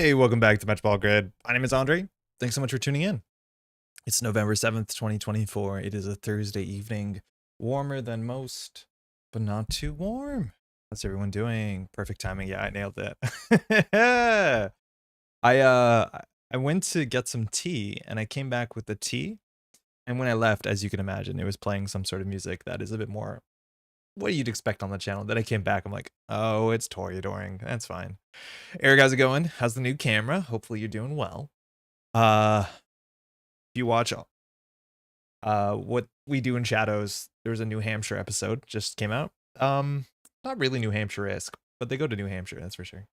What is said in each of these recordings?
Hey, welcome back to Métropole Grid. My name is Andre. Thanks so much for tuning in. It's November 7th, 2024. It is a Thursday evening, warmer than most, but not too warm. How's everyone doing? Perfect timing. Yeah, I nailed it. I went to get some tea and I came back with the tea. And when I left, as you can imagine, it was playing some sort of music that is a bit more what you'd expect on the channel. Then I came back, I'm like, oh, it's Toreadoring. That's fine. Eric, how's it going? How's the new camera? Hopefully you're doing well. If you watch what we do in shadows, there's a New Hampshire episode just came out. Not really New Hampshire-esque, but they go to New Hampshire, that's for sure.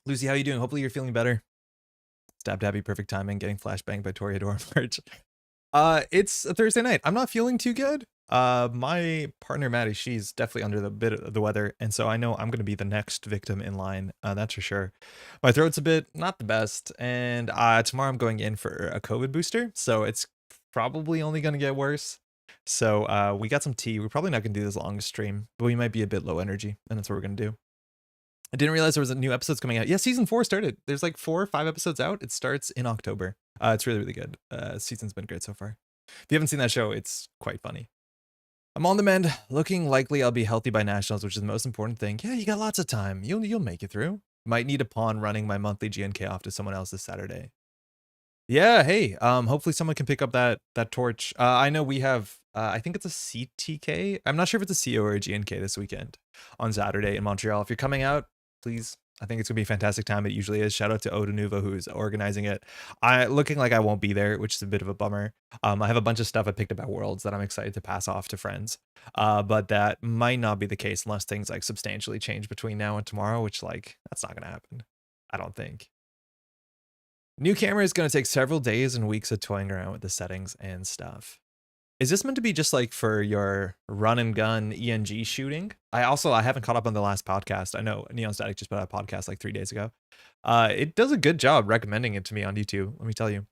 Lucy, how you doing? Hopefully you're feeling better. Stab Dabby, perfect timing, getting flashbanged by Toreador merch. It's a Thursday night. I'm not feeling too good. My partner Maddie, she's definitely under the bit of the weather, and so I know I'm gonna be the next victim in line. That's for sure. My throat's a bit not the best, and tomorrow I'm going in for a COVID booster, so it's probably only gonna get worse. So we got some tea. We're probably not gonna do this long stream, but we might be a bit low energy, and that's what we're gonna do. I didn't realize there was a new episodes coming out. Yeah, season 4 started. There's like 4 or 5 episodes out. It starts in October. It's really, really good. Season's been great so far. If you haven't seen that show, it's quite funny. I'm on the mend, looking likely I'll be healthy by nationals, which is the most important thing. Yeah, you got lots of time. You'll make it through. Might need a pawn running my monthly GNK off to someone else this Saturday. Yeah, hey, hopefully someone can pick up that torch. I know we have I think it's a CTK. I'm not sure if it's a CO or a GNK this weekend on Saturday in Montreal. If you're coming out, please. I think it's gonna be a fantastic time. It usually is. Shout out to Odanuva who's organizing it. Looking like I won't be there, which is a bit of a bummer. I have a bunch of stuff I picked up at Worlds that I'm excited to pass off to friends. But that might not be the case unless things like substantially change between now and tomorrow, which like that's not gonna happen. I don't think. New camera is gonna take several days and weeks of toying around with the settings and stuff. Is this meant to be just like for your run and gun ENG shooting? I haven't caught up on the last podcast. I know Neon Static just put out a podcast like 3 days ago. It does a good job recommending it to me on YouTube, let me tell you.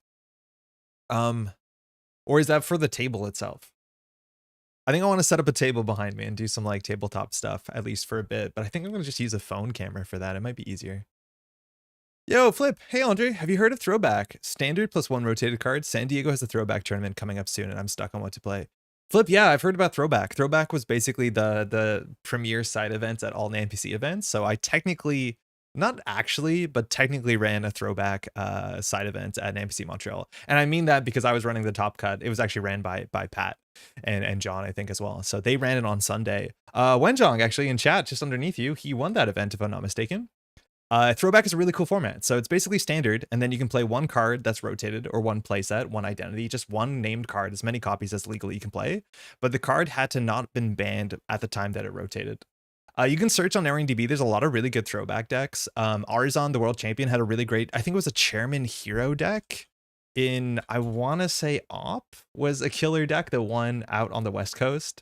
Or is that for the table itself? I think I want to set up a table behind me and do some like tabletop stuff, at least for a bit, but I think I'm gonna just use a phone camera for that. It might be easier. Yo, Flip. Hey, Andre, have you heard of Throwback? Standard plus 1 rotated card. San Diego has a Throwback tournament coming up soon, and I'm stuck on what to play. Flip, yeah, I've heard about Throwback. Throwback was basically the premier side events at all the NPC events. So I technically, not actually, but technically ran a Throwback side event at NPC Montreal. And I mean that because I was running the top cut. It was actually ran by Pat and John, I think, as well. So they ran it on Sunday. Wenjong, actually, in chat, just underneath you, he won that event, if I'm not mistaken. Throwback is a really cool format. So it's basically standard, and then you can play one card that's rotated, or one playset, one identity, just one named card, as many copies as legally you can play. But the card had to not been banned at the time that it rotated. You can search on DB. There's a lot of really good Throwback decks. Arzon, the world champion, had a really great, I think it was a Chairman Hero deck in, I want to say Op was a killer deck that won out on the West Coast.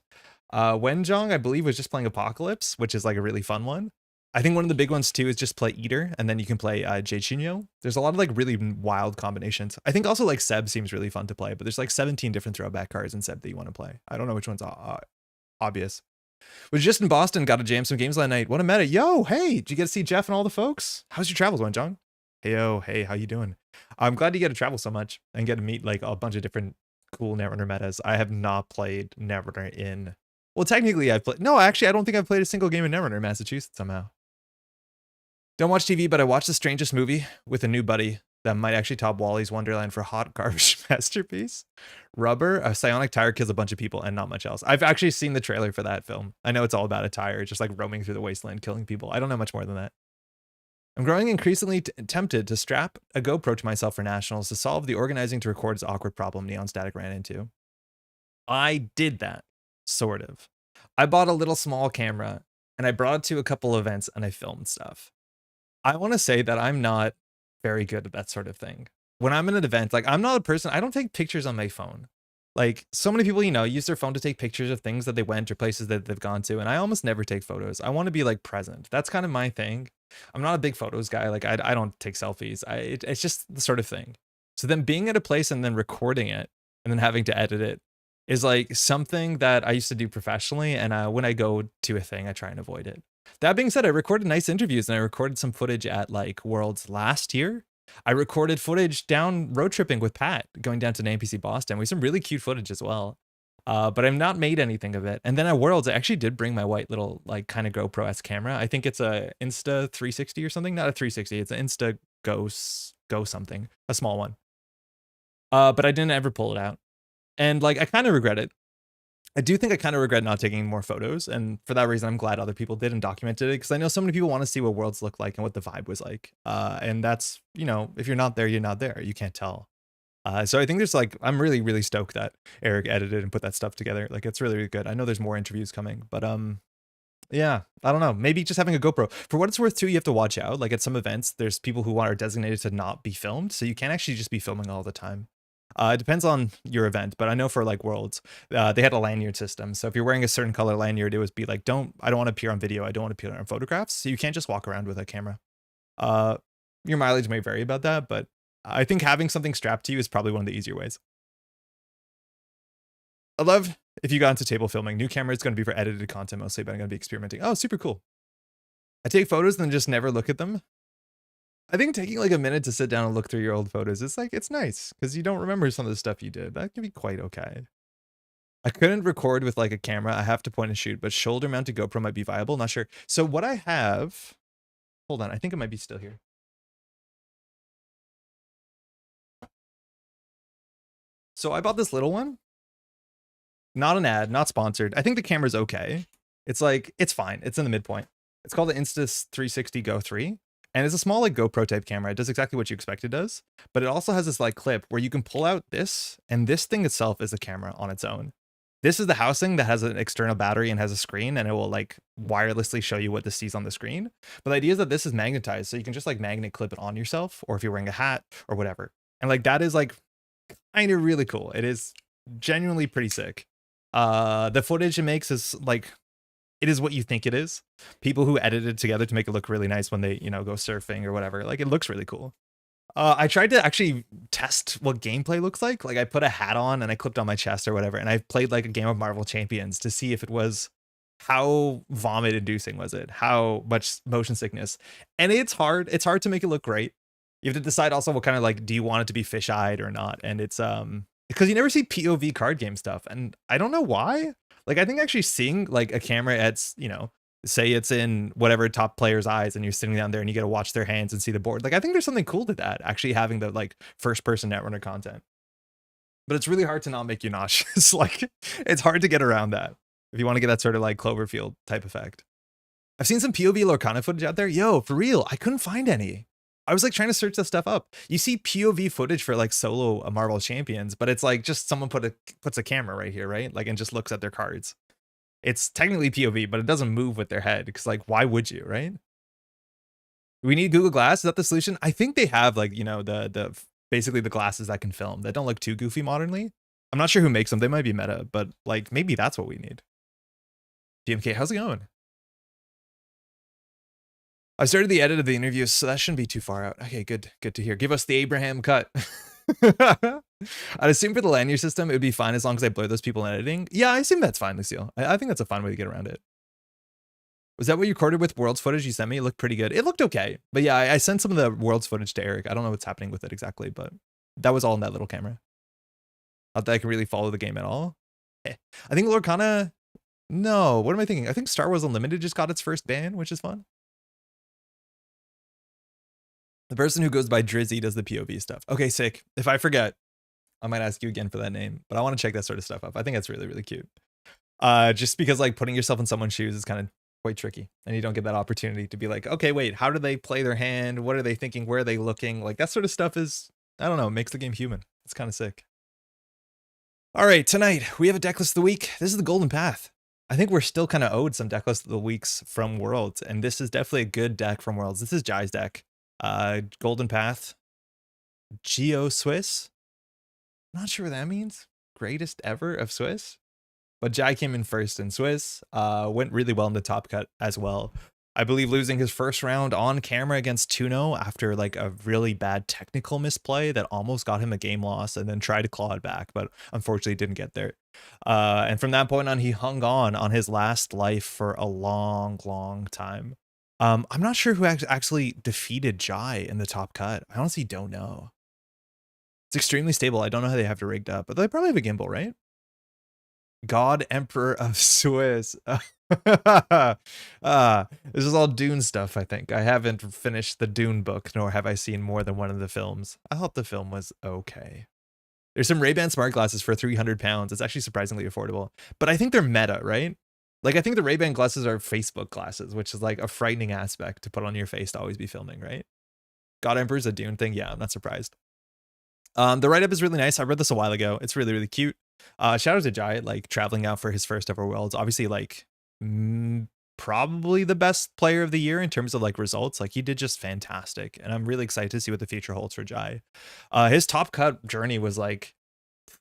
Wenjong, I believe, was just playing Apocalypse, which is like a really fun one. I think one of the big ones too is just play Eater, and then you can play Jeichunyo. There's a lot of like really wild combinations. I think also like Seb seems really fun to play, but there's like 17 different Throwback cards in Seb that you want to play. I don't know which one's obvious. Was just in Boston, got to jam some games last night. What a meta. Yo, hey, did you get to see Jeff and all the folks? How's your travels, Wenjong? Hey, yo, hey, how you doing? I'm glad you get to travel so much and get to meet like a bunch of different cool Netrunner metas. I have not played Netrunner in, well, technically I've played, no, actually, I don't think I've played a single game in Netrunner, Massachusetts somehow. Don't watch TV, but I watched The Strangest Movie with a new buddy that might actually top Wally's Wonderland for hot garbage masterpiece. Rubber, a psionic tire kills a bunch of people and not much else. I've actually seen the trailer for that film. I know it's all about a tire just like roaming through the wasteland killing people. I don't know much more than that. I'm growing increasingly tempted to strap a GoPro to myself for nationals to solve the organizing to record is awkward problem Neon Static ran into. I did that, sort of. I bought a little small camera and I brought it to a couple events and I filmed stuff. I want to say that I'm not very good at that sort of thing. When I'm in an event, like I'm not a person, I don't take pictures on my phone. Like so many people, use their phone to take pictures of things that they went or places that they've gone to. And I almost never take photos. I want to be like present. That's kind of my thing. I'm not a big photos guy. Like I don't take selfies. It's just the sort of thing. So then being at a place and then recording it and then having to edit it is like something that I used to do professionally. And when I go to a thing, I try and avoid it. That being said, I recorded nice interviews and I recorded some footage at like Worlds last year. I recorded footage down road tripping with Pat, going down to NPC Boston. We have some really cute footage as well. But I've not made anything of it. And then at Worlds, I actually did bring my white little like kind of GoPro-esque camera. I think it's a Insta 360 or something. Not a 360. It's an Insta Go something, a small one. But I didn't ever pull it out. And like, I kind of regret it. I do think I kind of regret not taking more photos. And for that reason, I'm glad other people did and documented it, because I know so many people want to see what Worlds look like and what the vibe was like. And that's, you know, if you're not there, you're not there. You can't tell. So I think there's like, I'm really, really stoked that Eric edited and put that stuff together. Like, it's really, really good. I know there's more interviews coming, but yeah, I don't know. Maybe just having a GoPro. For what it's worth too, you have to watch out. Like at some events, there's people who are designated to not be filmed. So you can't actually just be filming all the time. It depends on your event, but I know for like Worlds, they had a lanyard system. So if you're wearing a certain color lanyard, it would be like, I don't want to appear on video. I don't want to appear on photographs. So you can't just walk around with a camera. Your mileage may vary about that, but I think having something strapped to you is probably one of the easier ways. I love if you got into table filming. New camera is going to be for edited content mostly, but I'm going to be experimenting. Oh, super cool. I take photos and then just never look at them. I think taking like a minute to sit down and look through your old photos is like, it's nice because you don't remember some of the stuff you did. That can be quite okay. I couldn't record with like a camera. I have to point and shoot, but shoulder mounted GoPro might be viable. Not sure. So what I have, hold on. I think it might be still here. So I bought this little one. Not an ad, not sponsored. I think the camera's okay. It's like, it's fine. It's in the midpoint. It's called the Insta 360 Go 3. And it's a small like GoPro type camera. It does exactly what you expect it does. But it also has this like clip where you can pull out this, and this thing itself is a camera on its own. This is the housing that has an external battery and has a screen, and it will like wirelessly show you what this sees on the screen. But the idea is that this is magnetized, so you can just like magnet clip it on yourself, or if you're wearing a hat or whatever. And like that is like kind of really cool. It is genuinely pretty sick. The footage it makes is like, it is what you think it is. People who edited it together to make it look really nice when they, you know, go surfing or whatever. Like, it looks really cool. I tried to actually test what gameplay looks like. Like, I put a hat on and I clipped on my chest or whatever, and I played like a game of Marvel Champions to see if it was, how vomit inducing was it, how much motion sickness. And it's hard. It's hard to make it look great. You have to decide also what kind of like, do you want it to be fisheyed or not? And it's because you never see POV card game stuff, and I don't know why. Like, I think actually seeing like a camera at, you know, say it's in whatever top player's eyes and you're sitting down there and you get to watch their hands and see the board. Like, I think there's something cool to that, actually having the like first person Netrunner content. But it's really hard to not make you nauseous. Like, it's hard to get around that if you want to get that sort of like Cloverfield type effect. I've seen some POV Lorcana footage out there. Yo, for real, I couldn't find any. I was like trying to search that stuff up. You see POV footage for like solo Marvel Champions, but it's like just someone puts a camera right here, right? Like, and just looks at their cards. It's technically POV, but it doesn't move with their head, because like, why would you, right? We need Google Glass. Is that the solution? I think they have like, you know, the basically the glasses that can film that don't look too goofy modernly. I'm not sure who makes them. They might be Meta, but like maybe that's what we need. DMK, how's it going? I started the edit of the interview, so that shouldn't be too far out. Okay, good to hear. Give us the Abraham cut. I'd assume for the lanyard system, it would be fine as long as I blur those people in editing. Yeah, I assume that's fine, Lucille. I think that's a fun way to get around it. Was that what you recorded with Worlds footage you sent me? It looked pretty good. It looked okay. But yeah, I sent some of the Worlds footage to Eric. I don't know what's happening with it exactly, but that was all in that little camera. Not that I can really follow the game at all. I think Lorcana... No, what am I thinking? I think Star Wars Unlimited just got its first ban, which is fun. The person who goes by Drizzy does the POV stuff. Okay, sick. If I forget, I might ask you again for that name, but I want to check that sort of stuff up. I think that's really, really cute. Just because like putting yourself in someone's shoes is kind of quite tricky, and you don't get that opportunity to be like, okay, wait, how do they play their hand? What are they thinking? Where are they looking? Like, that sort of stuff is, I don't know, makes the game human. It's kind of sick. All right, tonight we have a deck list of the week. This is the Golden Path. I think we're still kind of owed some deck list of the weeks from Worlds, and this is definitely a good deck from Worlds. This is Jai's deck. Golden Path, Geo Swiss. Not sure what that means. Greatest ever of Swiss. But Jai came in first in Swiss. Went really well in the top cut as well. I believe losing his first round on camera against Tuno after like a really bad technical misplay that almost got him a game loss, and then tried to claw it back, but unfortunately didn't get there. And from that point on, he hung on his last life for a long, long time. I'm not sure who actually defeated Jai in the top cut. I honestly don't know. It's extremely stable. I don't know how they have it rigged up, but they probably have a gimbal, right? God Emperor of Swiss. This is all Dune stuff, I think. I haven't finished the Dune book, nor have I seen more than one of the films. I thought the film was okay. There's some Ray-Ban smart glasses for 300 pounds. It's actually surprisingly affordable. But I think they're meta, right? Like, I think the Ray-Ban glasses are Facebook glasses, which is like a frightening aspect to put on your face to always be filming, right? God Emperor's a Dune thing. Yeah, I'm not surprised. The write-up is really nice. I read this a while ago. It's really, really cute. Shout out to Jai, like, traveling out for his first ever Worlds. Obviously, like, probably the best player of the year in terms of, like, results. Like, he did just fantastic. And I'm really excited to see what the future holds for Jai. His top cut journey was, like,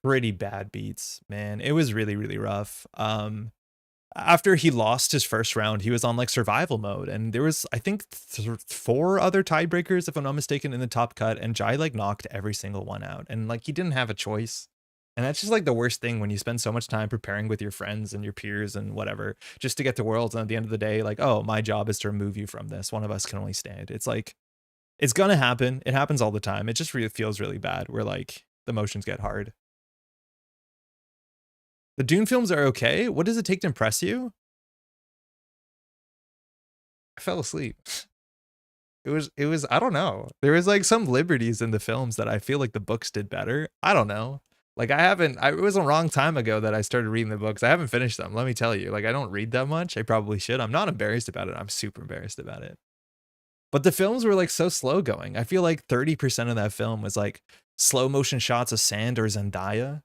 pretty bad beats, man. It was really, really rough. After he lost his first round, he was on like survival mode, and there was, I think, 4 other tiebreakers, if I'm not mistaken, in the top cut, and Jai like knocked every single one out, and like he didn't have a choice. And that's just like the worst thing when you spend so much time preparing with your friends and your peers and whatever just to get to Worlds, and at the end of the day, like, oh, my job is to remove you from this. One of us can only stand. It's like, it's gonna happen. It happens all the time. It just really feels really bad where like the motions get hard. The Dune films are okay. What does it take to impress you? I fell asleep. It was, I don't know. There was like some liberties in the films that I feel like the books did better. I don't know. Like it was a long time ago that I started reading the books. I haven't finished them. Let me tell you, like I don't read that much. I probably should. I'm not embarrassed about it. I'm super embarrassed about it. But the films were like so slow going. I feel like 30% of that film was like slow motion shots of sand or Zendaya.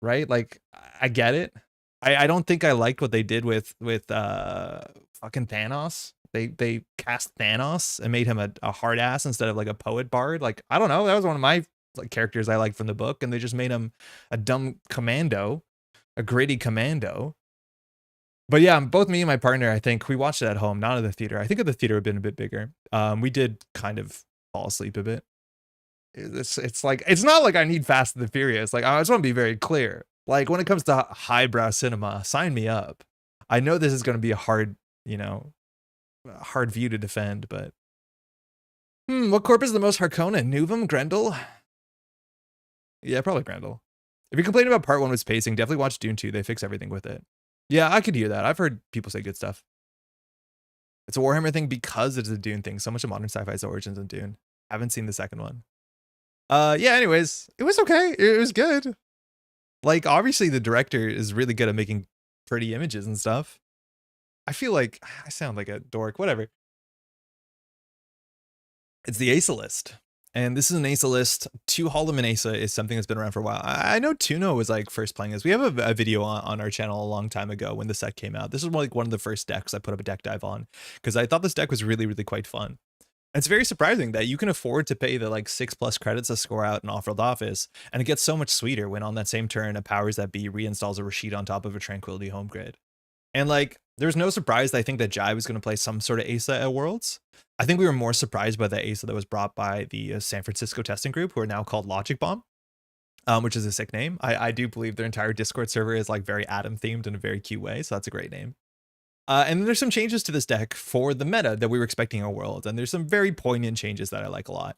Right? Like I get it. I don't think I liked what they did with fucking Thanos. They cast Thanos and made him a hard ass instead of like a poet bard. Like I don't know, that was one of my like characters I liked from the book, and they just made him a dumb commando, a gritty commando. But yeah, both me and my partner, I think we watched it at home, not at the theater. I think at the theater would have been a bit bigger. We did kind of fall asleep a bit. It's like, it's not like I need Fast and the Furious. Like I just want to be very clear. Like when it comes to highbrow cinema, sign me up. I know this is going to be a hard, you know, hard view to defend, but what corp is the most Harkonnen? Nuvum, Grendel? Yeah, probably Grendel. If you're complaining about part 1 was pacing, definitely watch Dune 2. They fix everything with it. Yeah, I could hear that. I've heard people say good stuff. It's a Warhammer thing because it's a Dune thing. So much of modern sci-fi's origins in Dune. Haven't seen the second one. Yeah, anyways, it was okay. It was good. Like, obviously the director is really good at making pretty images and stuff. I feel like I sound like a dork, whatever. It's the Asa list. And this is an Asa list. 2 Holo Man Asa is something that's been around for a while. I know Tuno was like first playing this. We have a video on our channel a long time ago when the set came out. This is like one of the first decks I put up a deck dive on because I thought this deck was really, really quite fun. It's very surprising that you can afford to pay the like 6+ credits to score out an off-world office, and it gets so much sweeter when on that same turn a Powers That Be reinstalls a Rashid on top of a Tranquility home grid. And like, there's no surprise that I think that Jai was going to play some sort of Asa at Worlds. I think we were more surprised by the Asa that was brought by the San Francisco testing group, who are now called Logic Bomb, which is a sick name. I do believe their entire Discord server is like very Atom themed in a very cute way, so that's a great name. And then there's some changes to this deck for the meta that we were expecting in World, and there's some very poignant changes that I like a lot.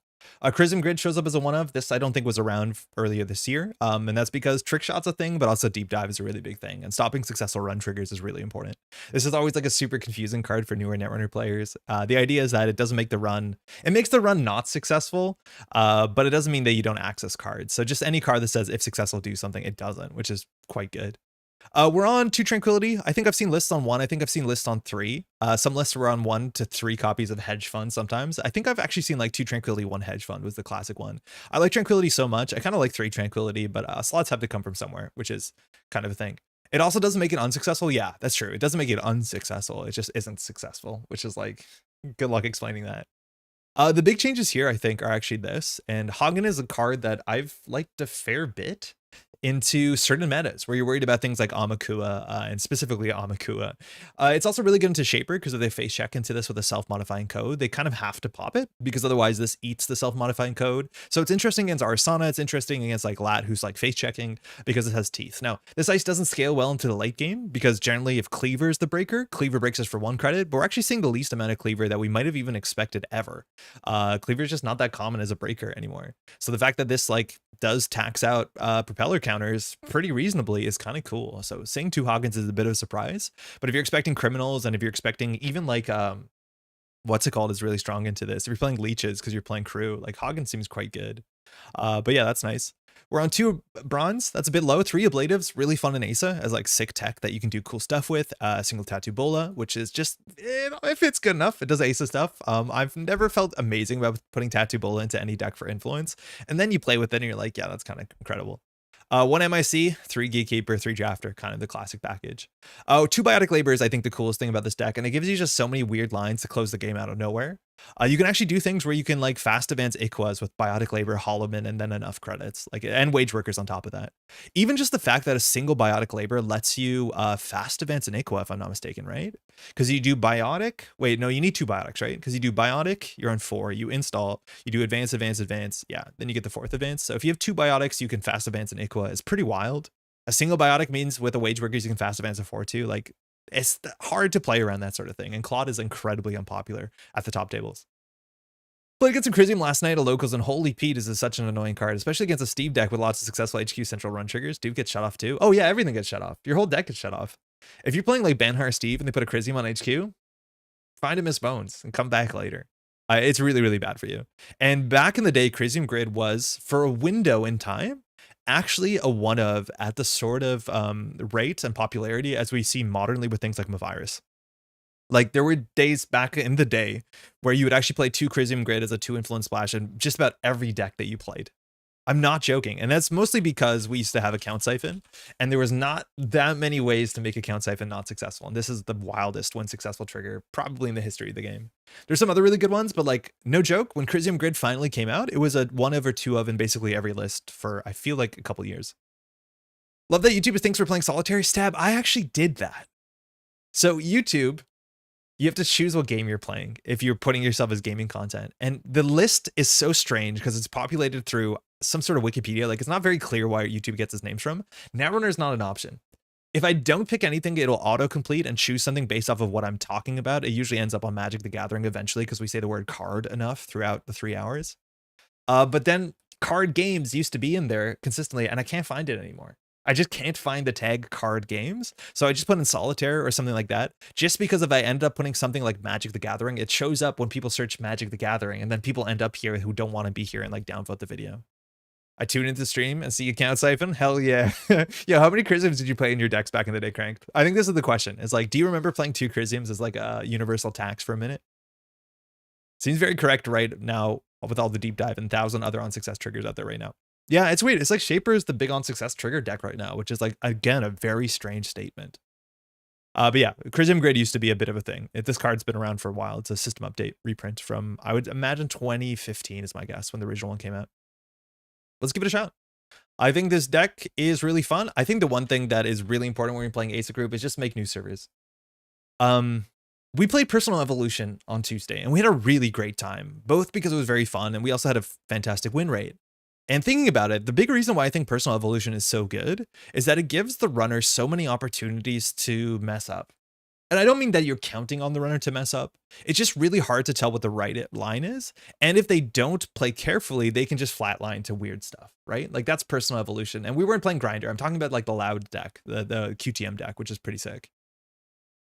Chrism Grid shows up as a one of. This I don't think was around earlier this year, and that's because trick shot's a thing, but also deep dive is a really big thing, and stopping successful run triggers is really important. This is always like a super confusing card for newer Netrunner players. The idea is that it doesn't make the run, it makes the run not successful, but it doesn't mean that you don't access cards. So just any card that says if successful do something, it doesn't, which is quite good. We're on 2 Tranquility. I think I've seen lists on 1. I think I've seen lists on 3. Some lists were on 1 to 3 copies of Hedge Fund sometimes. I think I've actually seen like 2 Tranquility, 1 Hedge Fund was the classic one. I like Tranquility so much. I kind of like 3 Tranquility, but slots have to come from somewhere, which is kind of a thing. It also doesn't make it unsuccessful. Yeah, that's true. It doesn't make it unsuccessful. It just isn't successful, which is like, good luck explaining that. The big changes here, I think, are actually this. And Hagen is a card that I've liked a fair bit into certain metas where you're worried about things like Amakua and specifically Amakua. It's also really good into Shaper because if they face check into this with a self-modifying code, they kind of have to pop it because otherwise this eats the self-modifying code. So it's interesting against Arsana. It's interesting against like Lat, who's like face checking because it has teeth. Now, this ice doesn't scale well into the late game because generally if Cleaver is the breaker, Cleaver breaks us for 1 credit, but we're actually seeing the least amount of Cleaver that we might have even expected ever. Cleaver is just not that common as a breaker anymore. So the fact that this like does tax out propeller counters pretty reasonably is kind of cool. So seeing 2 Hoggins is a bit of a surprise, but if you're expecting criminals and if you're expecting even like what's it called is really strong into this, if you're playing leeches because you're playing crew, like Hoggins seems quite good. But yeah, that's nice. We're on 2 bronze. That's a bit low. 3 ablatives, really fun in Asa as like sick tech that you can do cool stuff with. Single tattoo bola, which is just, if it's good enough, it does Asa stuff. I've never felt amazing about putting tattoo bola into any deck for influence. And then you play with it and you're like, yeah, that's kind of incredible. 1 MIC, 3 Gatekeeper, 3 Drafter, kind of the classic package. 2 Biotic Labor is, I think, the coolest thing about this deck, and it gives you just so many weird lines to close the game out of nowhere. You can actually do things where you can like fast advance Iquas with Biotic Labor, Holo Man, and then enough credits, like and Wage Workers on top of that. Even just the fact that a single Biotic Labor lets you fast advance an Iqua, if I'm not mistaken, right? Because you do Biotic. Wait, no, you need 2 Biotics, right? Because you do Biotic, you're on 4. You install, you do Advance, Advance, Advance. Yeah, then you get the 4th Advance. So if you have 2 Biotics, you can fast advance an Iqua. It's pretty wild. A single Biotic means with the Wage Workers, you can fast advance a 4-2. Like, it's hard to play around that sort of thing. And Claude is incredibly unpopular at the top tables. Played against some Crisium last night at locals, and holy Pete, is this such an annoying card, especially against a Steve deck with lots of successful HQ central run triggers. Dude gets shut off too. Oh yeah, everything gets shut off. Your whole deck gets shut off. If you're playing like Banhar Steve and they put a Crisium on HQ, find a Miss Bones and come back later. It's really, really bad for you. And back in the day, Crisium Grid was, for a window in time, actually a one of at the sort of rate and popularity as we see modernly with things like Mavirus. Like there were days back in the day where you would actually play 2 Crisium Grid as a 2 influence splash in just about every deck that you played. I'm not joking. And that's mostly because we used to have a count siphon and there was not that many ways to make a count siphon not successful. And this is the wildest when successful trigger probably in the history of the game. There's some other really good ones, but like no joke, when Crisium Grid finally came out, it was a 1 of or 2 of in basically every list for I feel like a couple years. Love that YouTube thinks we're playing solitary. Stab, I actually did that. So YouTube, you have to choose what game you're playing if you're putting yourself as gaming content. And the list is so strange because it's populated through some sort of Wikipedia. Like it's not very clear where YouTube gets its names from. Netrunner is not an option. If I don't pick anything, it'll autocomplete and choose something based off of what I'm talking about. It usually ends up on Magic the Gathering eventually because we say the word card enough throughout the 3 hours. But then card games used to be in there consistently and I can't find it anymore. I just can't find the tag card games. So I just put in solitaire or something like that. Just because if I end up putting something like Magic the Gathering, it shows up when people search Magic the Gathering and then people end up here who don't want to be here and like downvote the video. I tune into the stream and see account siphon. Hell yeah. Yeah. How many Crisiums did you play in your decks back in the day, Cranked? I think this is the question. It's like, do you remember playing 2 Crisiums as like a universal tax for a minute? Seems very correct right now with all the deep dive and 1,000 other on success triggers out there right now. Yeah, it's weird. It's like Shaper is the big on success trigger deck right now, which is like, again, a very strange statement. But yeah, Crisium Grid used to be a bit of a thing. This card's been around for a while. It's a system update reprint from, I would imagine 2015 is my guess when the original one came out. Let's give it a shot. I think this deck is really fun. I think the one thing that is really important when you're playing Asa Group is just make new servers. We played Personal Evolution on Tuesday and we had a really great time, both because it was very fun and we also had a fantastic win rate. And thinking about it, the big reason why I think Personal Evolution is so good is that it gives the runner so many opportunities to mess up. And I don't mean that you're counting on the runner to mess up. It's just really hard to tell what the right line is. And if they don't play carefully, they can just flatline to weird stuff, right? Like that's Personal Evolution. And we weren't playing Grinder. I'm talking about like the Loud deck, the QTM deck, which is pretty sick.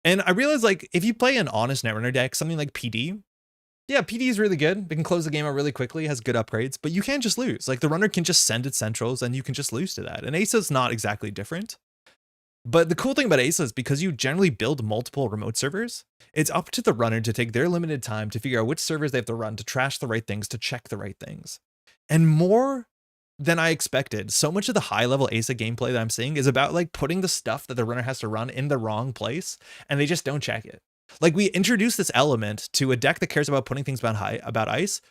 And I realized like if you play an honest Netrunner deck, something like PD, yeah, PD is really good. It can close the game out really quickly, has good upgrades, but you can't just lose. Like the runner can just send its centrals and you can just lose to that. And Asa's not exactly different. But the cool thing about Asa is because you generally build multiple remote servers, it's up to the runner to take their limited time to figure out which servers they have to run to trash the right things, to check the right things. And more than I expected, so much of the high level Asa gameplay that I'm seeing is about like putting the stuff that the runner has to run in the wrong place and they just don't check it. Like we introduced this element to a deck that cares about putting things about ice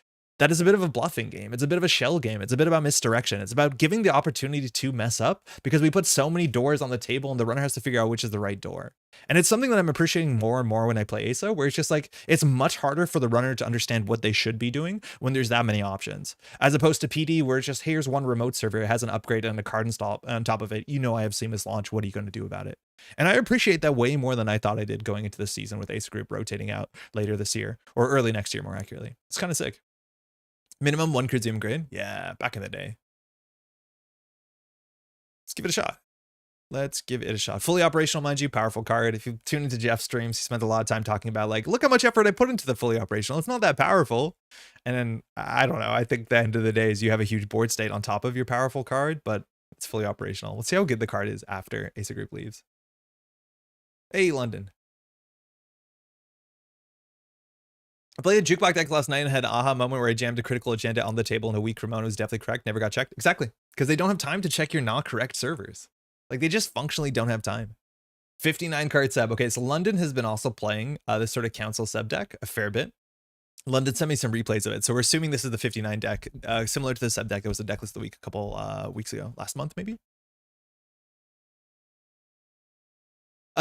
that is a bit of a bluffing game. It's a bit of a shell game. It's a bit about misdirection. It's about giving the opportunity to mess up because we put so many doors on the table and the runner has to figure out which is the right door. And it's something that I'm appreciating more and more when I play Asa, where it's just like, it's much harder for the runner to understand what they should be doing when there's that many options, as opposed to PD, where it's just, here's one remote server, it has an upgrade and a card install on top of it. You know, I have seamless launch. What are you going to do about it? And I appreciate that way more than I thought I did going into the season with Asa Group rotating out later this year, or early next year, more accurately. It's kind of sick. Minimum 1 crit zoom grade? Yeah, back in the day. Let's give it a shot. Let's give it a shot. Fully operational, mind you, powerful card. If you tune into Jeff's streams, he spent a lot of time talking about, like, look how much effort I put into the fully operational. It's not that powerful. And then, I don't know, I think the end of the day is you have a huge board state on top of your powerful card, but it's fully operational. Let's see how good the card is after Asa Group leaves. Hey, London. I played a jukebox deck last night and had an aha moment where I jammed a critical agenda on the table and a weak Ramon was definitely correct. Never got checked. Exactly. Because they don't have time to check your not correct servers. Like, they just functionally don't have time. 59 card sub. Okay, so London has been also playing this sort of council sub deck a fair bit. London sent me some replays of it. So we're assuming this is the 59 deck, similar to the sub deck that was the deck list of the week a couple weeks ago. Last month, maybe?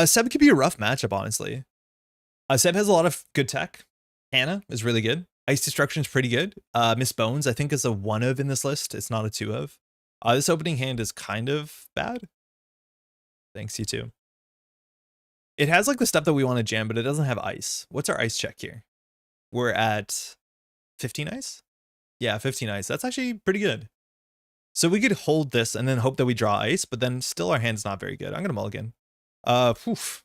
Seb could be a rough matchup, honestly. Seb has a lot of good tech. Hannah is really good. Ice Destruction is pretty good. Miss Bones, I think, is a 1 of in this list. It's not a 2 of. This opening hand is kind of bad. Thanks, you too. It has like the stuff that we want to jam, but it doesn't have ice. What's our ice check here? We're at 15 ice? Yeah, 15 ice. That's actually pretty good. So we could hold this and then hope that we draw ice, but then still our hand's not very good. I'm going to mulligan. Poof.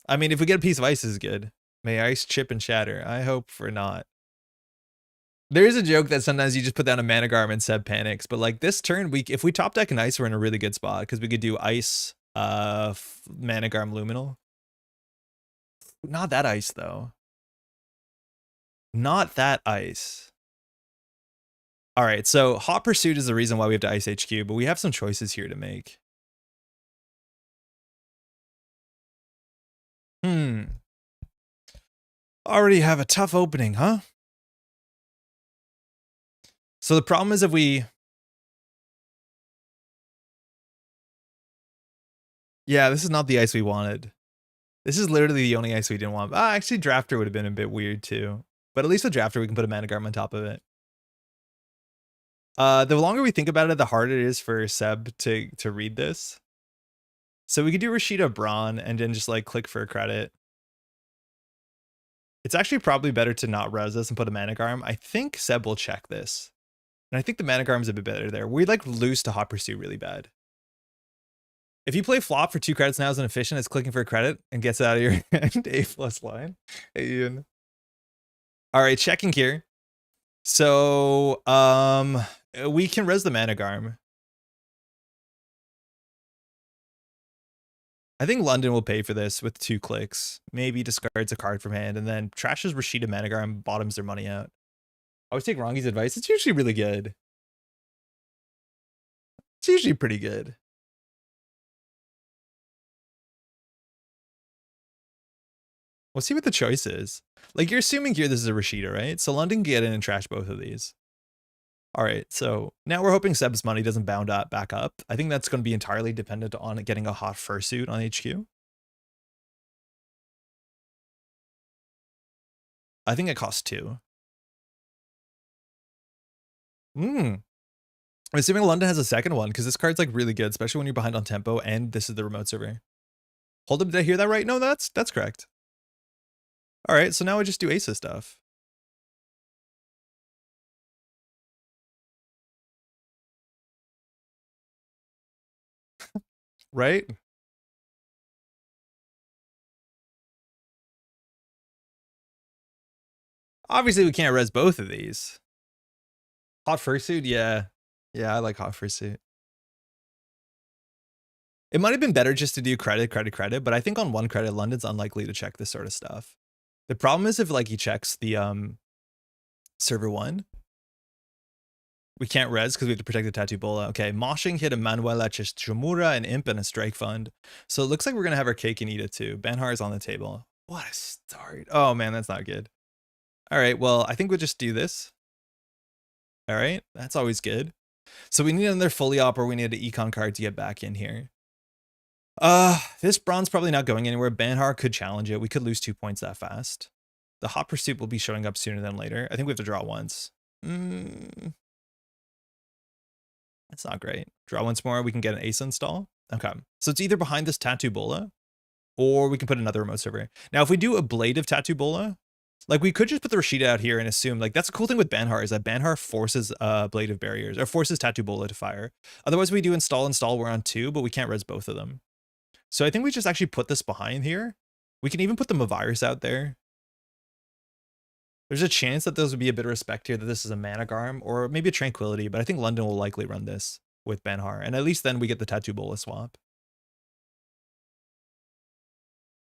I mean, if we get a piece of ice, is good. May ice chip and shatter. I hope for not. There is a joke that sometimes you just put down a mana garm and Seb panics, but like this turn, if we top deck an ice, we're in a really good spot because we could do ice, mana garm luminal. Not that ice though. Not that ice. All right, so Hot Pursuit is the reason why we have to ice HQ, but we have some choices here to make. Already have a tough opening, huh? So the problem is if we... Yeah, this is not the ice we wanted. This is literally the only ice we didn't want. Actually, Drafter would have been a bit weird too. But at least with Drafter, we can put a mana garm on top of it. The longer we think about it, the harder it is for Seb to read this. So we could do Rashida Braun and then just like click for a credit. It's actually probably better to not res this and put a mana garm. I think Seb will check this. And I think the mana garm is a bit better there. We like lose to Hot Pursuit really bad. If you play flop for 2 credits now as an efficient, it's clicking for a credit and gets it out of your hand. A+ line. Hey, Ian. All right, checking here. So we can res the mana garm. I think London will pay for this with 2 clicks. Maybe discards a card from hand and then trashes Rashida mana garm, bottoms their money out. I always take Rongi's advice. It's usually really good. It's usually pretty good. We'll see what the choice is. Like, you're assuming here this is a Rashida, right? So London can get in and trash both of these. All right, so now we're hoping Seb's money doesn't bound up back up. I think that's going to be entirely dependent on getting a hot fursuit on HQ. I think it costs 2. I'm assuming London has a second one because this card's like really good, especially when you're behind on tempo and this is the remote server. Hold up, did I hear that right? No, that's correct. All right, so now I just do Asa stuff. Right? Obviously, we can't res both of these. Hot fursuit? Yeah. Yeah, I like hot fursuit. It might have been better just to do credit, but I think on 1 credit, London's unlikely to check this sort of stuff. The problem is if like he checks the server 1, we can't res because we have to protect the Tattoo Bola. Okay, Moshing hit a Manuela Chishimura, an Imp, and a Strike Fund. So it looks like we're going to have our cake and eat it too. Banhar is on the table. What a start. Oh man, that's not good. All right, well, I think we'll just do this. All right, that's always good. So we need another fully op, or we need an econ card to get back in here. This bronze probably not going anywhere. Banhar could challenge it. We could lose 2 points that fast. The hot pursuit will be showing up sooner than later. I think we have to draw once. That's not great. Draw once more. We can get an Asa install. Okay. So it's either behind this Tattoo Bola, or we can put another remote server. Now, if we do a Blade of Tattoo Bola, like we could just put the Rashida out here and assume, like, that's a cool thing with Banhar is that Banhar forces Blade of Barriers, or forces Tattoo Bola to fire. Otherwise, we do install, we're on 2, but we can't res both of them. So I think we just actually put this behind here. We can even put the Mavirus out there. There's a chance that those would be a bit of respect here, that this is a Mana Garm, or maybe a Tranquility, but I think London will likely run this with Banhar, and at least then we get the Tattoo Bola swap.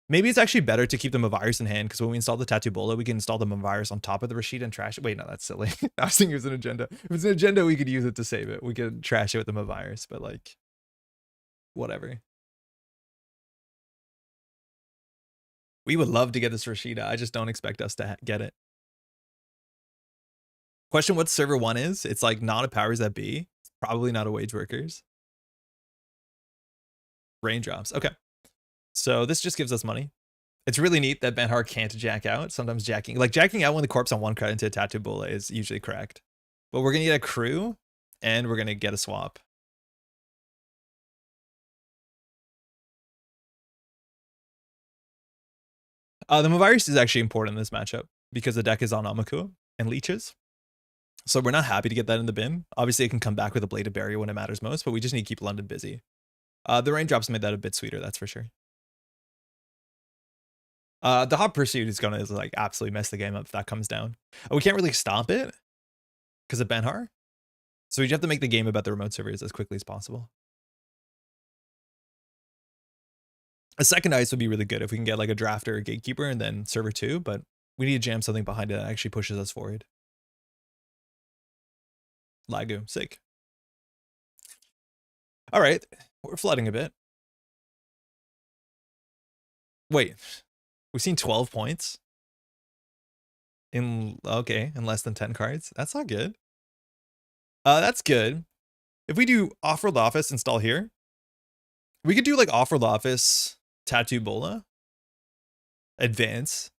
Maybe it's actually better to keep the Mavirus in hand, because when we install the Tattoo Bola, we can install the Mavirus on top of the Rashida and trash it. Wait, no, that's silly. I was thinking it was an agenda. If it's an agenda, we could use it to save it. We could trash it with the Mavirus, but like, whatever. We would love to get this Rashida. I just don't expect us to get it. Question what server 1 is? It's like not a powers that be. It's probably not a wage workers. Raindrops. Okay. So this just gives us money. It's really neat that Banhar can't jack out. Sometimes jacking out when the corpse on 1 credit into a Tattoo Bola is usually correct. But we're gonna get a crew and we're gonna get a swap. The Mavirus is actually important in this matchup because the deck is on Amakua and leeches. So we're not happy to get that in the bin. Obviously, it can come back with a Blade of Barrier when it matters most, but we just need to keep London busy. The Raindrops made that a bit sweeter, that's for sure. The Hot Pursuit is going to like absolutely mess the game up if that comes down. We can't really stop it because of Banhar. So we just have to make the game about the remote servers as quickly as possible. A second ice would be really good if we can get like a drafter or gatekeeper and then server 2, but we need to jam something behind it that actually pushes us forward. Lagu, sick. All right, we're flooding a bit. Wait, we've seen 12 points in less than 10 cards. That's not good. That's good. If we do Off-World Office install here, we could do like Off-World Office, Tattoo Bola, advance.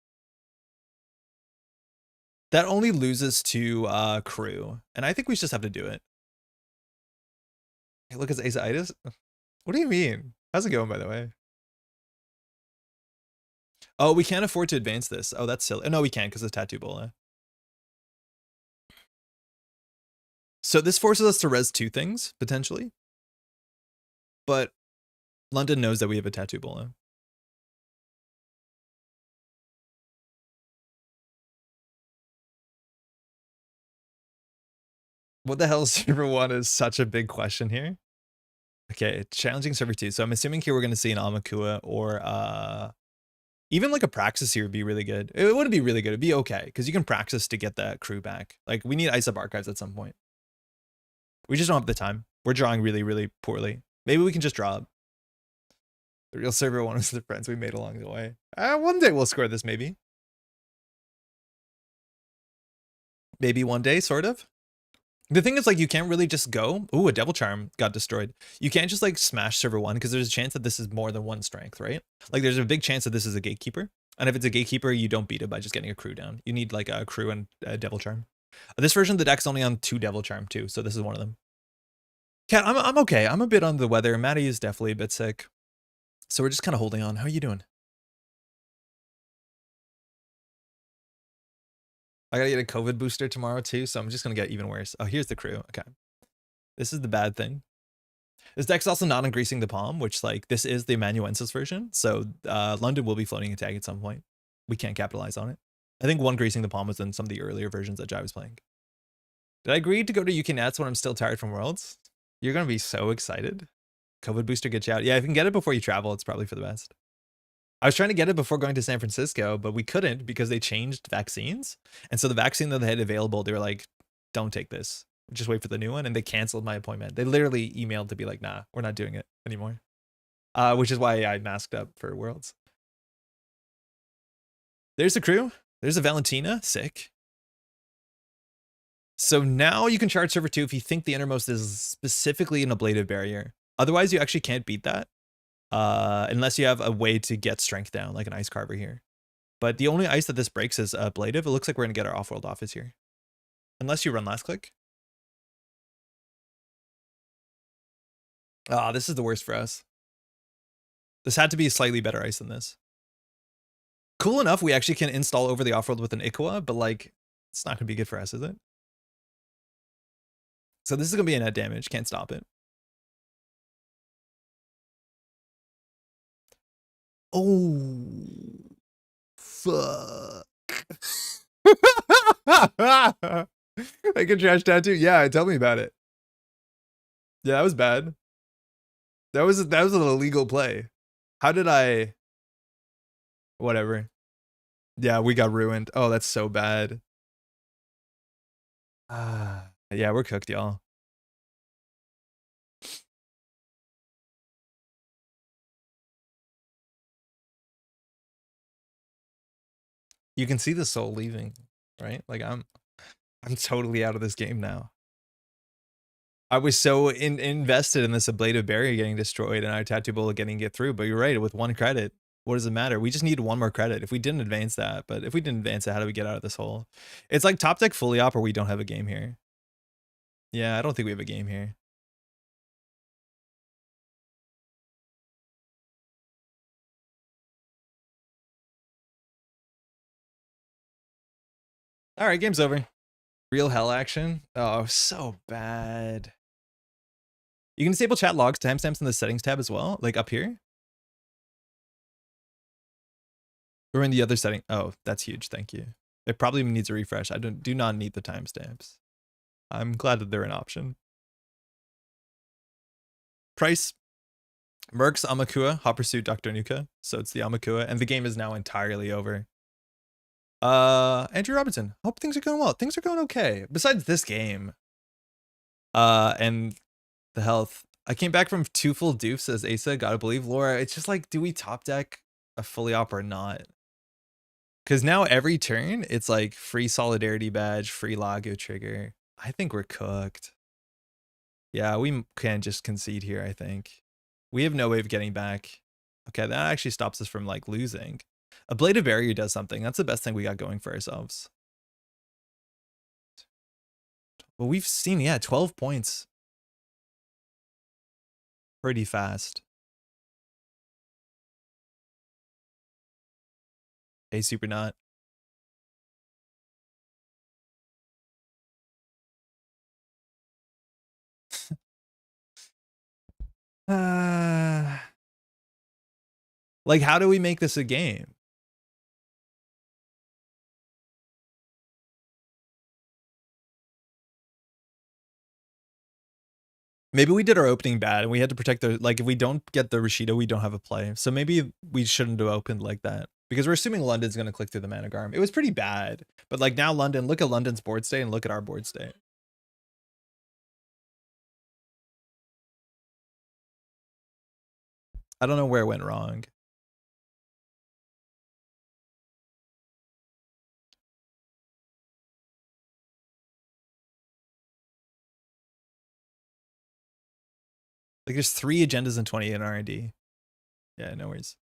That only loses to crew, and I think we just have to do it. Hey, look, it's Asa-itis. What do you mean? How's it going, by the way? Oh, we can't afford to advance this. Oh, that's silly. Oh, no, we can't because of Tattoo Bola. So this forces us to res 2 things, potentially. But London knows that we have a Tattoo Bola. What the hell is server 1 is such a big question here. Okay, challenging server 2. So I'm assuming here we're going to see an Amakua or even like a Praxis here would be really good. It wouldn't be really good. It'd be okay because you can Praxis to get that crew back. Like we need Ice Up Archives at some point. We just don't have the time. We're drawing really, really poorly. Maybe we can just draw up. The real server 1 is the friends we made along the way. One day we'll score this, maybe. Maybe one day, sort of. The thing is, like, you can't really just go. Ooh, a Devil Charm got destroyed. You can't just, like, smash server 1 because there's a chance that this is more than 1 strength, right? Like, there's a big chance that this is a Gatekeeper. And if it's a Gatekeeper, you don't beat it by just getting a crew down. You need, like, a crew and a Devil Charm. This version of the deck's only on 2 Devil Charm, too, so this is one of them. Cat, I'm okay. I'm a bit under the weather. Maddie is definitely a bit sick. So we're just kind of holding on. How are you doing? I gotta get a COVID booster tomorrow too, so I'm just gonna get even worse. Oh, here's the crew. Okay. This is the bad thing. This deck's also not increasing the palm, which like this is the amanuensis version. So London will be floating a tag at some point. We can't capitalize on it. I think one greasing the palm was in some of the earlier versions that Jai was playing. Did I agree to go to UK Nats when I'm still tired from Worlds? You're gonna be so excited. COVID booster gets you out. Yeah, if you can get it before you travel, it's probably for the best. I was trying to get it before going to San Francisco, but we couldn't because they changed vaccines. And so the vaccine that they had available, they were like, don't take this. Just wait for the new one. And they canceled my appointment. They literally emailed to be like, nah, we're not doing it anymore. Which is why I masked up for Worlds. There's the crew. There's a Valentina. Sick. So now you can charge server 2 if you think the innermost is specifically an ablative barrier. Otherwise, you actually can't beat that. Unless you have a way to get strength down, like an ice carver here. But the only ice that this breaks is ablative. It looks like we're going to get our off-world office here. Unless you run last click. Ah, this is the worst for us. This had to be slightly better ice than this. Cool enough, we actually can install over the off-world with an Ikua, but like, it's not going to be good for us, is it? So this is going to be a net damage. Can't stop it. Oh, fuck. I can trash tattoo. Yeah, tell me about it. Yeah, that was bad. That was an illegal play. How did I? Whatever. Yeah, we got ruined. Oh, that's so bad. Yeah, we're cooked, y'all. You can see the soul leaving, right? Like I'm totally out of this game now. I was so invested in this ablative barrier getting destroyed and our tattoo bullet getting get through, but you're right, with 1 credit, what does it matter? We just need 1 more credit. If we didn't advance that, but if we didn't advance it, how do we get out of this hole? It's like top deck fully op or we don't have a game here. Yeah, I don't think we have a game here. All right, game's over. Real hell action. Oh, so bad. You can disable chat logs, timestamps in the settings tab as well, like up here. Or in the other setting. Oh, that's huge. Thank you. It probably needs a refresh. I do not need the timestamps. I'm glad that they're an option. Price. Mercs, Amakua, Hot Pursuit, Dr. Nuka. So it's the Amakua, and the game is now entirely over. Andrew Robertson. Hope things are going well. Things are going okay. Besides this game. And the health. I came back from 2 full dupes as Asa, gotta believe. Laura, it's just like, do we top deck a fully op or not? Because now every turn, it's like free solidarity badge, free Lago trigger. I think we're cooked. Yeah, we can just concede here, I think. We have no way of getting back. Okay, that actually stops us from like losing. Ablative barrier does something. That's the best thing we got going for ourselves. Well, we've seen, yeah, 12 points. Pretty fast. Hey, super not. Like, how do we make this a game? Maybe we did our opening bad and we had to protect the, like, if we don't get the Rashida, we don't have a play. So maybe we shouldn't have opened like that because we're assuming London's going to click through the Managarm. It was pretty bad, but like now London, look at London's board state and look at our board state. I don't know where it went wrong. Like there's 3 agendas and 20 in R&D. Yeah, no worries.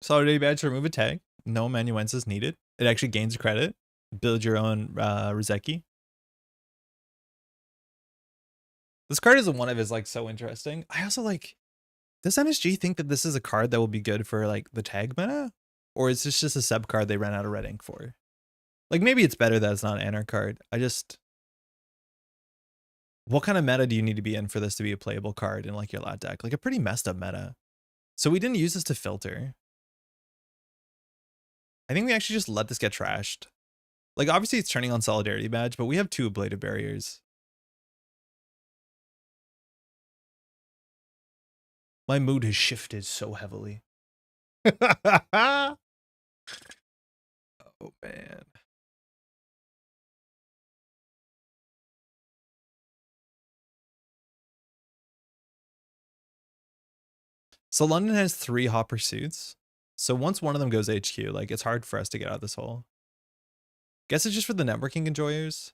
Solidarity badge to remove a tag. No amanuensis needed. It actually gains credit. Build your own Rozeki. This card is one of his like so interesting. I also like, does MSG think that this is a card that will be good for like the tag meta? Or is this just a sub card they ran out of red ink for? Like maybe it's better that it's not an Anar card. What kind of meta do you need to be in for this to be a playable card in like your lat deck? Like a pretty messed up meta. So we didn't use this to filter. I think we actually just let this get trashed. Like obviously it's turning on Solidarity badge, but we have 2 ablative barriers. My mood has shifted so heavily. Oh man. So London has 3 hot pursuits. So once one of them goes HQ, like it's hard for us to get out of this hole. Guess it's just for the networking enjoyers.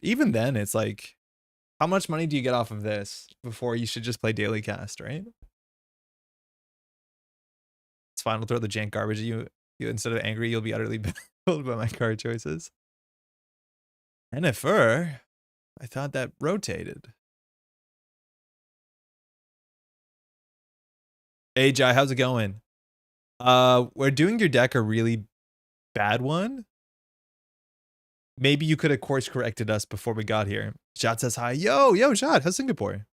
Even then, it's like, how much money do you get off of this before you should just play daily cast, right? It's fine. We'll throw the jank garbage at you. Instead of angry, you'll be utterly baffled by my card choices. And if I thought that rotated. Hey Jai, how's it going? We're doing your deck a really bad one. Maybe you could have course corrected us before we got here. Jad says hi. Yo, Jad, how's Singapore?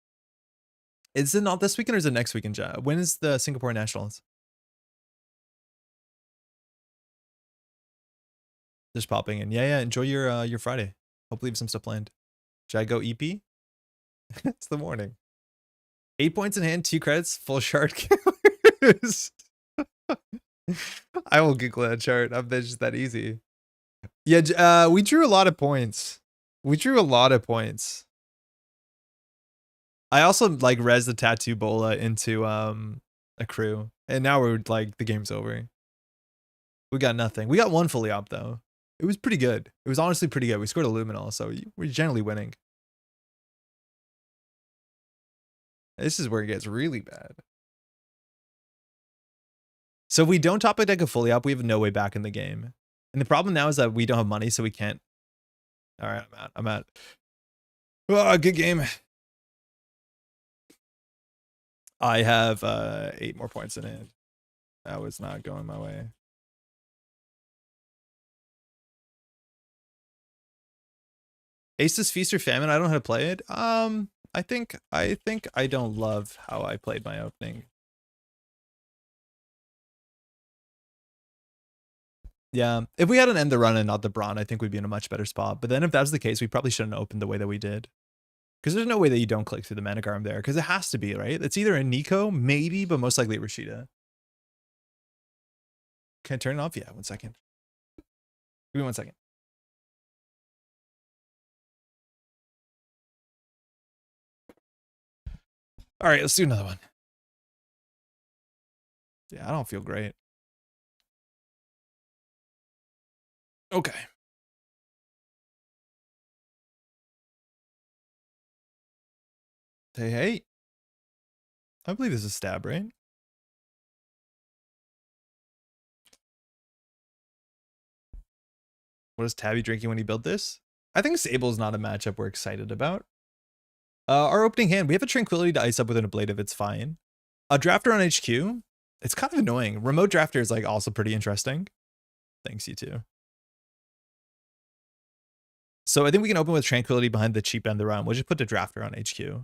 Is it not this weekend or is it next weekend, Jad? When is the Singapore Nationals? Just popping in. Yeah, enjoy your Friday. Hopefully you have some stuff planned. Should I go EP? It's the morning. 8 points in hand, 2 credits, full shard killers. I will Google that chart. I'm just that easy. Yeah, we drew a lot of points. I also like res the tattoo bola into a crew. And now we're like the game's over. We got nothing. We got 1 fully op though. It was pretty good. It was honestly pretty good. We scored a luminol, so we're generally winning. This is where it gets really bad. So if we don't top a deck of fully op, we have no way back in the game. And the problem now is that we don't have money, so we can't. All right, I'm out. Oh, good game. I have 8 more points in it. That was not going my way. Ace's Feast or Famine. I don't know how to play it. I think I don't love how I played my opening. Yeah, if we had an end the run and not the Brawn, I think we'd be in a much better spot. But then if that was the case, we probably shouldn't open the way that we did. Because there's no way that you don't click through the Managarm there. Because it has to be, right? It's either a Nico, maybe, but most likely Rashida. Can I turn it off? Yeah, 1 second. Give me 1 second. All right, let's do another one. Yeah, I don't feel great. Okay. Hey. I believe this is stab, right? What is Tabby drinking when he built this? I think Sable's not a matchup we're excited about. Our opening hand, we have a Tranquility to ice up with an Ablative. It's fine. A Drafter on HQ. It's kind of annoying. Remote Drafter is like also pretty interesting. Thanks, you too. So I think we can open with Tranquility behind the cheap end of the round. We'll just put the Drafter on HQ.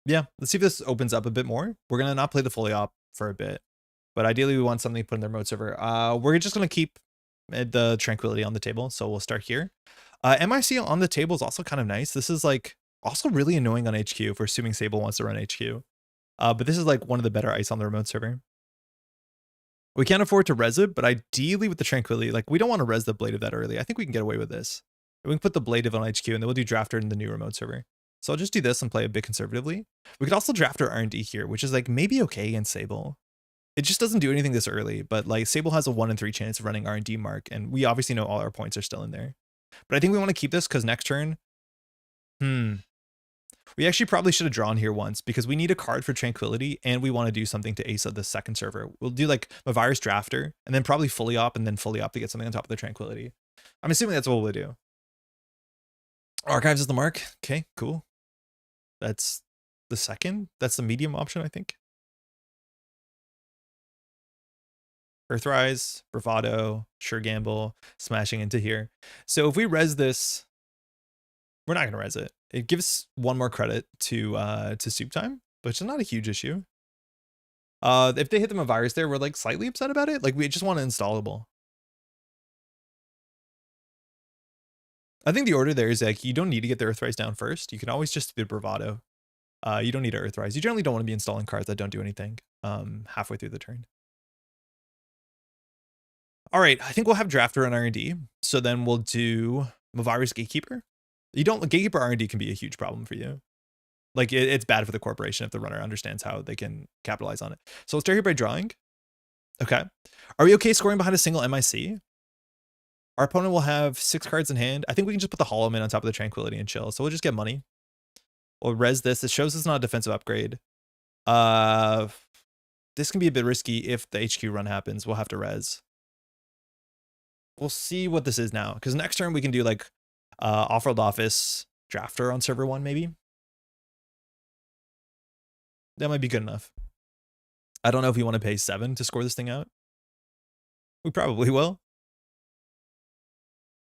Yeah, let's see if this opens up a bit more. We're going to not play the fully op for a bit. But ideally, we want something to put in the remote server. We're just going to keep the Tranquility on the table. So we'll start here. MIC on the table is also kind of nice. This is like also really annoying on HQ if we're assuming Sable wants to run HQ. But this is like one of the better ice on the remote server. We can't afford to res it, but ideally with the Tranquility, like we don't want to res the Ablative that early. I think we can get away with this. We can put the Ablative on HQ and then we'll do Drafter in the new remote server. So I'll just do this and play a bit conservatively. We could also draft our R&D here, which is like maybe okay against Sable. It just doesn't do anything this early, but like Sable has a 1 in 3 chance of running R&D mark, and we obviously know all our points are still in there. But I think we want to keep this because next turn, we actually probably should have drawn here once because we need a card for Tranquility and we want to do something to Asa the second server. We'll do like a Virus Drafter and then probably fully op and then fully op to get something on top of the Tranquility. I'm assuming that's what we'll do. Archives is the mark. Okay, cool. That's the second. That's the medium option, I think. Earthrise, Bravado, Sure Gamble, smashing into here. So if we res this, we're not going to res it. It gives 1 more credit to soup time, which is not a huge issue. If they hit them a virus there, we're like slightly upset about it. Like we just want an installable. I think the order there is like you don't need to get the Earthrise down first. You can always just do the Bravado. You don't need to Earthrise. You generally don't want to be installing cards that don't do anything halfway through the turn. All right, I think we'll have Drafter on R&D. So then we'll do Mavirus Gatekeeper. Gatekeeper R&D can be a huge problem for you. Like, it's bad for the corporation if the runner understands how they can capitalize on it. So let's start here by drawing. Okay. Are we okay scoring behind a single MIC? Our opponent will have 6 cards in hand. I think we can just put the Holo Man on top of the Tranquility and chill. So we'll just get money. We'll res this. It shows it's not a defensive upgrade. This can be a bit risky if the HQ run happens. We'll have to res. We'll see what this is now. Because next turn we can do like off-world office drafter on server 1 maybe. That might be good enough. I don't know if we want to pay 7 to score this thing out. We probably will.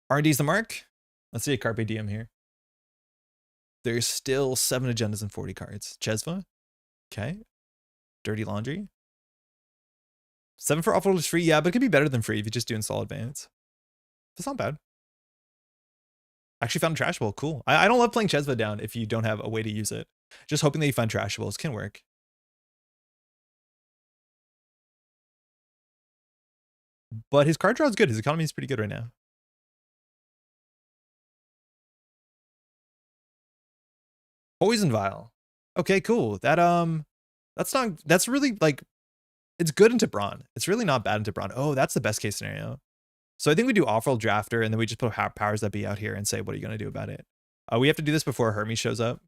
R&D's the mark. Let's see a Carpe Diem here. There's still 7 agendas and 40 cards. Chesva. Okay. Dirty Laundry. 7 for off-world is free. Yeah, but it could be better than free if you just do install advance. That's not bad. Actually found a trashable. Cool. I don't love playing Chesva down if you don't have a way to use it. Just hoping that you find trashables can work. But his card draw is good. His economy is pretty good right now. Poison Vial. Okay, cool. That's really like, it's good into Brawn. It's really not bad into Brawn. Oh, that's the best case scenario. So I think we do off-world drafter and then we just put powers that be out here and say, what are you going to do about it? We have to do this before Hermes shows up.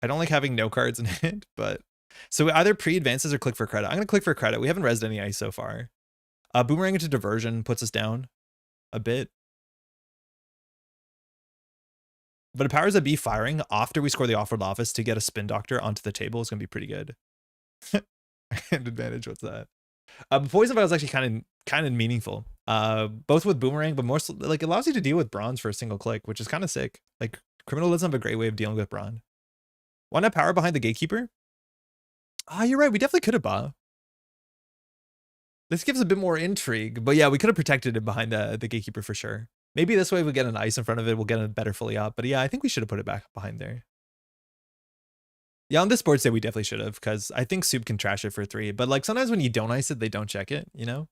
I don't like having no cards in hand, but so we either pre-advances or click for credit. I'm going to click for credit. We haven't rezzed any ice so far. Boomerang into diversion puts us down a bit. But a powers that be firing after we score the off-world office to get a spin doctor onto the table is going to be pretty good. Hand advantage, what's that? Poison Vial is actually kind of meaningful. Both with Boomerang, but more so, like, it allows you to deal with bronze for a single click, which is kind of sick. Like, Criminal doesn't have a great way of dealing with bronze. Why not power behind the Gatekeeper? Ah, you're right. We definitely could have bought. This gives a bit more intrigue, but yeah, we could have protected it behind the Gatekeeper for sure. Maybe this way we get an ice in front of it. We'll get a better fully up. But yeah, I think we should have put it back behind there. Yeah, on this board state, we definitely should have, because I think Soup can trash it for 3. But like sometimes when you don't ice it, they don't check it, you know?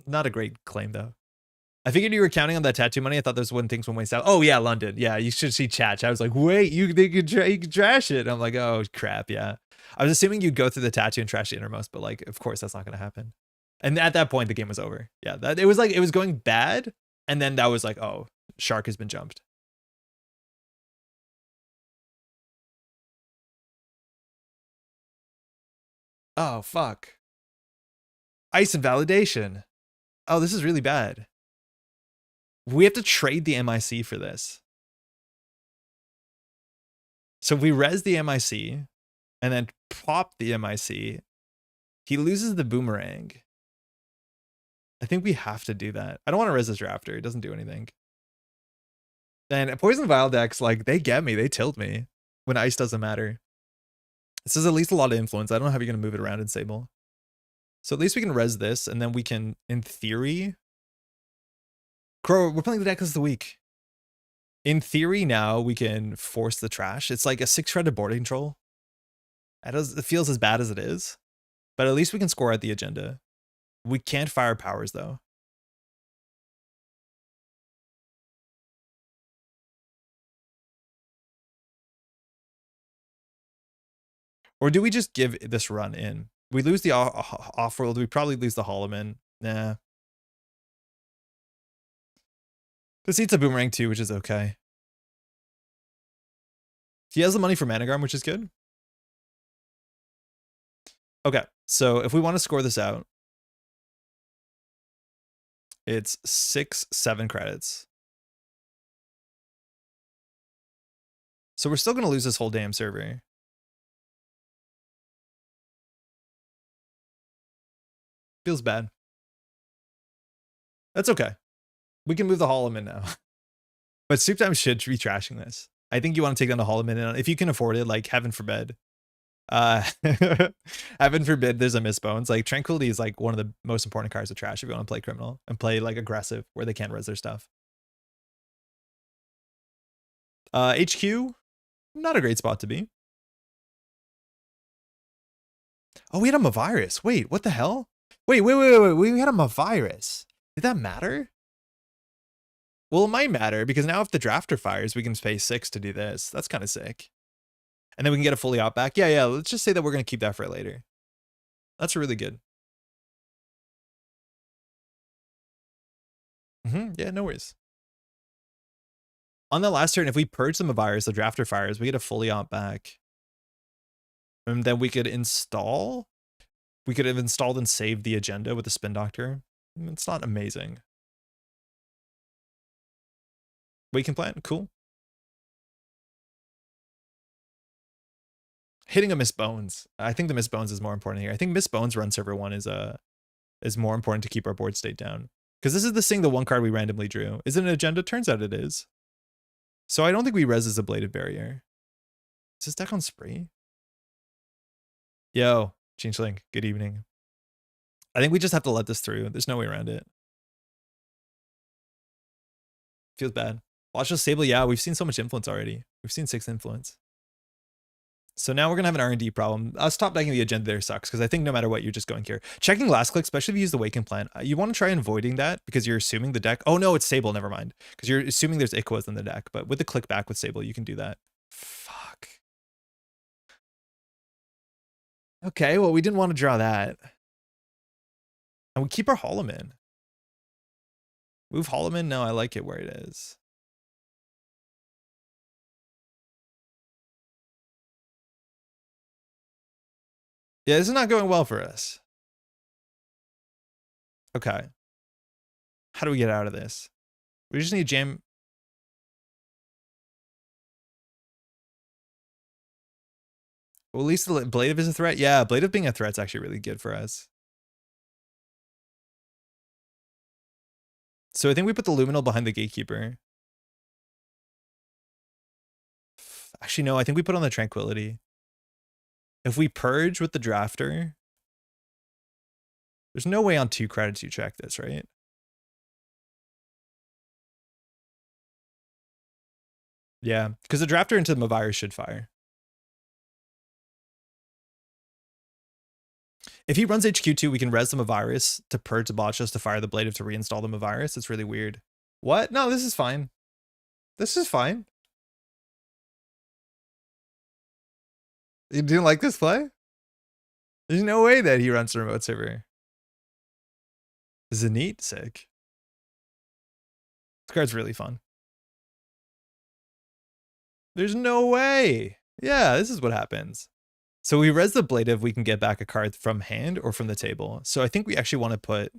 Not a great claim, though. I figured you were counting on that tattoo money. I thought there's when things went waste out. Oh, yeah, London. Yeah, you should see chat. I was like, wait, you could trash it. I'm like, oh, crap, yeah. I was assuming you'd go through the tattoo and trash the innermost, but like, of course, that's not going to happen. And at that point, the game was over. Yeah, it was like, it was going bad. And then that was like, oh, Shark has been jumped. Oh, fuck. Ice invalidation. Oh, this is really bad. We have to trade the MIC for this. So if we res the MIC and then pop the MIC, he loses the Boomerang. I think we have to do that. I don't want to res this Raptor. It doesn't do anything. And Poison Vial decks, like, they get me. They tilt me when ice doesn't matter. This is at least a lot of influence. I don't know how you're going to move it around in Sable. So at least we can res this, and then we can, in theory... Crow, we're playing the Decklist of the week. In theory now, we can force the trash. It's like a 6-shredded board control. It feels as bad as it is. But at least we can score at the agenda. We can't fire powers, though. Or do we just give this run in? We lose the off-world. We probably lose the Holo Man. Nah. This eats a Boomerang too, which is okay. He has the money for Managram, which is good. Okay, so if we want to score this out, it's 6-7 credits. So we're still going to lose this whole damn server. Feels bad. That's okay. We can move the Holo Man now. But Soup Time should be trashing this. I think you want to take down the Holo Man, and if you can afford it, like, heaven forbid. Heaven forbid there's a Mistbones. Like, Tranquility is like one of the most important cards to trash if you want to play Criminal and play like aggressive where they can't res their stuff. HQ, not a great spot to be. Oh, we had a Mavirus. Wait, what the hell? Wait. We had a Mavirus. Did that matter? Well, it might matter because now if the drafter fires, we can pay 6 to do this. That's kind of sick. And then we can get a fully out back. Yeah, let's just say that we're going to keep that for later. That's really good. Yeah, no worries. On the last turn, if we purge some virus, the drafter fires, we get a fully out back. And then we could install. We could have installed and saved the agenda with the spin doctor. It's not amazing. Waking plant, cool. Hitting a Miss Bones. I think the Miss Bones is more important here. I think Miss Bones run server 1 is more important to keep our board state down. Because this is the one card we randomly drew. Is it an agenda? Turns out it is. So I don't think we res as a bladed barrier. Is this deck on spree? Yo, Changeling, good evening. I think we just have to let this through. There's no way around it. Feels bad. Watch us stable. Yeah, we've seen so much influence already. We've seen 6 influence. So now we're going to have an R&D problem. Us top decking the agenda there sucks because I think no matter what, you're just going here. Checking last click, especially if you use the Waken Plant, you want to try avoiding that because you're assuming the deck... Oh, no, it's Sable. Never mind. Because you're assuming there's Iquas in the deck. But with the click back with Sable, you can do that. Fuck. Okay, well, we didn't want to draw that. And we keep our Holo Man. Move Holo Man? No, I like it where it is. Yeah, this is not going well for us. Okay. How do we get out of this? We just need to jam. Well, at least the Blade of is a threat. Yeah, Blade of being a threat's actually really good for us. So I think we put the Luminal behind the Gatekeeper. Actually, no, I think we put on the Tranquility. If we purge with the Drafter, there's no way on 2 credits you check this, right? Yeah, because the Drafter into the Mavirus should fire. If he runs HQ2, we can res the Mavirus to purge the Botchas to fire the Blade of to reinstall the Mavirus. It's really weird. What? No, this is fine. This is fine. You didn't like this play? There's no way that he runs the remote server. This is neat, sick. This card's really fun. There's no way. Yeah, this is what happens. So we res the Blade if we can get back a card from hand or from the table. So I think we actually want to put...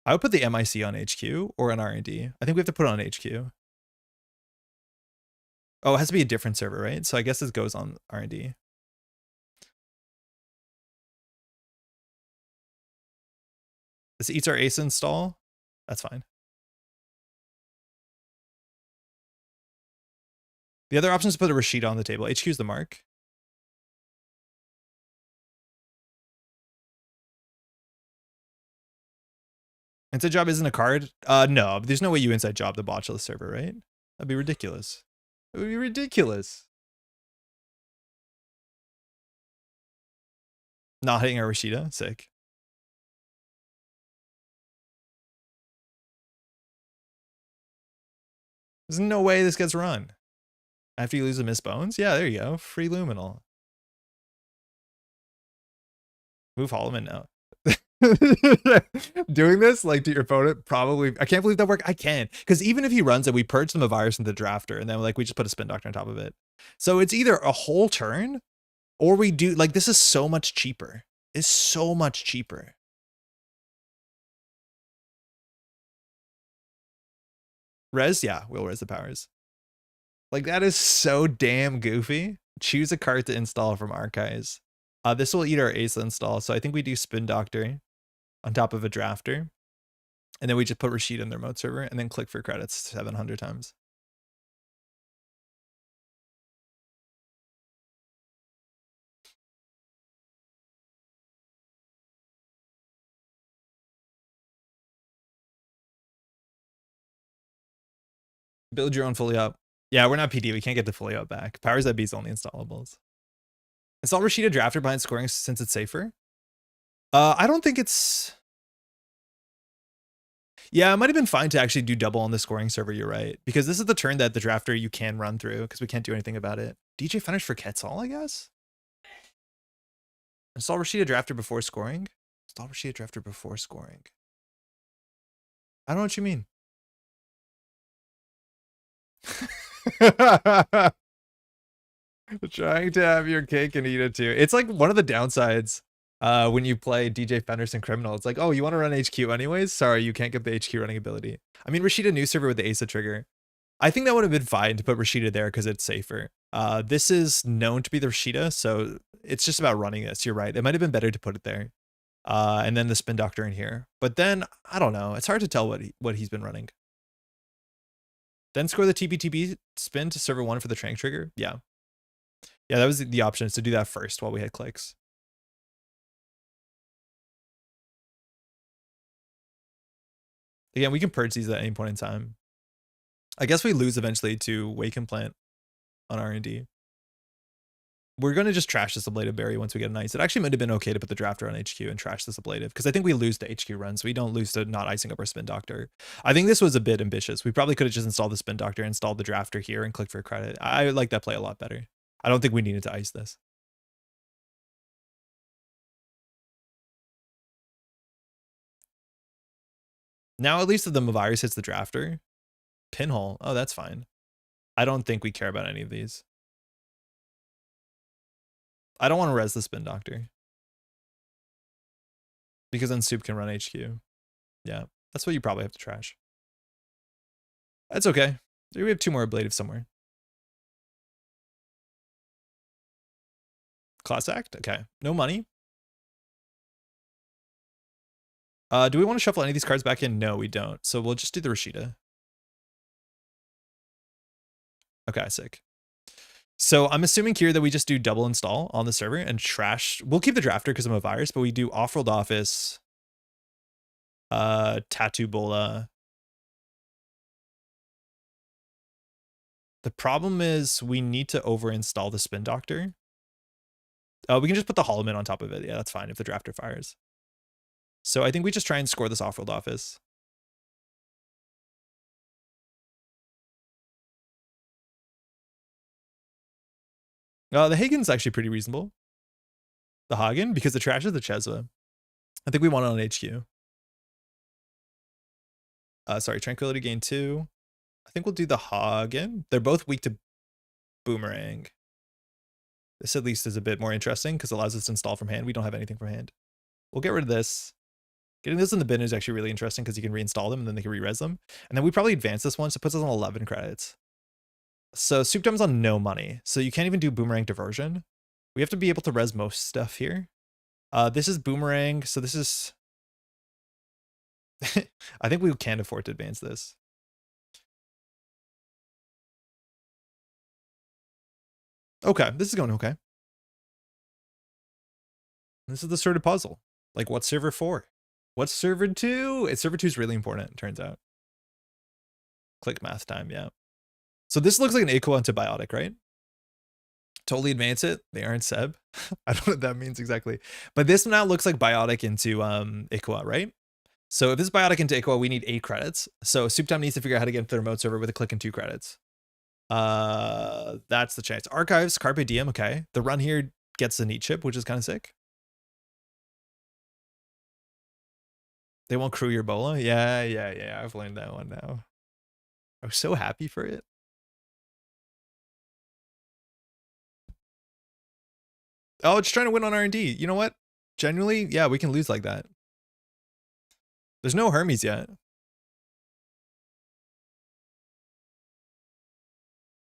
I would put the MIC on HQ or on R&D. I think we have to put it on HQ. Oh, it has to be a different server, right? So I guess this goes on R&D. This eats our Asa install. That's fine. The other option is to put a Rashida on the table. HQ is the mark. Inside job isn't a card? No, but there's no way you inside job the botchless server, right? That'd be ridiculous. It would be ridiculous. Not hitting our Rashida, sick. There's no way this gets run. After you lose a Miss Bones? Yeah, there you go. Free Luminal. Move Holo Man now. Doing this like to your opponent, probably. I can't believe that worked. I can. Because even if he runs it, we purge some virus into the drafter and then like we just put a spin doctor on top of it. So it's either a whole turn or we do like this is so much cheaper. It's so much cheaper. Res, yeah, we'll res the powers. Like that is so damn goofy. Choose a card to install from archives. This will eat our Asa install. So I think we do spin doctor on top of a drafter. And then we just put Rashid in the remote server and then click for credits 700 times. Build your own fully up. Yeah, we're not PD. We can't get the fully up back. Powers that be's only installables. Install Rashida drafter behind scoring since it's safer. I don't think it's... Yeah, it might have been fine to actually do double on the scoring server, you're right. Because this is the turn that the drafter you can run through, because we can't do anything about it. DJ Fenner's for Quetzal, I guess? Install Rashida drafter before scoring? Install Rashida drafter before scoring. I don't know what you mean. Trying to have your cake and eat it too. It's like one of the downsides when you play DJ Fenderson Criminal. It's like, oh, you want to run HQ anyways? Sorry, you can't get the HQ running ability. I mean, Rashida new server with the Asa trigger. I think that would have been fine to put Rashida there because it's safer. This is known to be the Rashida, so it's just about running this. You're right. It might have been better to put it there. And then the Spin Doctor in here. But then, I don't know. It's hard to tell what he's been running. Then score the TBTB spin to server 1 for the Trank trigger. Yeah. Yeah, that was the option, is to do that first while we had clicks. Again, we can purge these at any point in time. I guess we lose eventually to Wake Implant on R&D. We're going to just trash this ablative berry once we get an ice. It actually might have been okay to put the drafter on HQ and trash this ablative, because I think we lose to HQ runs. We don't lose to not icing up our Spin Doctor. I think this was a bit ambitious. We probably could have just installed the Spin Doctor, installed the drafter here, and clicked for credit. I like that play a lot better. I don't think we needed to ice this. Now at least if the virus hits the drafter. Pinhole. Oh, that's fine. I don't think we care about any of these. I don't want to res the Spin Doctor, because then Soup can run HQ. Yeah, that's what you probably have to trash. That's okay. We have 2 more ablative somewhere. Class Act? Okay. No money. Do we want to shuffle any of these cards back in? No, we don't. So we'll just do the Rashida. Okay, sick. So I'm assuming here that we just do double install on the server and trash. We'll keep the drafter because I'm a virus, but we do off-world office, tattoo bola. The problem is we need to over-install the Spin Doctor. We can just put the Holo Man on top of it. Yeah, that's fine if the drafter fires. So I think we just try and score this off-world office. The Hagen's actually pretty reasonable. The Hagen, because the trash is the Chesva. I think we want it on HQ. Sorry, Tranquility gain 2. I think we'll do the Hagen. They're both weak to Boomerang. This at least is a bit more interesting because it allows us to install from hand. We don't have anything from hand. We'll get rid of this. Getting this in the bin is actually really interesting because you can reinstall them and then they can re-res them. And then we probably advance this one, so it puts us on 11 credits. So Soup Dumb's on no money, so you can't even do Boomerang Diversion. We have to be able to res most stuff here. This is Boomerang, so this is... I think we can't afford to advance this. Okay, this is going okay. This is the sort of puzzle. Like, what's server 4? What's server 2? Server 2 is really important, it turns out. Click math time, yeah. So this looks like an Aqua antibiotic, right? Totally advance it. They aren't Seb. I don't know what that means exactly. But this now looks like biotic into Aqua, right? So if this is biotic into Aqua, we need 8 credits. So Soup Time needs to figure out how to get into the remote server with a click and 2 credits. That's the chance. Archives, Carpe Diem, okay. The run here gets the neat chip, which is kind of sick. They won't crew your bola? Yeah. I've learned that one now. I was so happy for it. Oh, it's trying to win on R&D. You know what? Genuinely, yeah, we can lose like that. There's no Hermes yet.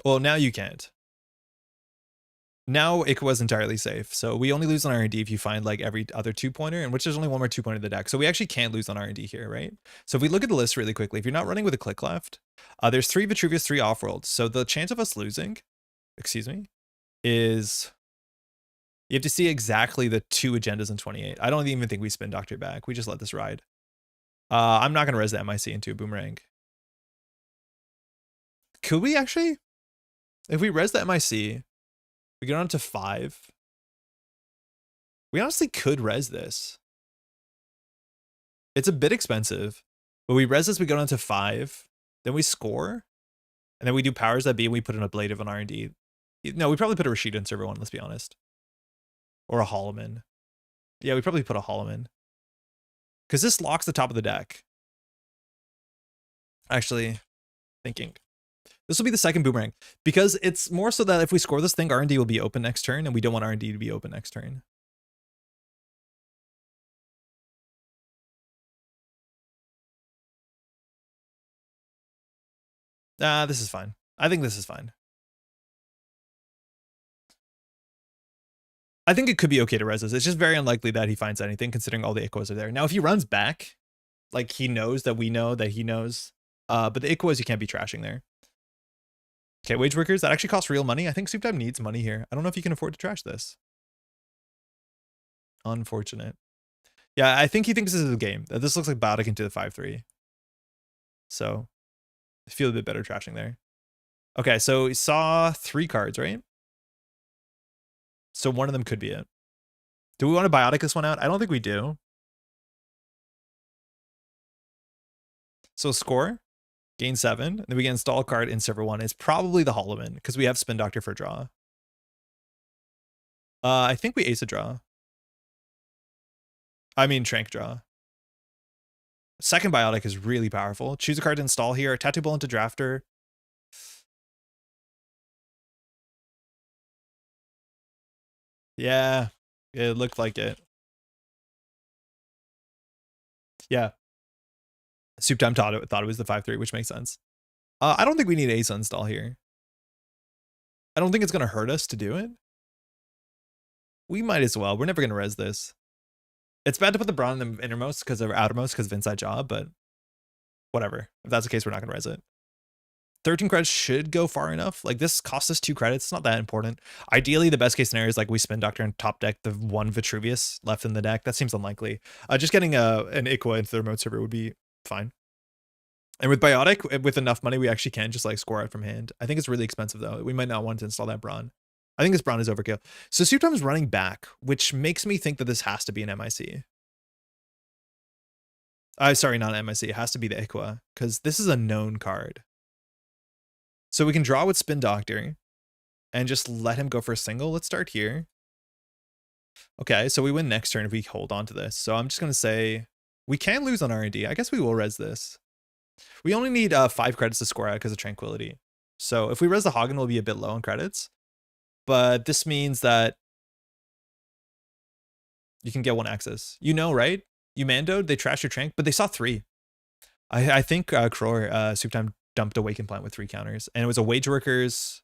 Well, now you can't. Now Aqua's entirely safe. So we only lose on R&D if you find like every other 2-pointer, and which there's only 1 more 2-pointer in the deck. So we actually can't lose on R&D here, right? So if we look at the list really quickly, if you're not running with a click left, there's 3 Vitruvius, 3 Offworld. So the chance of us losing, is... You have to see exactly the 2 agendas in 28. I don't even think we Spin Doctor back. We just let this ride. I'm not going to res the MIC into a Boomerang. Could we actually? If we res the MIC, we get on to 5. We honestly could res this. It's a bit expensive. But we res this, we go down to 5. Then we score. And then we do powers that be, and we put an ablative on R&D. No, we probably put a Rashida in server 1, let's be honest. Or a Holo Man. Yeah, we probably put a Holo Man. Because this locks the top of the deck. Actually, thinking. This will be the second boomerang. Because it's more so that if we score this thing, R&D will be open next turn, and we don't want R&D to be open next turn. This is fine. I think this is fine. I think it could be okay to res this. It's just very unlikely that he finds anything, considering all the Iquos are there. Now, if he runs back, like he knows that we know that he knows. But the Iquos you can't be trashing there. Okay, wage workers, that actually costs real money. I think Soup Time needs money here. I don't know if you can afford to trash this. Unfortunate. Yeah, I think he thinks this is a game. This looks like Biotic into the 5-3. So, I feel a bit better trashing there. Okay, so we saw 3 cards, right? So one of them could be it. Do we want to Biotic this one out? I don't think we do. So score, gain 7. Then we can install a card in server 1. It's probably the Holo Man, because we have Spin Doctor for draw. I think we ace a draw. I mean Trank draw. Second Biotic is really powerful. Choose a card to install here. Tattoo Bull into Drafter. Yeah, it looked like it. Yeah. Soup Time thought it was the 5-3, which makes sense. I don't think we need ace install here. I don't think it's going to hurt us to do it. We might as well. We're never going to res this. It's bad to put the Brawn in the innermost because of outermost because of inside job, but whatever. If that's the case, we're not going to res it. 13 credits should go far enough. Like this costs us 2 credits. It's not that important. Ideally, the best case scenario is like we Spin Doctor and top deck the 1 Vitruvius left in the deck. That seems unlikely. Just getting an Iqua into the remote server would be fine. And with Biotic, with enough money, we actually can just like score out from hand. I think it's really expensive though. We might not want to install that Brawn. I think this Brawn is overkill. So Soup Time is running back, which makes me think that this has to be an MIC. Sorry, not an MIC. It has to be the Iqua because this is a known card. So we can draw with Spin Doctor and just let him go for a single. Let's start here. Okay, so we win next turn if we hold on to this. So I'm just going to say we can lose on R&D. I guess we will res this. We only need 5 credits to score out because of Tranquility. So if we res the Hagen, we'll be a bit low on credits. But this means that you can get 1 access. You know, right? You mandoed, they trashed your Trank, but they saw 3. I think Crore, Soup Time dumped Awaken Plant with 3 counters. And it was a Wage Workers,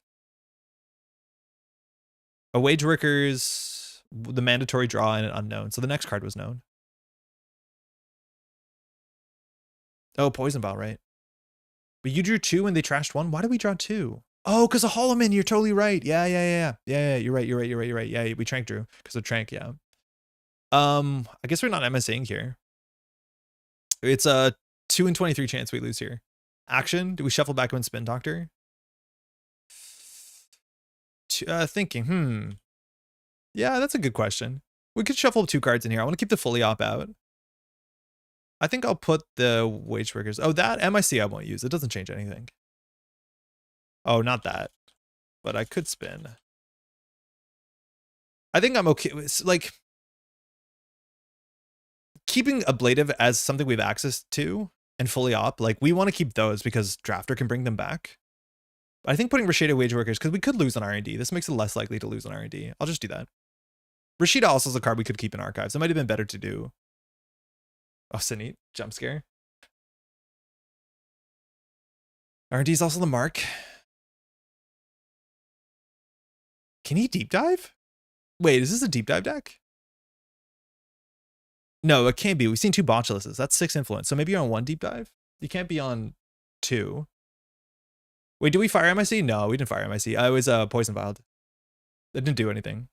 the mandatory draw, and an unknown. So the next card was known. Oh, Poison Ball, right? But you drew 2 and they trashed 1. Why did we draw 2? Oh, because of Holo Man. You're totally right. Yeah. You're right. Yeah, we Trank drew because of Trank. Yeah. I guess we're not MSing here. It's a 2 in 23 chance we lose here. Action. Do we shuffle back and Spin Doctor? Thinking. Yeah, that's a good question. We could shuffle 2 cards in here. I want to keep the fully op out. I think I'll put the Wage Workers. Oh, that MIC I won't use. It doesn't change anything. Oh, not that. But I could spin. I think I'm okay with, like, keeping Ablative as something we have access to and fully op. Like, we want to keep those because Drafter can bring them back. But I think putting Rashida Wage Workers, because we could lose on R&D. This makes it less likely to lose on R&D. I'll just do that. Rashida also is a card we could keep in archives. It might have been better to do. Oh, Sinit. Jump scare. R&D is also the mark. Can he deep dive? Wait, is this a deep dive deck? No, it can't be. We've seen 2 Botulises. That's 6 influence. So maybe you're on 1 deep dive? You can't be on 2. Wait, did we fire MIC? No, we didn't fire MIC. I was Poison Wild. It didn't do anything.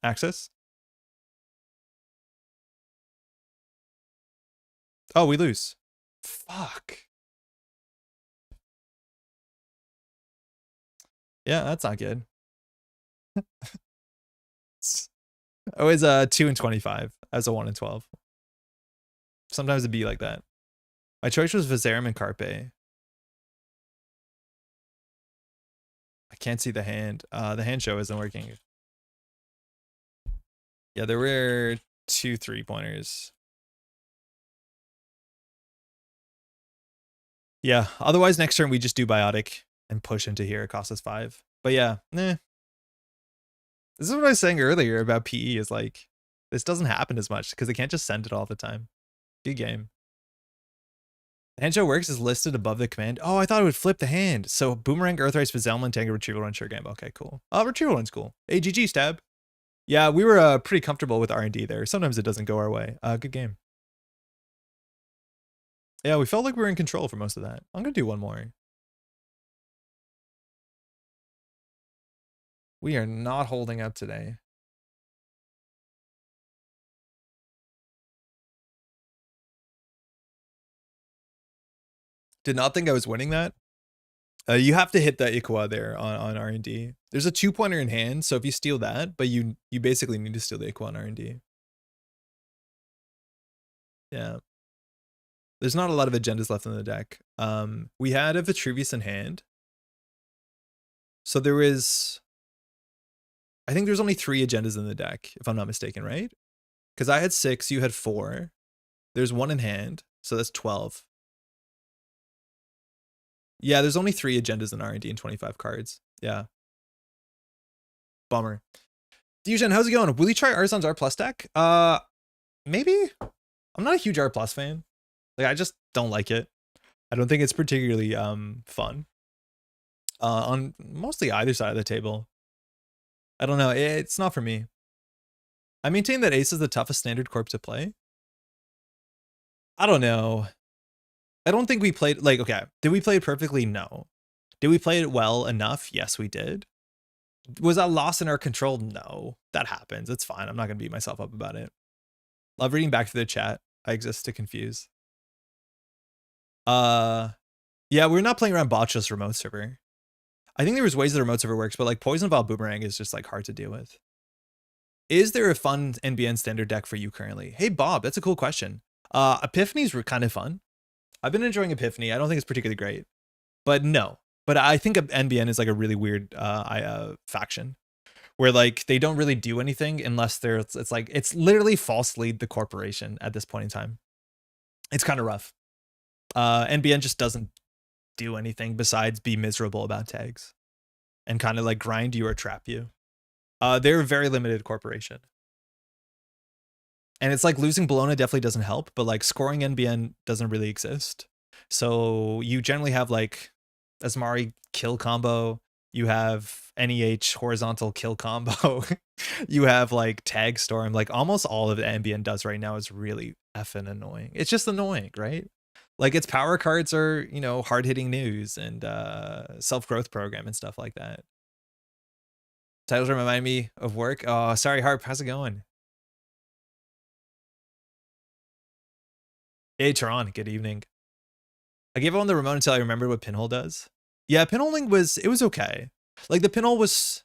Access? Oh, we lose. Fuck. Yeah, that's not good. Always 2 and 25 as a 1 and 12. Sometimes it'd be like that. My choice was Viserum and Carpe. I can't see the hand. The hand show isn't working. Yeah, there were 2 3-pointers. Yeah, otherwise next turn we just do Biotic and push into here. It costs us 5. But yeah, This is what I was saying earlier about PE is like, this doesn't happen as much because they can't just send it all the time. Good game. Hand show works is listed above the command. Oh, I thought it would flip the hand. So Boomerang, Earthrise, Fizelma, Tango, Retrieval Run, sure game. Okay, cool. Retrieval Run's cool. AGG stab. Yeah, we were pretty comfortable with R&D there. Sometimes it doesn't go our way. Good game. Yeah, we felt like we were in control for most of that. I'm going to do one more. We are not holding up today. Did not think I was winning that. You have to hit that Ikwa there on R&D. There's a 2-pointer in hand, so if you steal that, but you basically need to steal the Ikwa on R&D. Yeah. There's not a lot of agendas left in the deck. We had a Vitruvius in hand. So there was... I think there's only 3 agendas in the deck, if I'm not mistaken, right? Because I had 6, you had 4. There's 1 in hand, so that's 12. Yeah, there's only 3 agendas in R&D and 25 cards. Yeah. Bummer. Fusion, how's it going? Will you try Arzon's R+ deck? Maybe? I'm not a huge R+ fan. Like, I just don't like it. I don't think it's particularly fun. On mostly either side of the table. I don't know. It's not for me. I maintain that Ace is the toughest standard corp to play. I don't know. I don't think we played, like, okay, did we play it perfectly? No. Did we play it well enough? Yes, we did. Was that lost in our control? No. That happens. It's fine. I'm not going to beat myself up about it. Love reading back through the chat. I exist to confuse. Yeah, we're not playing around botchless remote server. I think there was ways the remote server works, but like Poison Ball Boomerang is just like hard to deal with. Is there a fun NBN standard deck for you currently? Hey, Bob, that's a cool question. Epiphanies were kind of fun. I've been enjoying Epiphany. I don't think it's particularly great, but no. But I think NBN is like a really weird faction where like they don't really do anything unless it's like, it's literally false lead the corporation at this point in time. It's kind of rough. NBN just doesn't do anything besides be miserable about tags and kind of like grind you or trap you. They're a very limited corporation. And it's like losing Bologna definitely doesn't help, but like scoring NBN doesn't really exist. So you generally have like Asmari kill combo, you have NEH horizontal kill combo, you have like tag storm. Like almost all of the NBN does right now is really effing annoying. It's just annoying, right? Like its power cards are, you know, hard-hitting news and self-growth program and stuff like that. Titles remind me of work. Oh, sorry, Harp. How's it going? Hey, Tron. Good evening. I gave up on the remote until I remembered what pinhole does. Yeah, pinholing was okay. Like the pinhole was,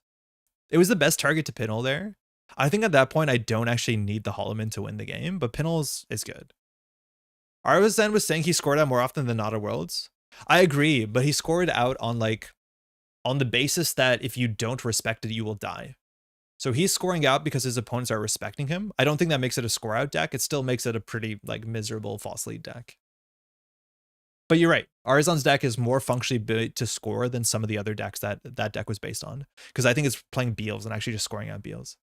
it was the best target to pinhole there. I think at that point I don't actually need the Holo Man to win the game, but pinholes is good. Arvizen was saying he scored out more often than not at Worlds. I agree, but he scored out on like, on the basis that if you don't respect it, you will die. So he's scoring out because his opponents are respecting him. I don't think that makes it a score out deck. It still makes it a pretty like miserable false lead deck. But you're right. Arzon's deck is more functionally built to score than some of the other decks that deck was based on. Because I think it's playing Beals and actually just scoring out Beals.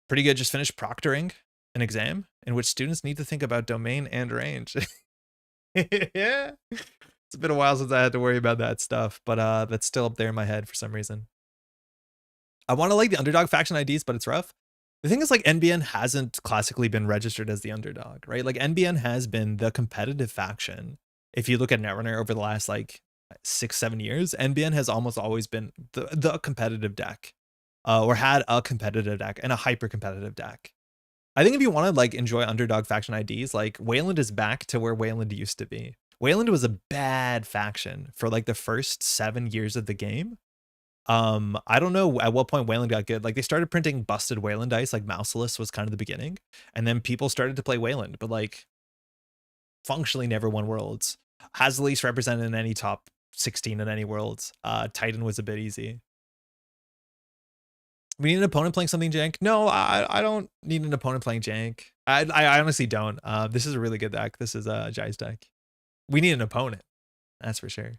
Pretty good. Just finished proctoring an exam in which students need to think about domain and range. Yeah. It's been a while since I had to worry about that stuff, but that's still up there in my head for some reason. I want to like the underdog faction IDs, but it's rough. The thing is, like, NBN hasn't classically been registered as the underdog, right? Like, NBN has been the competitive faction. If you look at Netrunner over the last, like, 6-7 years, NBN has almost always been the competitive deck, or had a competitive deck and a hyper-competitive deck. I think if you want to, like, enjoy underdog faction IDs, like, Wayland is back to where Wayland used to be. Wayland was a bad faction for, like, the first 7 years of the game. I don't know at what point Wayland got good. Like they started printing busted Wayland dice, like Mouseless was kind of the beginning, and then people started to play Wayland, but like functionally never won Worlds. Has the least represented in any top 16 in any Worlds. Titan was a bit easy. We need an opponent playing something jank. No, I don't need an opponent playing jank. I honestly don't. This is a really good deck. This is a Jai's deck. We need an opponent. That's for sure.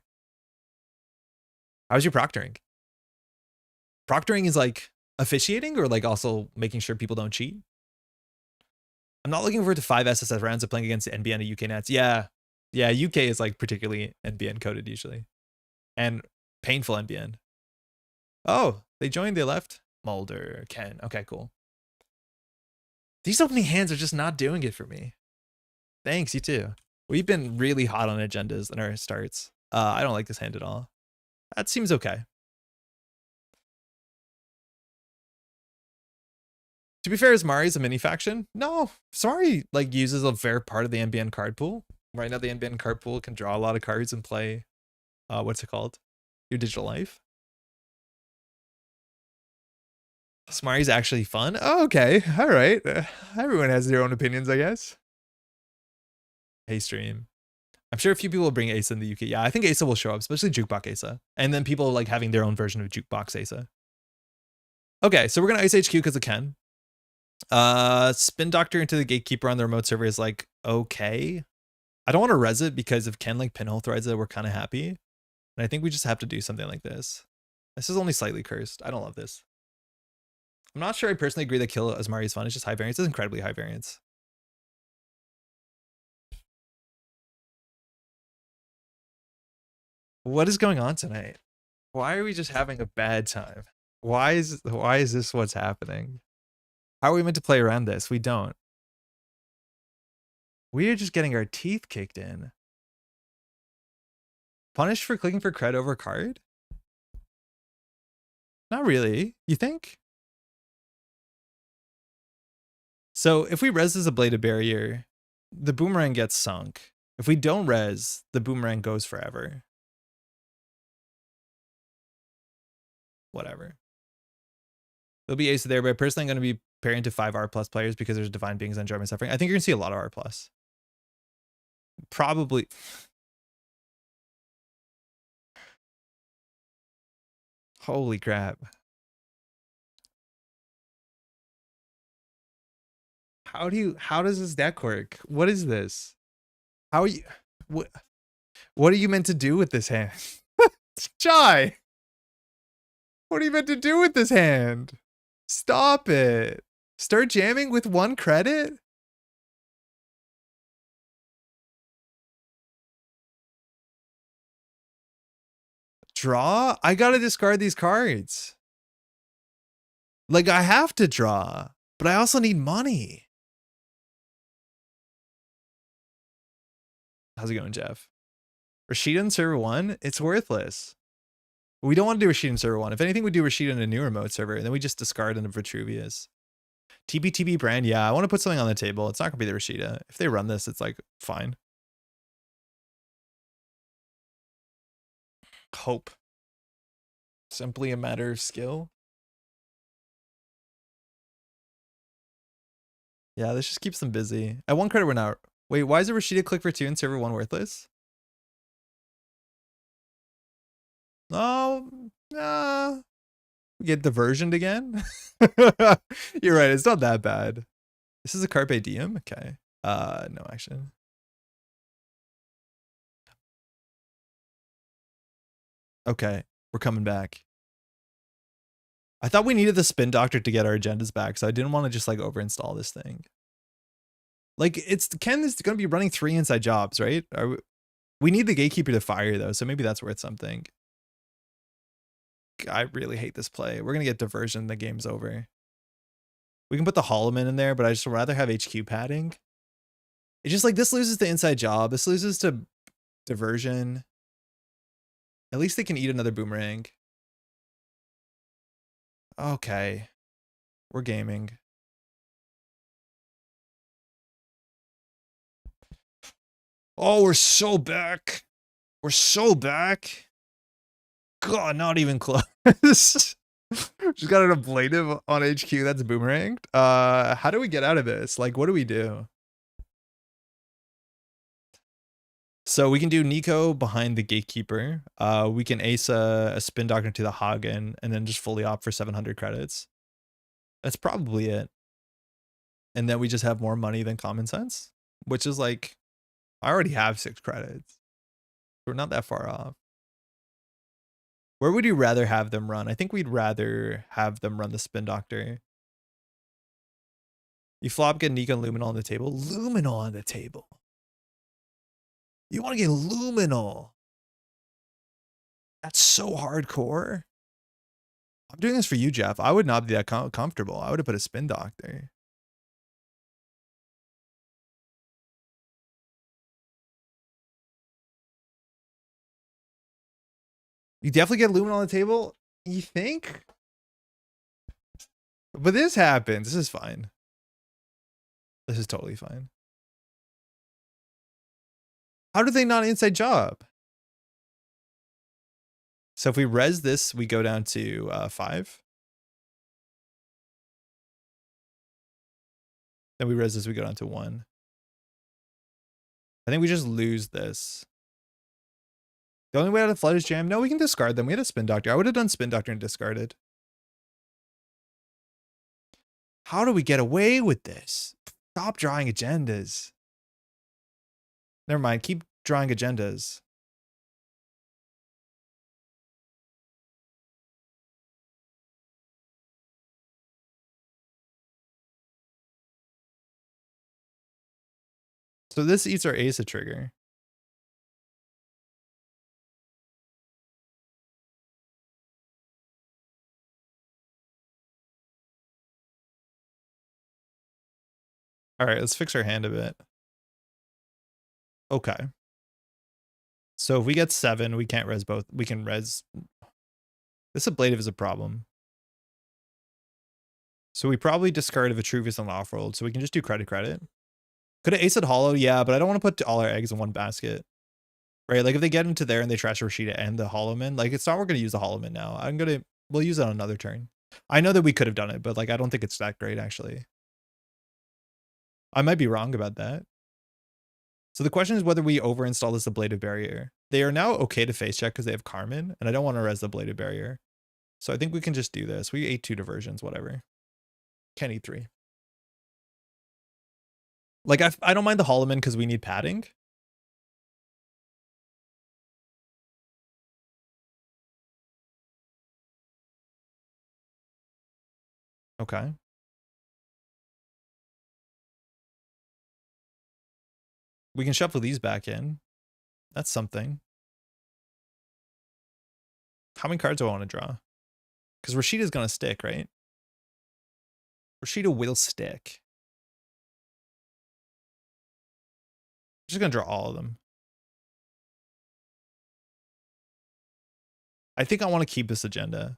How's your proctoring? Proctoring is like officiating or like also making sure people don't cheat? I'm not looking forward to 5 SSS rounds of playing against NBN and UK Nets. Yeah. Yeah, UK is like particularly NBN coded usually. And painful NBN. Oh, they joined, they left. Mulder, Ken. Okay, cool. These opening hands are just not doing it for me. Thanks, you too. We've been really hot on agendas in our starts. I don't like this hand at all. That seems okay. To be fair, is Mari's a mini faction? No, Mari like uses a fair part of the NBN card pool. Right now, the NBN card pool can draw a lot of cards and play, what's it called? Your digital life. Smarty's actually fun. Oh, okay. All right. Everyone has their own opinions, I guess. Hey, stream. I'm sure a few people will bring Asa in the UK. Yeah, I think Asa will show up, especially Jukebox Asa. And then people like having their own version of Jukebox Asa. Okay, so we're going to Ice HQ because of Ken. Spin Doctor into the Gatekeeper on the remote server is like, okay. I don't want to res it because if Ken like pinhole threads it, we're kind of happy. And I think we just have to do something like this. This is only slightly cursed. I don't love this. I'm not sure I personally agree that kill Asmari is fun. It's just high variance. It's incredibly high variance. What is going on tonight? Why are we just having a bad time? Why is this what's happening? How are we meant to play around this? We don't. We are just getting our teeth kicked in. Punished for clicking for cred over card? Not really. You think? So if we res as a bladed barrier, the boomerang gets sunk. If we don't res, the boomerang goes forever. Whatever. There'll be Ace there, but personally I'm going to be pairing to 5 R+ players because there's Divine Beings on Jarman Suffering. I think you're going to see a lot of R+. Probably. Holy crap. How does this deck work? What is this? How are you, what are you meant to do with this hand? Jai! What are you meant to do with this hand? Stop it. Start jamming with 1 credit? Draw? I gotta discard these cards. Like, I have to draw, but I also need money. How's it going, Jeff? Rashida in server 1? It's worthless. We don't want to do Rashida in server 1. If anything, we do Rashida in a new remote server, and then we just discard into Vitruvius. TBTB brand, yeah, I want to put something on the table. It's not going to be the Rashida. If they run this, it's like, fine. Hope. Simply a matter of skill. Yeah, this just keeps them busy. At 1 credit, we're not. Wait, why is a Rashida click for 2 and server 1 worthless? Oh, we get diversioned again. You're right. It's not that bad. This is a Carpe Diem. Okay. No action. Okay, we're coming back. I thought we needed the Spin Doctor to get our agendas back, so I didn't want to just like overinstall this thing. Like Ken is going to be running 3 inside jobs, right? We need the Gatekeeper to fire though, so maybe that's worth something. I really hate this play. We're going to get diversion. The game's over. We can put the Holo Man in there, but I just would rather have HQ padding. It's just like this loses the inside job. This loses to diversion. At least they can eat another boomerang. Okay. We're gaming. Oh, we're so back. We're so back. God, not even close. She's got an ablative on HQ. That's boomeranged. How do we get out of this? Like, what do we do? So we can do Nico behind the gatekeeper. We can ace a spin doctor to the Hagen and then just fully opt for 700 credits. That's probably it. And then we just have more money than common sense, which is like, I already have 6 credits. We're not that far off. Where would you rather have them run? I think we'd rather have them run the spin doctor. You flop, get Nico and Luminol on the table. Luminol on the table. You want to get Luminol. That's so hardcore. I'm doing this for you, Jeff. I would not be that comfortable. I would have put a spin doctor. You definitely get Luminol on the table? You think? But this happens. This is fine. This is totally fine. How do they not inside job? So if we res this, we go down to 5. Then we res this, we go down to 1. I think we just lose this. The only way out of flood is jam. No, we can discard them. We had a spin doctor. I would have done spin doctor and discarded. How do we get away with this? Stop drawing agendas. Never mind. Keep drawing agendas. So this eats our Asa trigger. All right, let's fix our hand a bit. Okay. So if we get 7, we can't res both. We can res. This ablative is a problem. So we probably discard of Vitruvius and Lawfworld, so we can just do credit. Could have aced Hollow, yeah, but I don't want to put all our eggs in one basket. Right? Like if they get into there and they trash Rashida and the Hollow Man, like it's not we're gonna use the Hollow Man now. We'll use it on another turn. I know that we could have done it, but like I don't think it's that great actually. I might be wrong about that. So the question is whether we overinstall this ablative barrier. They are now okay to face check because they have Carmen, and I don't want to res the ablative barrier. So I think we can just do this. We ate 2 diversions, whatever. Can't eat 3. Like I don't mind the Hollow Man because we need padding. Okay. We can shuffle these back in. That's something. How many cards do I want to draw? Because Rashida's going to stick, right? Rashida will stick. I'm just going to draw all of them. I think I want to keep this agenda.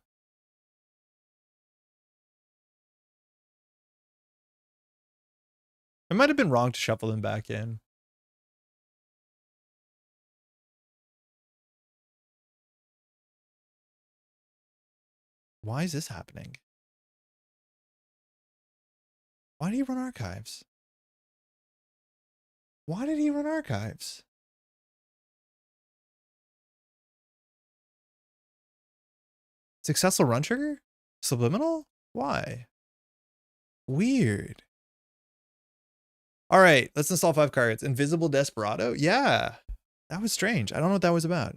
I might have been wrong to shuffle them back in. Why is this happening? Why did he run archives? Why did he run archives? Successful run trigger? Subliminal? Why? Weird. All right, let's install 5 cards. Invisible Desperado? Yeah, that was strange. I don't know what that was about.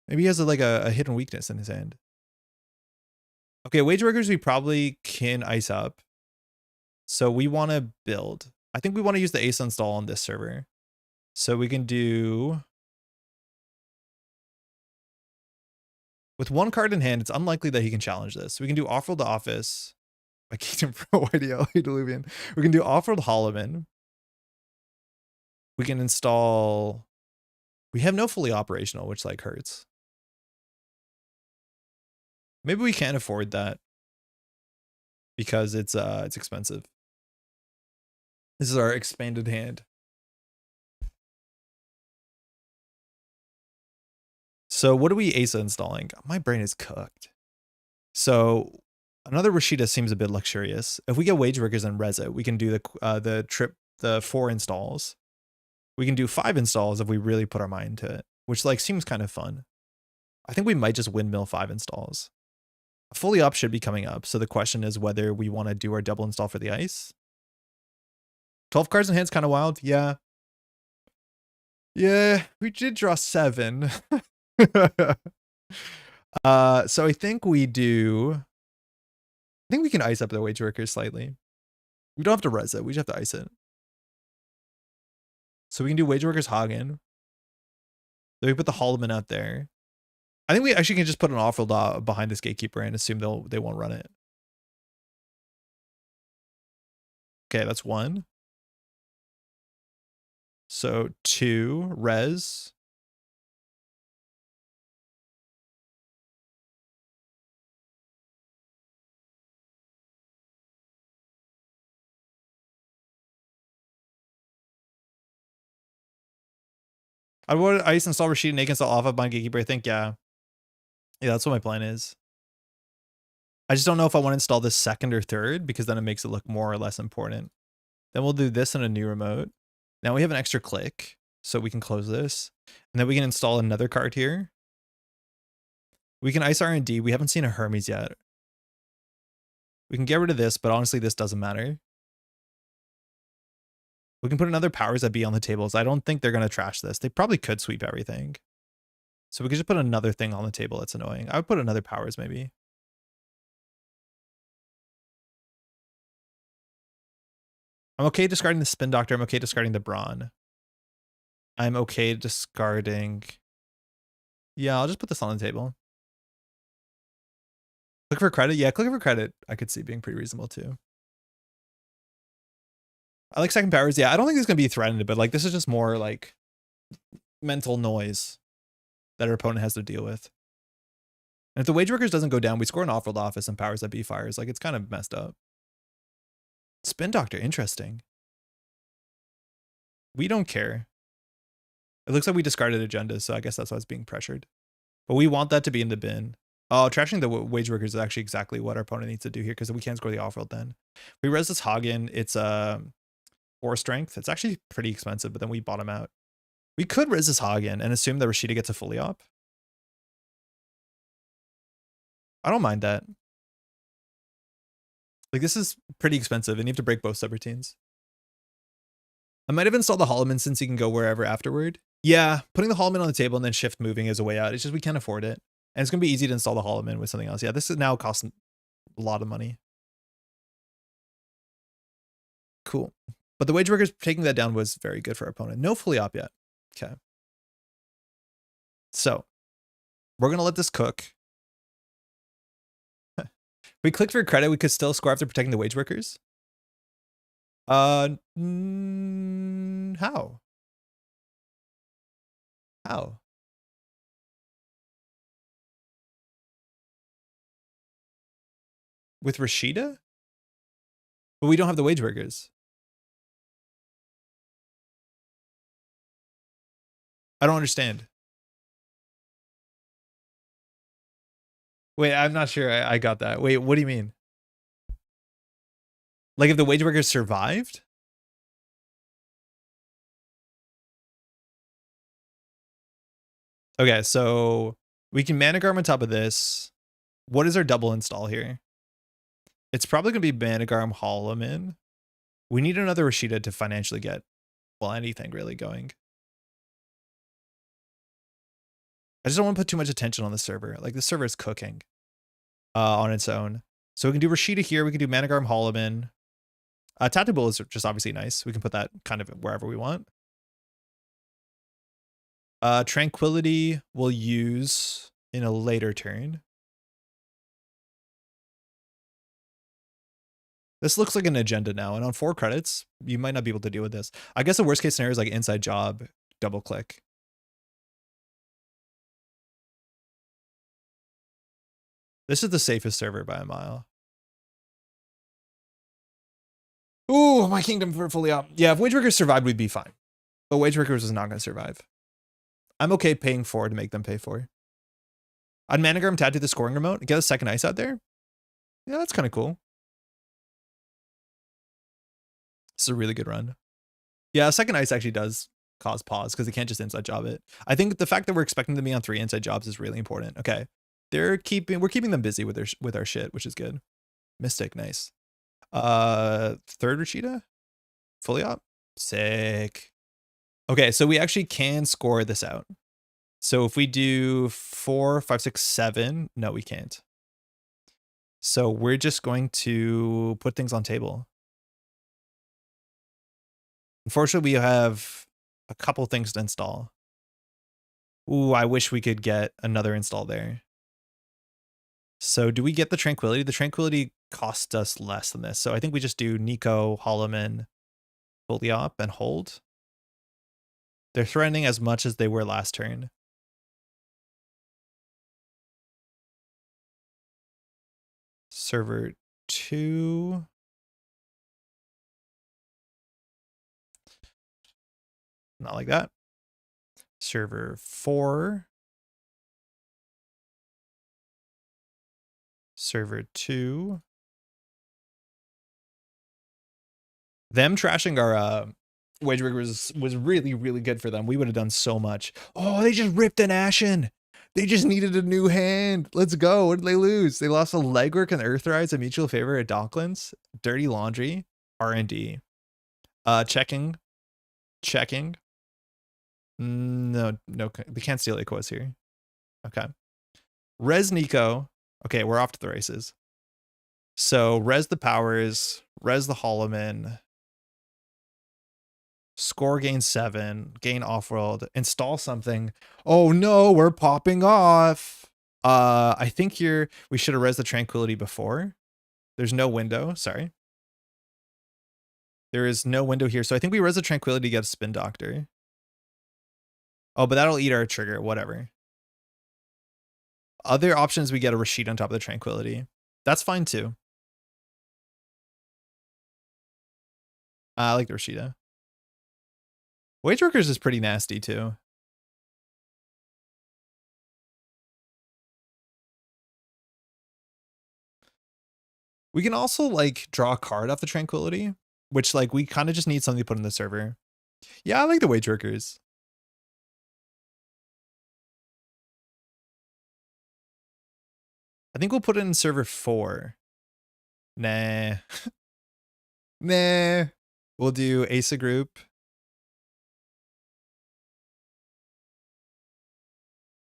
Maybe he has like a hidden weakness in his hand. Okay, Wage Workers we probably can ice up. So we want to build. I think we want to use the Asa install on this server. So we can do... With 1 card in hand, it's unlikely that he can challenge this. We can do Offworld to Office. My Kingdom Pro YDL Deluvian. We can do Offworld Hollow Man. We can install... We have no fully operational, which like hurts. Maybe we can't afford that because it's expensive. This is our expanded hand. So what are we Asa installing? My brain is cooked. So another Rashida seems a bit luxurious. If we get wage workers and res it, we can do the 4 installs. We can do 5 installs if we really put our mind to it, which like seems kind of fun. I think we might just windmill 5 installs. A fully up should be coming up. So the question is whether we want to do our double install for the ice. 12 cards in hand's kind of wild. Yeah. Yeah, we did draw 7. So I think we can ice up the wage workers slightly. We don't have to res it. We just have to ice it. So we can do wage workers Hagen. Then we put the Holo Man out there. I think we actually can just put an off-world behind this gatekeeper and assume they won't run it. Okay, that's 1. So 2 res. I would ice install Rashid and install Alpha behind gatekeeper. I think yeah, that's what my plan is. I just don't know if I want to install this 2nd or 3rd because then it makes it look more or less important. Then we'll do this in a new remote. Now we have an extra click, so we can close this. And then we can install another card here. We can ice R&D. We haven't seen a Hermes yet. We can get rid of this, but honestly, this doesn't matter. We can put another powers that be on the tables. I don't think they're going to trash this. They probably could sweep everything. So we could just put another thing on the table that's annoying. I would put another powers maybe. I'm okay discarding the Spin Doctor. I'm okay discarding the Brawn. I'm okay discarding... Yeah, I'll just put this on the table. Click for credit? Yeah, click for credit. I could see being pretty reasonable too. I like 2nd powers. Yeah, I don't think it's going to be threatened, but like this is just more like mental noise that our opponent has to deal with. And if the wage workers doesn't go down, we score an off-world office and powers that be fires. Like it's kind of messed up. Spin Doctor, interesting. We don't care. It looks like we discarded agendas, so I guess that's why it's being pressured. But we want that to be in the bin. Oh, trashing the wage workers is actually exactly what our opponent needs to do here because we can't score the off-world then. We res this Hagen. It's 4 strength. It's actually pretty expensive, but then we bottom out. We could res this Hagen and assume that Rashida gets a fully op. I don't mind that. Like this is pretty expensive and you have to break both subroutines. I might have installed the Holo Man since he can go wherever afterward. Yeah, putting the Holo Man on the table and then shift moving is a way out. It's just we can't afford it. And it's going to be easy to install the Holo Man with something else. Yeah, this is now costing a lot of money. Cool. But the wage workers taking that down was very good for our opponent. No fully op yet. Okay. So we're going to let this cook. We clicked for credit. We could still score after protecting the wage workers. How? How? With Rashida? But we don't have the wage workers. I don't understand. Wait, I'm not sure I got that. Wait, what do you mean? Like if the wage workers survived? Okay, so we can Managarm on top of this. What is our double install here? It's probably going to be Managarm Holo Man. We need another Rashida to financially get, well, anything really going. I just don't want to put too much attention on the server. Like the server is cooking on its own. So we can do Rashida here. We can do Managarm Holo Man. Tattoo Bull is just obviously nice. We can put that kind of wherever we want. Tranquility we'll use in a later turn. This looks like an agenda now, and on 4 credits, you might not be able to deal with this. I guess the worst case scenario is like inside job, double click. This is the safest server by a mile. Ooh, my kingdom for fully up. Yeah, if wage workers survived, we'd be fine. But wage workers is not going to survive. I'm okay paying 4 to make them pay 4. I'd managram tattoo the scoring remote and get a second ice out there. Yeah, that's kind of cool. It's a really good run. Yeah, second ice actually does cause pause because they can't just inside job it. I think the fact that we're expecting them to be on 3 inside jobs is really important. Okay. We're keeping them busy with our shit, which is good. Mystic, nice. Third Rashida? Fully up? Sick. Okay, so we actually can score this out. So if we do 4, 5, 6, 7, no, we can't. So we're just going to put things on table. Unfortunately, we have a couple things to install. Ooh, I wish we could get another install there. So do we get the Tranquility? The Tranquility cost us less than this. So I think we just do Nico, Holo Man, fully op, and hold. They're threatening as much as they were last turn. Server 2. Not like that. Server 4. Server 2. Them trashing our wage riggers was really, really good for them. We would have done so much. Oh, they just ripped an Ashen. They just needed a new hand. Let's go. What did they lose? They lost a legwork and Earthrise, a mutual favor at Docklands, Dirty Laundry, R&D. Checking. No, we can't steal Equos here. Okay. Res Nico. Okay, we're off to the races. So res the powers, res the Holo Man. Score gain 7, gain off-world, install something. Oh no, we're popping off. I think we should have res the Tranquility before. There's no window, sorry. There is no window here, so I think we res the Tranquility to get a Spin Doctor. Oh, but that'll eat our trigger, whatever. Other options, we get a Rashid on top of the Tranquility. That's fine too. I like the Rashida. Wage Workers is pretty nasty too. We can also like draw a card off the Tranquility, which like we kind of just need something to put in the server. Yeah, I like the Wage Workers. I think we'll put it in server 4. Nah. Nah. We'll do Asa group.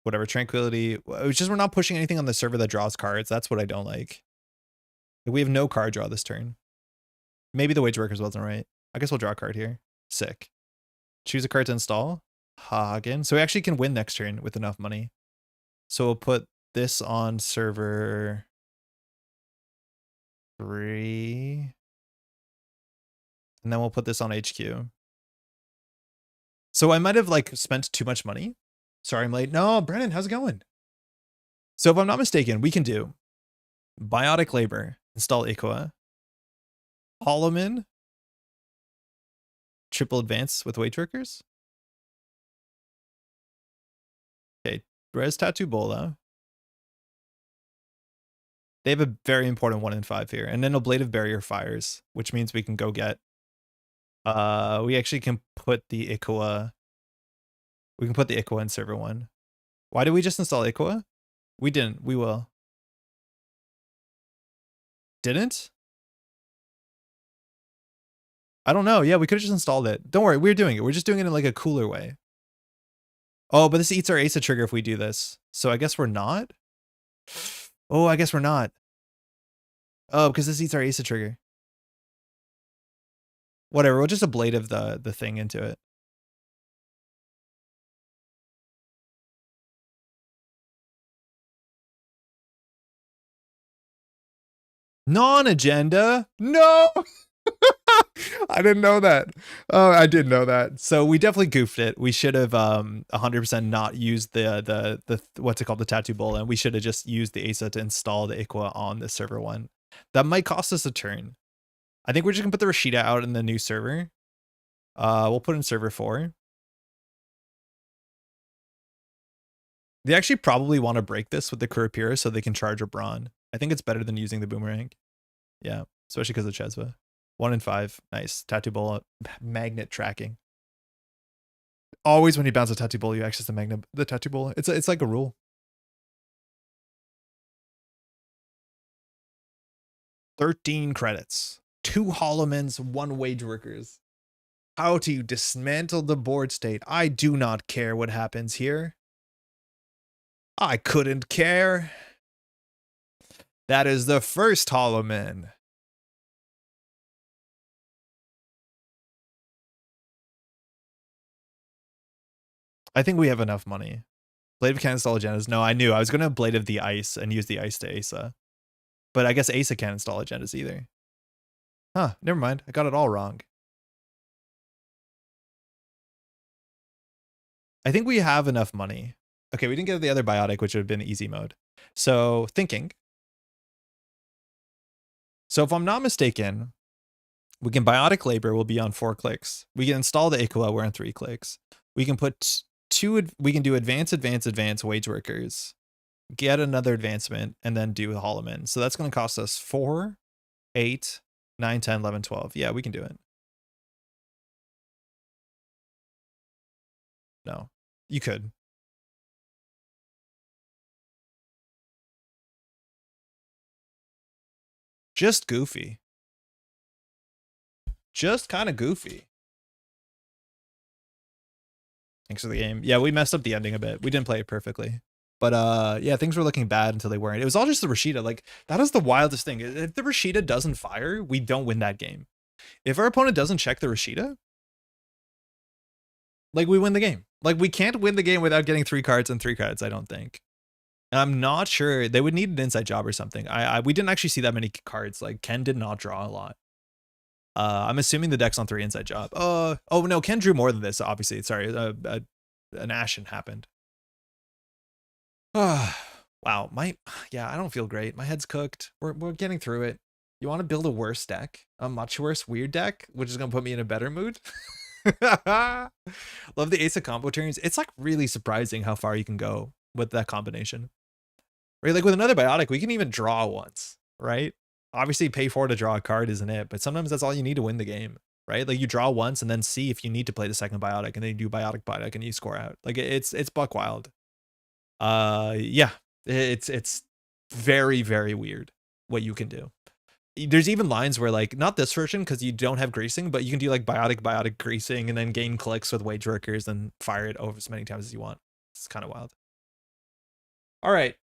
Whatever, Tranquility. It's just we're not pushing anything on the server that draws cards. That's what I don't like. We have no card draw this turn. Maybe the Wage Workers wasn't right. I guess we'll draw a card here. Sick. Choose a card to install. Hagen. So we actually can win next turn with enough money. So we'll put this on server 3. And then we'll put this on HQ. So I might have like spent too much money. Sorry, I'm late. No, Brennan, how's it going? So if I'm not mistaken, we can do Biotic Labor, install Equa, Holo Man, triple advance with Wage Workers. Okay, Res Tattoo Bola. They have a very important 1 in 5 here. And then Ablative Barrier fires, which means we can go get we actually can put the Equa. We can put the Equa in server 1. Why did we just install Equa? We didn't. We will. Didn't? I don't know. Yeah, we could have just installed it. Don't worry, we're doing it. We're just doing it in like a cooler way. Oh, but this eats our Asa trigger if we do this. So I guess we're not? Oh, I guess we're not. Oh, because this eats our Asa trigger. Whatever, we'll just ablative the thing into it. Non-agenda? No! I didn't know that. Oh, I did know that. So we definitely goofed it. We should have 100% not used the what's it called, the Tattoo Bowl, and we should have just used the Asa to install the Equa on the server 1. That might cost us a turn. I think we're just gonna put the Rashida out in the new server. We'll put in server 4. They actually probably want to break this with the Kurapira so they can charge a Brawn. I think it's better than using the Boomerang. Yeah, especially because of Chesva. 1 in 5. Nice. Tattoo Bola. Magnet tracking. Always when you bounce a Tattoo Bola, you access the Tattoo Bola. It's like a rule. 13 credits. 2 Holomans, 1 Wage Workers. How to dismantle the board state. I do not care what happens here. I couldn't care. That is the first Holo Man. I think we have enough money. Blade of can't install agendas. No, I knew. I was going to Blade of the Ice and use the Ice to Asa. But I guess Asa can't install agendas either. Huh, never mind. I got it all wrong. I think we have enough money. Okay, we didn't get the other biotic, which would have been easy mode. So, thinking. So if I'm not mistaken, we can biotic labor will be on 4 clicks. We can install the Ikua, we're on 3 clicks. We can put we can do advance wage workers, get another advancement, and then do the Holo Man. So that's going to cost us 4, 8, 9, 10, 11, 12. Yeah, we can do it. No, you could. Just goofy. Just kind of goofy. Thanks for the game. Yeah, we messed up the ending a bit. We didn't play it perfectly. But yeah, things were looking bad until they weren't. It was all just the Rashida. Like, that is the wildest thing. If the Rashida doesn't fire, we don't win that game. If our opponent doesn't check the Rashida, like, we win the game. Like, we can't win the game without getting 3 cards and 3 cards, I don't think. And I'm not sure. They would need an inside job or something. We didn't actually see that many cards. Like, Ken did not draw a lot. I'm assuming the deck's on 3 inside job. Oh no, Ken drew more than this, obviously. Sorry, an Ashen happened. Wow, yeah, I don't feel great. My head's cooked. We're getting through it. You want to build a worse deck? A much worse weird deck, which is going to put me in a better mood? Love the Ace of combo turns. It's like really surprising how far you can go with that combination. Right, like with another biotic, we can even draw once, right? Obviously pay 4 to draw a card isn't it, but sometimes that's all you need to win the game, right? Like you draw once and then see if you need to play the second biotic, and then you do biotic and you score out. Like it's buck wild. Yeah, it's very, very weird what you can do. There's even lines where, like, not this version because you don't have greasing, but you can do like biotic greasing and then gain clicks with wage workers and fire it over as many times as you want. It's kind of wild. All right.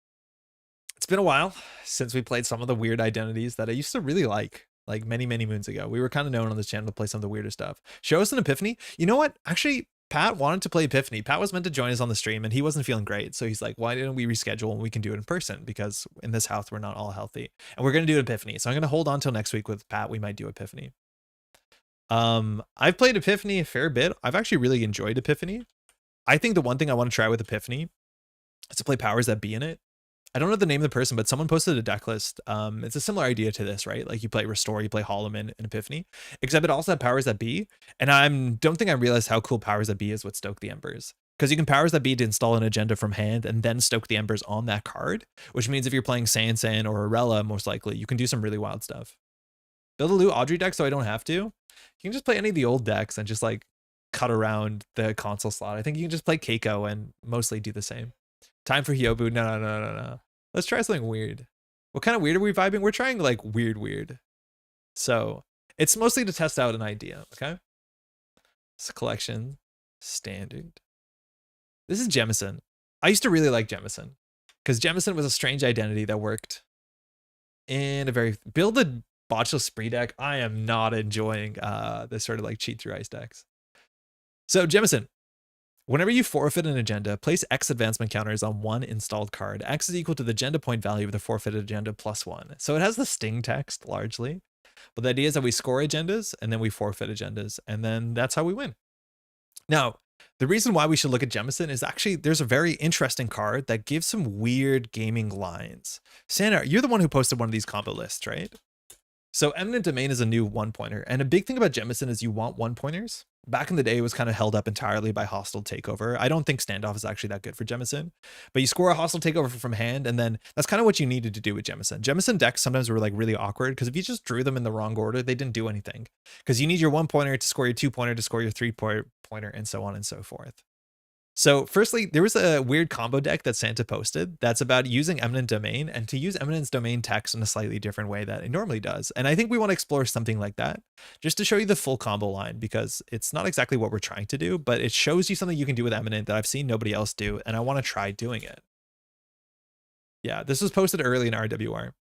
It's been a while since we played some of the weird identities that I used to really like many, many moons ago. We were kind of known on this channel to play some of the weirder stuff. Show us an Epiphany. You know what? Actually, Pat wanted to play Epiphany. Pat was meant to join us on the stream and he wasn't feeling great. So he's like, why didn't we reschedule and we can do it in person? Because in this house, we're not all healthy. And we're going to do Epiphany. So I'm going to hold on till next week with Pat. We might do Epiphany. I've played Epiphany a fair bit. I've actually really enjoyed Epiphany. I think the one thing I want to try with Epiphany is to play powers that be in it. I don't know the name of the person, but someone posted a deck list. It's a similar idea to this, right? Like you play Restore, you play Holo Man and Epiphany, except it also had powers that be. And I don't think I realized how cool powers that be is with Stoke the Embers. Because you can powers that be to install an agenda from hand and then Stoke the Embers on that card, which means if you're playing San or Arella, most likely, you can do some really wild stuff. Build a Lou Audrey deck so I don't have to. You can just play any of the old decks and just like cut around the console slot. I think you can just play Keiko and mostly do the same. Time for Hyobu. No. Let's try something weird. What kind of weird are we vibing? We're trying like weird. So it's mostly to test out an idea, okay? It's a collection. Standard. This is Jemison. I used to really like Jemison because Jemison was a strange identity that worked in a very... Build a Botchless Spree deck. I am not enjoying this sort of like cheat through ice decks. So Jemison. Whenever you forfeit an agenda, place X advancement counters on 1 installed card. X is equal to the agenda point value of the forfeited agenda plus 1. So it has the sting text largely, but the idea is that we score agendas and then we forfeit agendas, and then that's how we win. Now, the reason why we should look at Jemison is actually there's a very interesting card that gives some weird gaming lines. Santa, you're the one who posted one of these combo lists, right? So Eminent Domain is a new 1-pointer, and a big thing about Jemison is you want 1-pointers. Back in the day, it was kind of held up entirely by hostile takeover. I don't think standoff is actually that good for Jemison, but you score a hostile takeover from hand, and then that's kind of what you needed to do with Jemison. Jemison decks sometimes were like really awkward because if you just drew them in the wrong order, they didn't do anything because you need your 1-pointer to score your 2-pointer to score your 3-pointer, and so on and so forth. So firstly, there was a weird combo deck that Santa posted that's about using Eminent Domain and to use Eminent's domain text in a slightly different way that it normally does. And I think we want to explore something like that just to show you the full combo line because it's not exactly what we're trying to do, but it shows you something you can do with Eminent that I've seen nobody else do, and I want to try doing it. Yeah, this was posted early in RWR.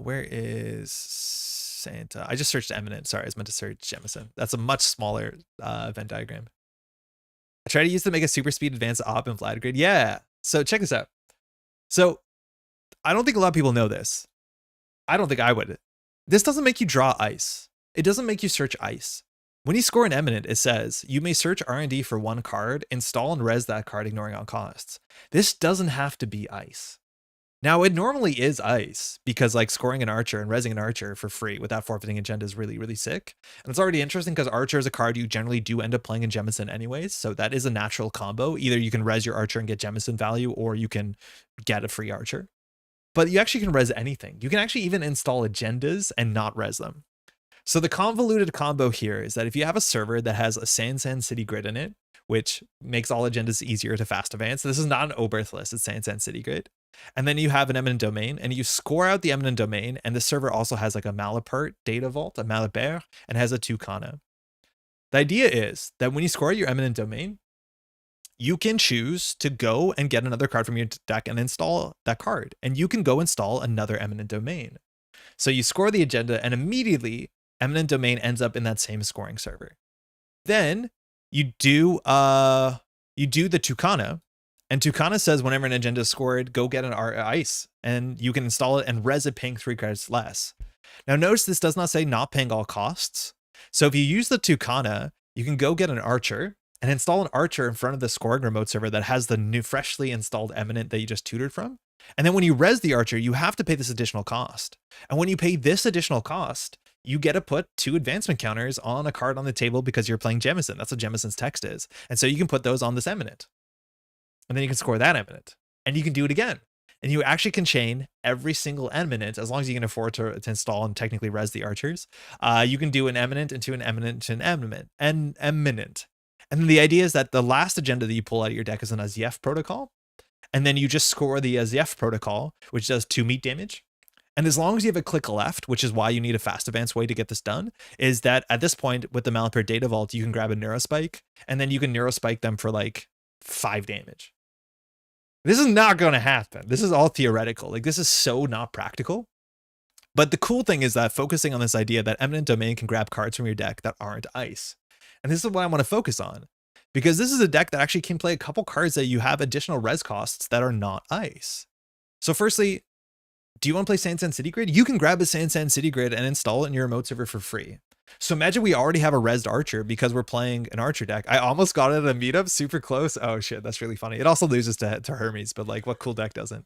Where is Santa? I just searched Eminent. Sorry, I was meant to search Jemison. That's a much smaller Venn diagram. I try to use to make a super speed advanced op in Vlad Grid. Yeah. So check this out. So I don't think a lot of people know this. I don't think I would. This doesn't make you draw ice. It doesn't make you search ice. When you score an Eminent, it says you may search R&D for one card, install and res that card, ignoring all costs. This doesn't have to be ice. Now, it normally is ice because like scoring an archer and resing an archer for free without forfeiting agenda is really, really sick. And it's already interesting because archer is a card you generally do end up playing in Jemison anyways. So that is a natural combo. Either you can res your archer and get Jemison value, or you can get a free archer. But you actually can res anything. You can actually even install agendas and not res them. So the convoluted combo here is that if you have a server that has a San City Grid in it, which makes all agendas easier to fast advance. This is not an Oberth list, it's San City Grid. And then you have an Eminent Domain, and you score out the Eminent Domain, and the server also has like a Malapert data vault, a Malapert, and has a Tucana. The idea is that when you score out your Eminent Domain, you can choose to go and get another card from your deck and install that card. And you can go install another Eminent Domain. So you score the agenda, and immediately Eminent Domain ends up in that same scoring server. Then you do the Tucana, and Tucana says whenever an agenda is scored, go get an ice, and you can install it and res it paying 3 credits less. Now notice this does not say not paying all costs. So if you use the Tucana, you can go get an archer and install an archer in front of the scoring remote server that has the new freshly installed Eminent that you just tutored from. And then when you res the archer, you have to pay this additional cost. And when you pay this additional cost, you get to put 2 advancement counters on a card on the table because you're playing Jemison. That's what Jemison's text is. And so you can put those on this Eminent. And then you can score that Eminent. And you can do it again. And you actually can chain every single Eminent as long as you can afford to install and technically res the archers. You can do an Eminent into an Eminent to an Eminent. And then the idea is that the last agenda that you pull out of your deck is an Azief protocol. And then you just score the Azief protocol, which does 2 meat damage. And as long as you have a click left, which is why you need a fast advance way to get this done, is that at this point with the Malapert Data Vault, you can grab a Neurospike, and then you can Neurospike them for like 5 damage. This is not going to happen. This is all theoretical. Like, this is so not practical. But the cool thing is that focusing on this idea that Eminent Domain can grab cards from your deck that aren't ice. And this is what I want to focus on, because this is a deck that actually can play a couple cards that you have additional res costs that are not ice. So firstly, do you want to play San City Grid? You can grab a San City Grid and install it in your remote server for free. So imagine we already have a resed archer because we're playing an archer deck. I almost got it at a meetup, super close. Oh shit, that's really funny. It also loses to Hermes, but like what cool deck doesn't?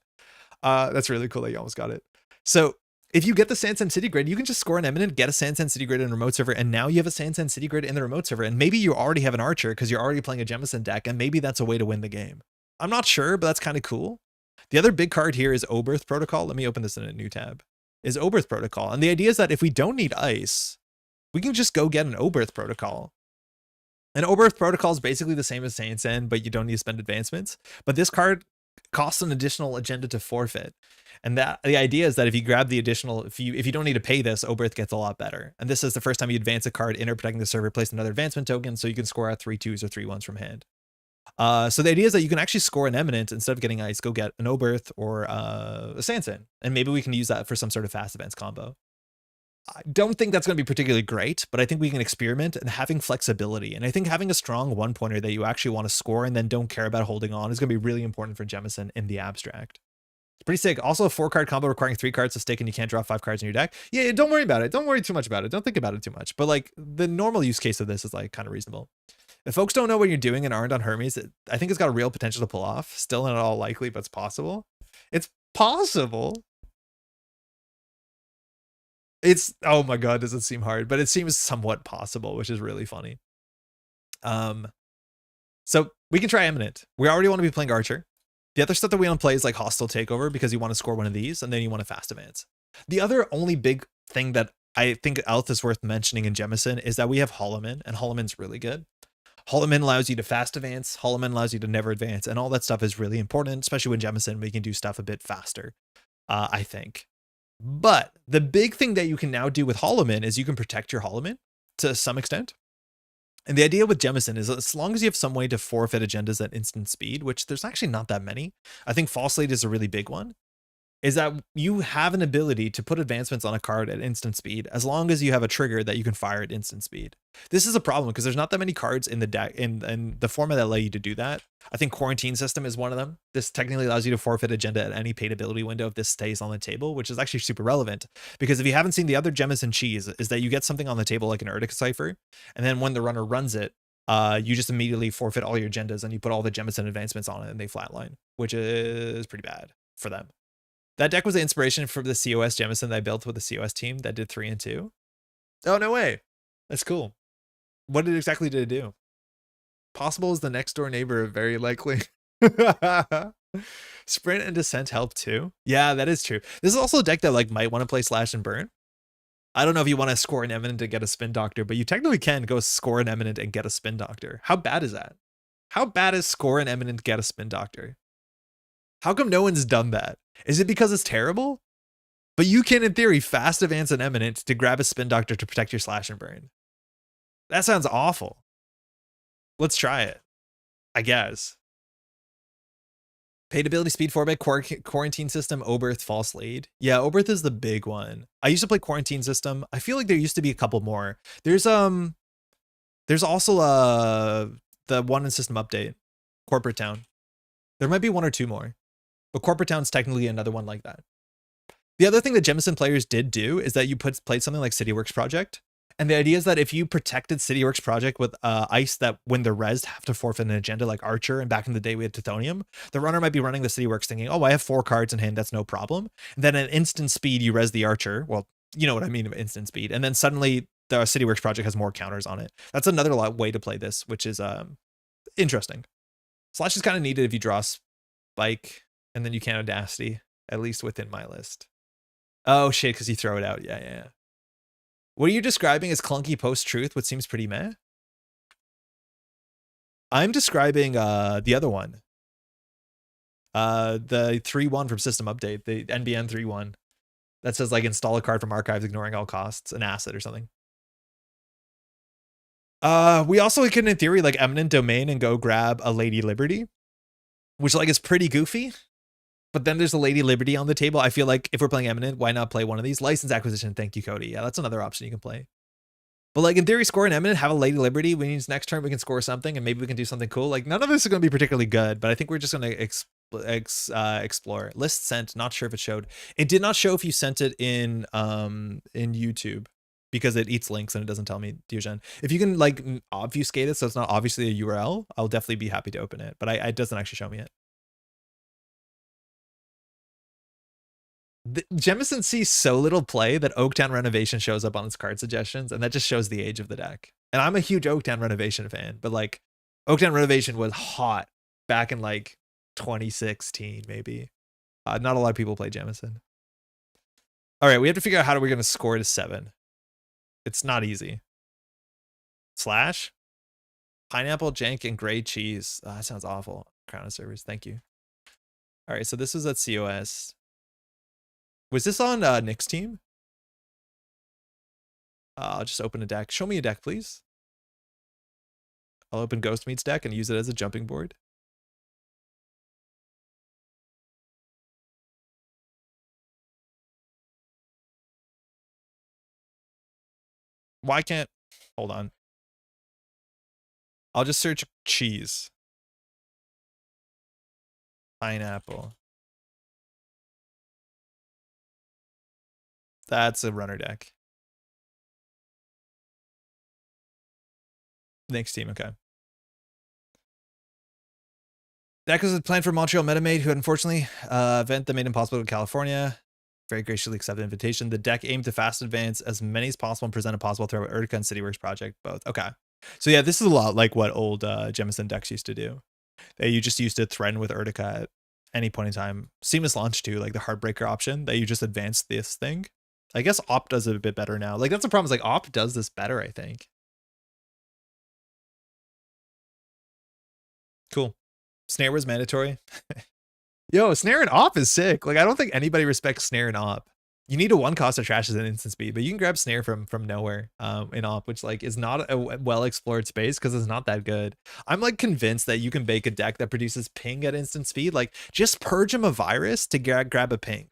That's really cool that you almost got it. So if you get the San City Grid, you can just score an Eminent, get a San City Grid in a remote server, and now you have a San City Grid in the remote server. And maybe you already have an archer because you're already playing a Jemison deck, and maybe that's a way to win the game. I'm not sure, but that's kind of cool. The other big card here is Oberth Protocol. Let me open this in a new tab. Is Oberth Protocol. And the idea is that if we don't need ice, we can just go get an Oberth Protocol. An Oberth Protocol is basically the same as Saint's End, but you don't need to spend advancements. But this card costs an additional agenda to forfeit. And that the idea is that if you grab the additional, if you don't need to pay this, Oberth gets a lot better. And this is the first time you advance a card, inner protecting the server, place another advancement token, so you can score out 3 2s or 3 1s from hand. So the idea is that you can actually score an Eminent instead of getting ice, go get an Oberth or a Sanson. And maybe we can use that for some sort of fast advance combo. I don't think that's going to be particularly great, but I think we can experiment and having flexibility. And I think having a strong 1-pointer that you actually want to score and then don't care about holding on is going to be really important for Jemison in the abstract. It's pretty sick. Also a 4-card combo requiring 3 cards to stick and you can't draw 5 cards in your deck. Yeah, don't worry about it. Don't worry too much about it. Don't think about it too much. But like the normal use case of this is like kind of reasonable. If folks don't know what you're doing and aren't on Hermes, I think it's got a real potential to pull off. Still not at all likely, but it's possible. It's possible. It's, oh my god, does it seem hard? But it seems somewhat possible, which is really funny. So we can try Eminent. We already want to be playing Archer. The other stuff that we want to play is like Hostile Takeover because you want to score one of these and then you want to fast advance. The other only big thing that I think else is worth mentioning in Jemison is that we have Holo Man, and Holo Man's really good. Holo Man allows you to fast advance, Holo Man allows you to never advance, and all that stuff is really important, especially when Jemison, we can do stuff a bit faster, I think. But the big thing that you can now do with Holo Man is you can protect your Holo Man to some extent. And the idea with Jemison is as long as you have some way to forfeit agendas at instant speed, which there's actually not that many, I think False Lead is a really big one, is that you have an ability to put advancements on a card at instant speed as long as you have a trigger that you can fire at instant speed. This is a problem because there's not that many cards in the deck in the format that allow you to do that. I think Quarantine System is one of them. This technically allows you to forfeit agenda at any paid ability window if this stays on the table, which is actually super relevant because if you haven't seen the other Jemison cheese is that you get something on the table like an Urtica Cipher, and then when the runner runs it, you just immediately forfeit all your agendas and you put all the Jemison advancements on it and they flatline, which is pretty bad for them. That deck was the inspiration for the COS Jemison that I built with the COS team that did 3 and 2. Oh, no way. That's cool. What exactly did it do? Possible is the next door neighbor, very likely. Sprint and Descent help too. Yeah, that is true. This is also a deck that like might want to play Slash and Burn. I don't know if you want to score an Eminent and get a Spin Doctor, but you technically can go score an Eminent and get a Spin Doctor. How bad is that? How bad is score an Eminent, get a Spin Doctor? How come no one's done that? Is it because it's terrible? But you can, in theory, fast advance an Eminent to grab a Spin Doctor to protect your Slash and Burn. That sounds awful. Let's try it, I guess. Paid ability speed 4-bit, Quarantine System, Oberth, False Lead. Yeah, Oberth is the big one. I used to play Quarantine System. I feel like there used to be a couple more. There's also the one in System Update, Corporate Town. There might be one or two more. But Corporate Town's technically another one like that. The other thing that Jemison players did do is that you played something like CityWorks Project. And the idea is that if you protected CityWorks Project with ice that when they're rezzed have to forfeit an agenda like Archer, and back in the day we had Tithonium, the runner might be running the CityWorks thinking, oh, I have 4 cards in hand, that's no problem. And then at instant speed, you res the Archer. Well, you know what I mean by instant speed. And then suddenly the CityWorks Project has more counters on it. That's another way to play this, which is interesting. Slash is kind of needed if you draw Spike. And then you can Audacity, at least within my list. Oh, shit, because you throw it out. Yeah. What are you describing as clunky post-truth, which seems pretty meh? I'm describing the other one. The 3-1 from System Update, the NBN 3-1. That says, like, install a card from archives ignoring all costs, an asset or something. We also can, in theory, like, Eminent Domain and go grab a Lady Liberty, which, like, is pretty goofy. But then there's a Lady Liberty on the table. I feel like if we're playing Eminent, why not play one of these? License Acquisition, thank you, Cody. Yeah, that's another option you can play. But like in theory, score an Eminent, have a Lady Liberty. We need next turn we can score something, and maybe we can do something cool. Like none of this is going to be particularly good, but I think we're just going to explore. List sent. Not sure if it showed. It did not show if you sent it in YouTube because it eats links and it doesn't tell me, Diogen. If you can like obfuscate it so it's not obviously a URL, I'll definitely be happy to open it. But it doesn't actually show me it. Jemison sees so little play that Oaktown Renovation shows up on its card suggestions, and that just shows the age of the deck. And I'm a huge Oaktown Renovation fan, but like Oaktown Renovation was hot back in like 2016, maybe. Not a lot of people play Jemison. All right, we have to figure out how we're going to score to 7. It's not easy. Slash, pineapple, jank, and gray cheese. Oh, that sounds awful. Crown of servers, thank you. All right, so this was at COS. Was this on Nick's team? I'll just open a deck. Show me a deck, please. I'll open Ghost Meat's deck and use it as a jumping board. Why can't... Hold on. I'll just search cheese. Pineapple. That's a runner deck. Next team, okay. Deck was planned for Montreal Metamate, who had unfortunately event that made impossible in California. Very graciously accept the invitation. The deck aimed to fast advance as many as possible and present a possible threat with Urtica and Cityworks project both. Okay. So yeah, this is a lot like what old Jemison decks used to do. You just used to threaten with Urtica at any point in time. Seamless launch too, like the Heartbreaker option that you just advance this thing. I guess Op does it a bit better now. Like that's the problem, is like Op does this better, I think. Cool. Snare was mandatory. Yo, Snare and Op is sick. Like I don't think anybody respects Snare and Op. You need a one cost to trash as an instant speed, but you can grab Snare from nowhere in Op, which like is not a well explored space because it's not that good. I'm like convinced that you can bake a deck that produces ping at instant speed. Like just purge him a virus to grab a ping.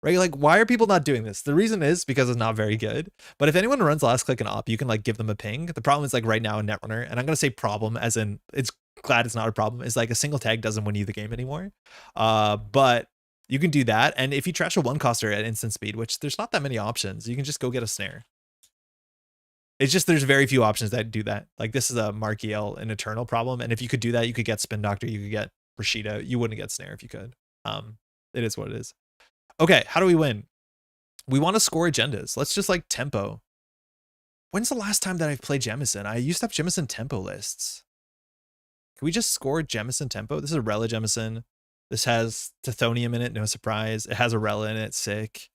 Right? Like, why are people not doing this? The reason is because it's not very good. But if anyone runs last click and Op, you can like give them a ping. The problem is like right now in Netrunner, and I'm gonna say problem as in it's glad it's not a problem, is like a single tag doesn't win you the game anymore. But you can do that, and if you trash a one coster at instant speed, which there's not that many options, you can just go get a snare. It's just there's very few options that do that. Like this is a Markiel and Eternal problem, and if you could do that, you could get Spin Doctor, you could get Rashida. You wouldn't get snare if you could. It is what it is. Okay, how do we win? We want to score agendas. Let's just like tempo. When's the last time that I've played Jemison? I used to have Jemison tempo lists. Can we just score Jemison tempo? This is a Rella Jemison. This has Tithonium in it, no surprise. It has a Rella in it, sick.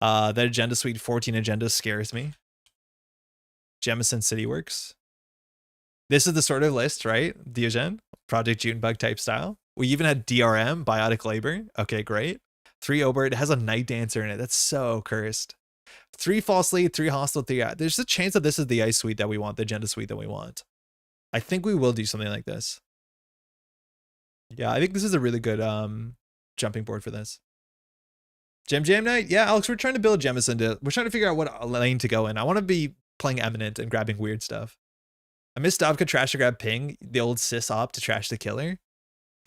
That agenda suite, 14 agendas scares me. Jemison Cityworks. This is the sort of list, right? Diogen, Project Junebug type style. We even had DRM, Biotic Labor. Okay, great. 3 Obert. It has a Night Dancer in it. That's so cursed. 3 False Lead, 3 Hostile, 3. There's a chance that this is the Ice Suite that we want, the agenda suite that we want. I think we will do something like this. Yeah, I think this is a really good jumping board for this. Jam Night? Yeah, Alex, we're trying to build Jemison. We're trying to figure out what lane to go in. I want to be playing Eminent and grabbing weird stuff. I missed Stavka trash to grab Ping, the old cis op to trash the killer.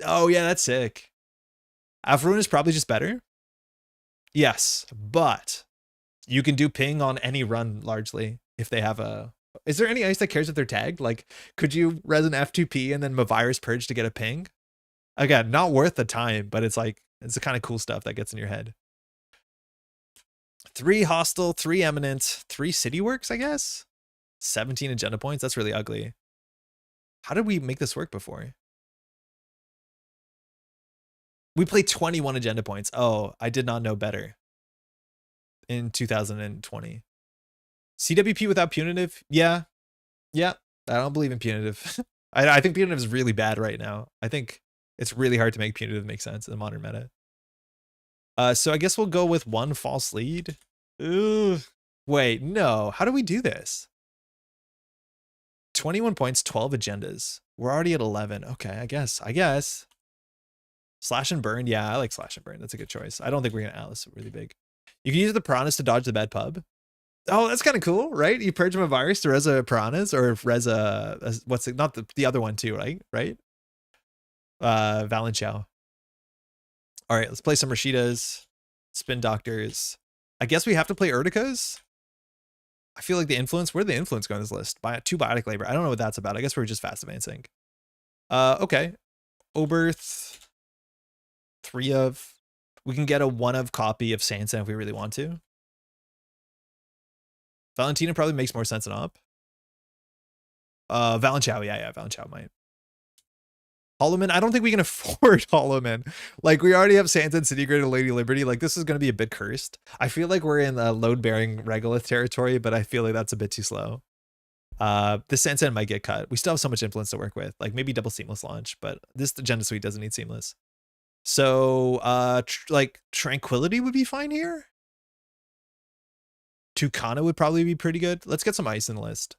Oh yeah, that's sick. Alpharune is probably just better. Yes, but you can do ping on any run largely if they have a... Is there any ice that cares if they're tagged? Like, could you res an F2P and then Mavirus Purge to get a ping? Again, not worth the time, but it's like, it's the kind of cool stuff that gets in your head. 3 Hostile, 3 Eminent, 3 Cityworks, I guess? 17 agenda points? That's really ugly. How did we make this work before? We played 21 agenda points. Oh, I did not know better. In 2020. CWP without punitive? Yeah. Yeah. I don't believe in punitive. I think punitive is really bad right now. I think it's really hard to make punitive make sense in the modern meta. So I guess we'll go with 1 false lead. Ooh. Wait, no. How do we do this? 21 points, 12 agendas. We're already at 11. Okay, I guess. Slash and burn. Yeah, I like slash and burn. That's a good choice. I don't think we're going to Alice really big. You can use the piranhas to dodge the bad pub. Oh, that's kind of cool, right? You purge them a virus to res a piranhas or res a what's it? Not the other one too, right? Right? Valenchow. All right, let's play some Rashidas, Spin Doctors. I guess we have to play Urticas. I feel like the influence. Where'd the influence go on this list? 2 Biotic Labor. I don't know what that's about. I guess we're just fast advancing. Okay. Oberth. 3 of. We can get a 1 of copy of Sansa if we really want to. Valentina probably makes more sense than Op. Valenchow, yeah, Valenchow might. Holo Man, I don't think we can afford Holo Man. Like, we already have Sansa and City Grid and Lady Liberty. Like, this is going to be a bit cursed. I feel like we're in the load-bearing Regolith territory, but I feel like that's a bit too slow. This Sansa might get cut. We still have so much influence to work with. Like, maybe double Seamless launch, but this agenda suite doesn't need Seamless. So, like, Tranquility would be fine here. Tucana would probably be pretty good. Let's get some ice in the list.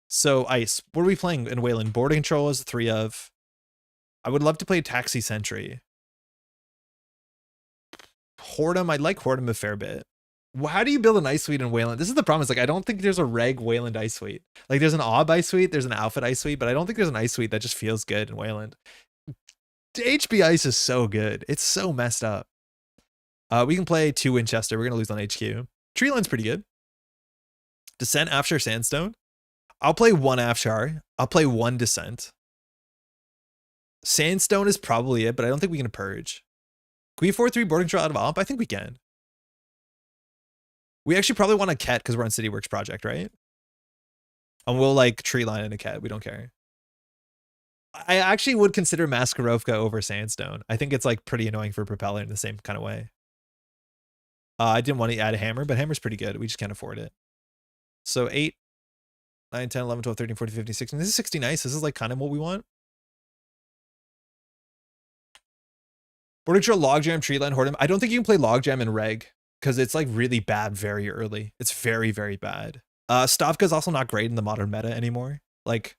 So ice, what are we playing in Wayland? Border Control is 3 of. I would love to play Taxi Sentry. Hordem, I'd like Hordem a fair bit. How do you build an ice suite in Wayland? This is the problem. Is like, I don't think there's a reg Wayland ice suite. Like there's an Ob ice suite, there's an Outfit ice suite, but I don't think there's an ice suite that just feels good in Wayland. HB ice is so good. It's so messed up. We can play 2 Winchester. We're going to lose on HQ. Tree line's pretty good. Descent Afshar Sandstone. I'll play 1 Afshar. I'll play 1 Descent. Sandstone is probably it, but I don't think we can purge. Can we 4-3 boarding control out of Omp? I think we can. We actually probably want a Ket because we're on City Works project, right? And we'll like tree line in a Ket. We don't care. I actually would consider Maskarovka over Sandstone. I think it's like pretty annoying for Propeller in the same kind of way. I didn't want to add a Hammer, but Hammer's pretty good. We just can't afford it. So 8, 9, 10, 11, 12, 13, 14, 15, 16. This is 60 nice. This is like kind of what we want. Boarding control, Logjam, tree line, Hordem. I don't think you can play Logjam in Reg because it's like really bad very early. It's very, very bad. Stavka is also not great in the modern meta anymore. Like,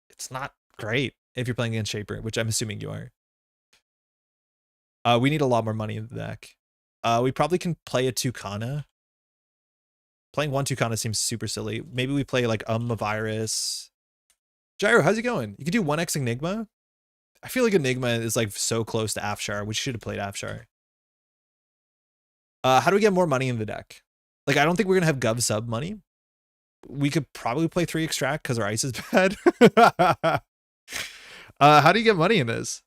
it's not great if you're playing against Shaper, which I'm assuming you are. We need a lot more money in the deck. We probably can play a Tucana. Playing 1 Tucana seems super silly. Maybe we play like a Virus. Gyro, how's it going? You could do 1x Enigma. I feel like Enigma is like so close to Afshar. We should have played Afshar. How do we get more money in the deck? Like, I don't think we're gonna have Gov sub money. We could probably play 3 Extract because our ice is bad. How do you get money in this?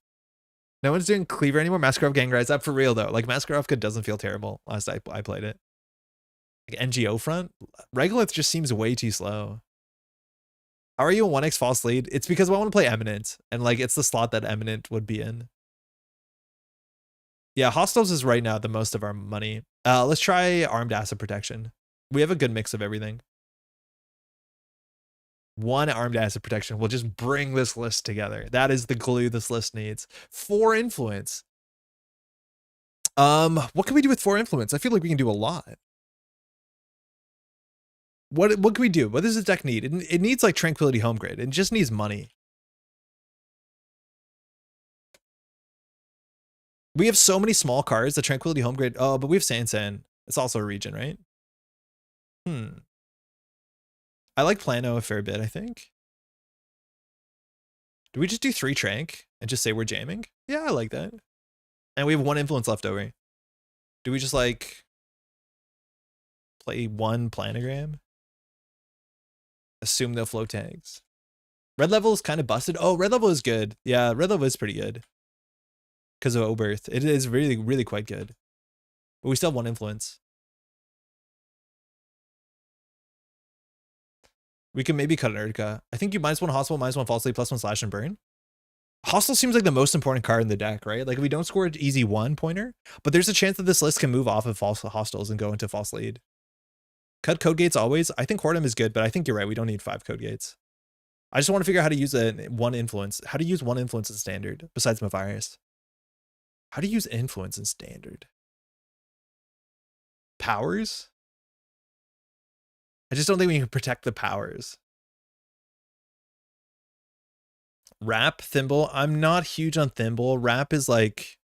No one's doing Cleaver anymore. Maskarov Gangrise up for real though. Like Maskarovka doesn't feel terrible. Last I played it. Like NGO front, Regolith just seems way too slow. How are you a 1x false lead? It's because I want to play Eminent, and like it's the slot that Eminent would be in. Yeah, Hostiles is right now the most of our money. Let's try Armed Acid Protection. We have a good mix of everything. 1 Armed Acid Protection will just bring this list together. That is the glue this list needs. 4 Influence. What can we do with 4 Influence? I feel like we can do a lot. What can we do? What does the deck need? It needs like Tranquility Home Grid. It just needs money. We have so many small cards. The Tranquility Home Grid. Oh, but we have Sansan. It's also a region, right? I like Plano a fair bit, I think. Do we just do 3 Trank and just say we're jamming? Yeah, I like that. And we have 1 Influence left over. Do we just like play 1 Planogram? Assume they'll flow tags. Red level is kind of busted. Oh, red level is good. Yeah, red level is pretty good. Because of Oberth. It is really, really quite good. But we still have 1 Influence. We can maybe cut an Urtica. I think you -1 Hostile, -1 False Lead, +1 Slash and Burn. Hostile seems like the most important card in the deck, right? Like if we don't score an easy 1 pointer, but there's a chance that this list can move off of false hostiles and go into false lead. Cut code gates always. I think Hordem is good, but I think you're right. We don't need 5 code gates. I just want to figure out how to use 1 Influence. How to use 1 Influence in Standard besides Mavirus. How to use Influence in Standard. Powers? I just don't think we can protect the powers. Wrap, Thimble. I'm not huge on Thimble. Wrap is like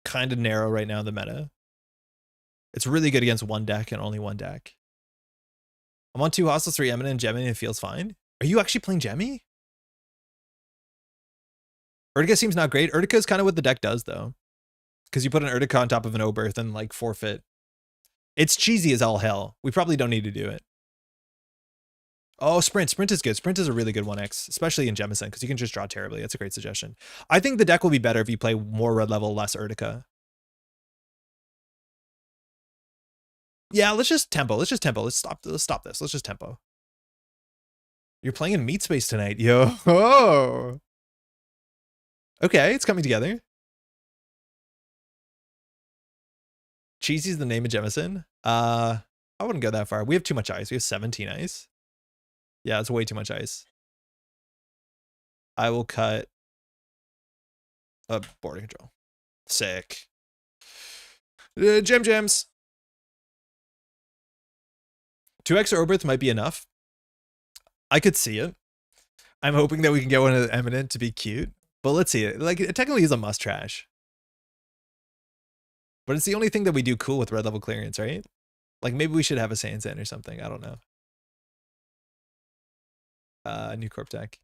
kind of narrow right now in the meta. It's really good against 1 deck and only 1 deck. I'm on 2 Hostiles, 3 Eminent, and Gemini, and it feels fine. Are you actually playing Gemmy? Urtica seems not great. Urtica is kind of what the deck does though. Because you put an Urtica on top of an Oberth and like forfeit. It's cheesy as all hell. We probably don't need to do it. Oh, Sprint. Sprint is good. Sprint is a really good 1x, especially in Jemison, because you can just draw terribly. That's a great suggestion. I think the deck will be better if you play more red level, less Urtica. Yeah, let's just tempo. Let's just tempo. Let's stop this. Let's just tempo. You're playing in Meat Space tonight, yo. Oh. Okay, it's coming together. Cheesy's the name of Jemison. I wouldn't go that far. We have too much ice. We have 17 ice. Yeah, it's way too much ice. I will cut boarding control. Sick. Gems. 2x Oberth might be enough. I could see it. I'm hoping that we can get one of the Eminent to be cute, but let's see it. Like, it technically is a must trash. But it's the only thing that we do cool with red level clearance, right? Like, maybe we should have a Sansan or something. I don't know. New Corp deck.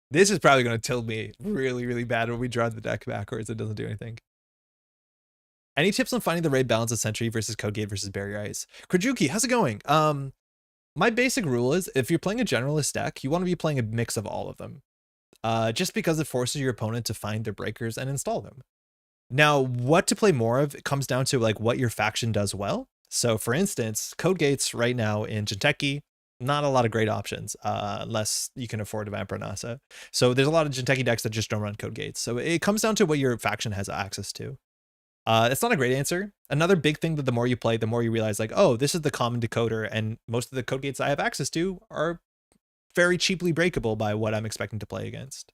This is probably going to tilt me really, really bad when we draw the deck backwards. It doesn't do anything. Any tips on finding the right balance of Sentry versus Code Gate versus Barrier Ice? Krajuki, how's it going? My basic rule is if you're playing a generalist deck, you want to be playing a mix of all of them. just because it forces your opponent to find their breakers and install them. Now, what to play more of, it comes down to like what your faction does well. So for instance, code gates right now in Jinteki, not a lot of great options, unless you can afford a Vampire Nasa. So there's a lot of Jinteki decks that just don't run code gates. So it comes down to what your faction has access to. It's not a great answer. Another big thing that the more you play, the more you realize like, oh, this is the common decoder, and most of the code gates I have access to are very cheaply breakable by what I'm expecting to play against.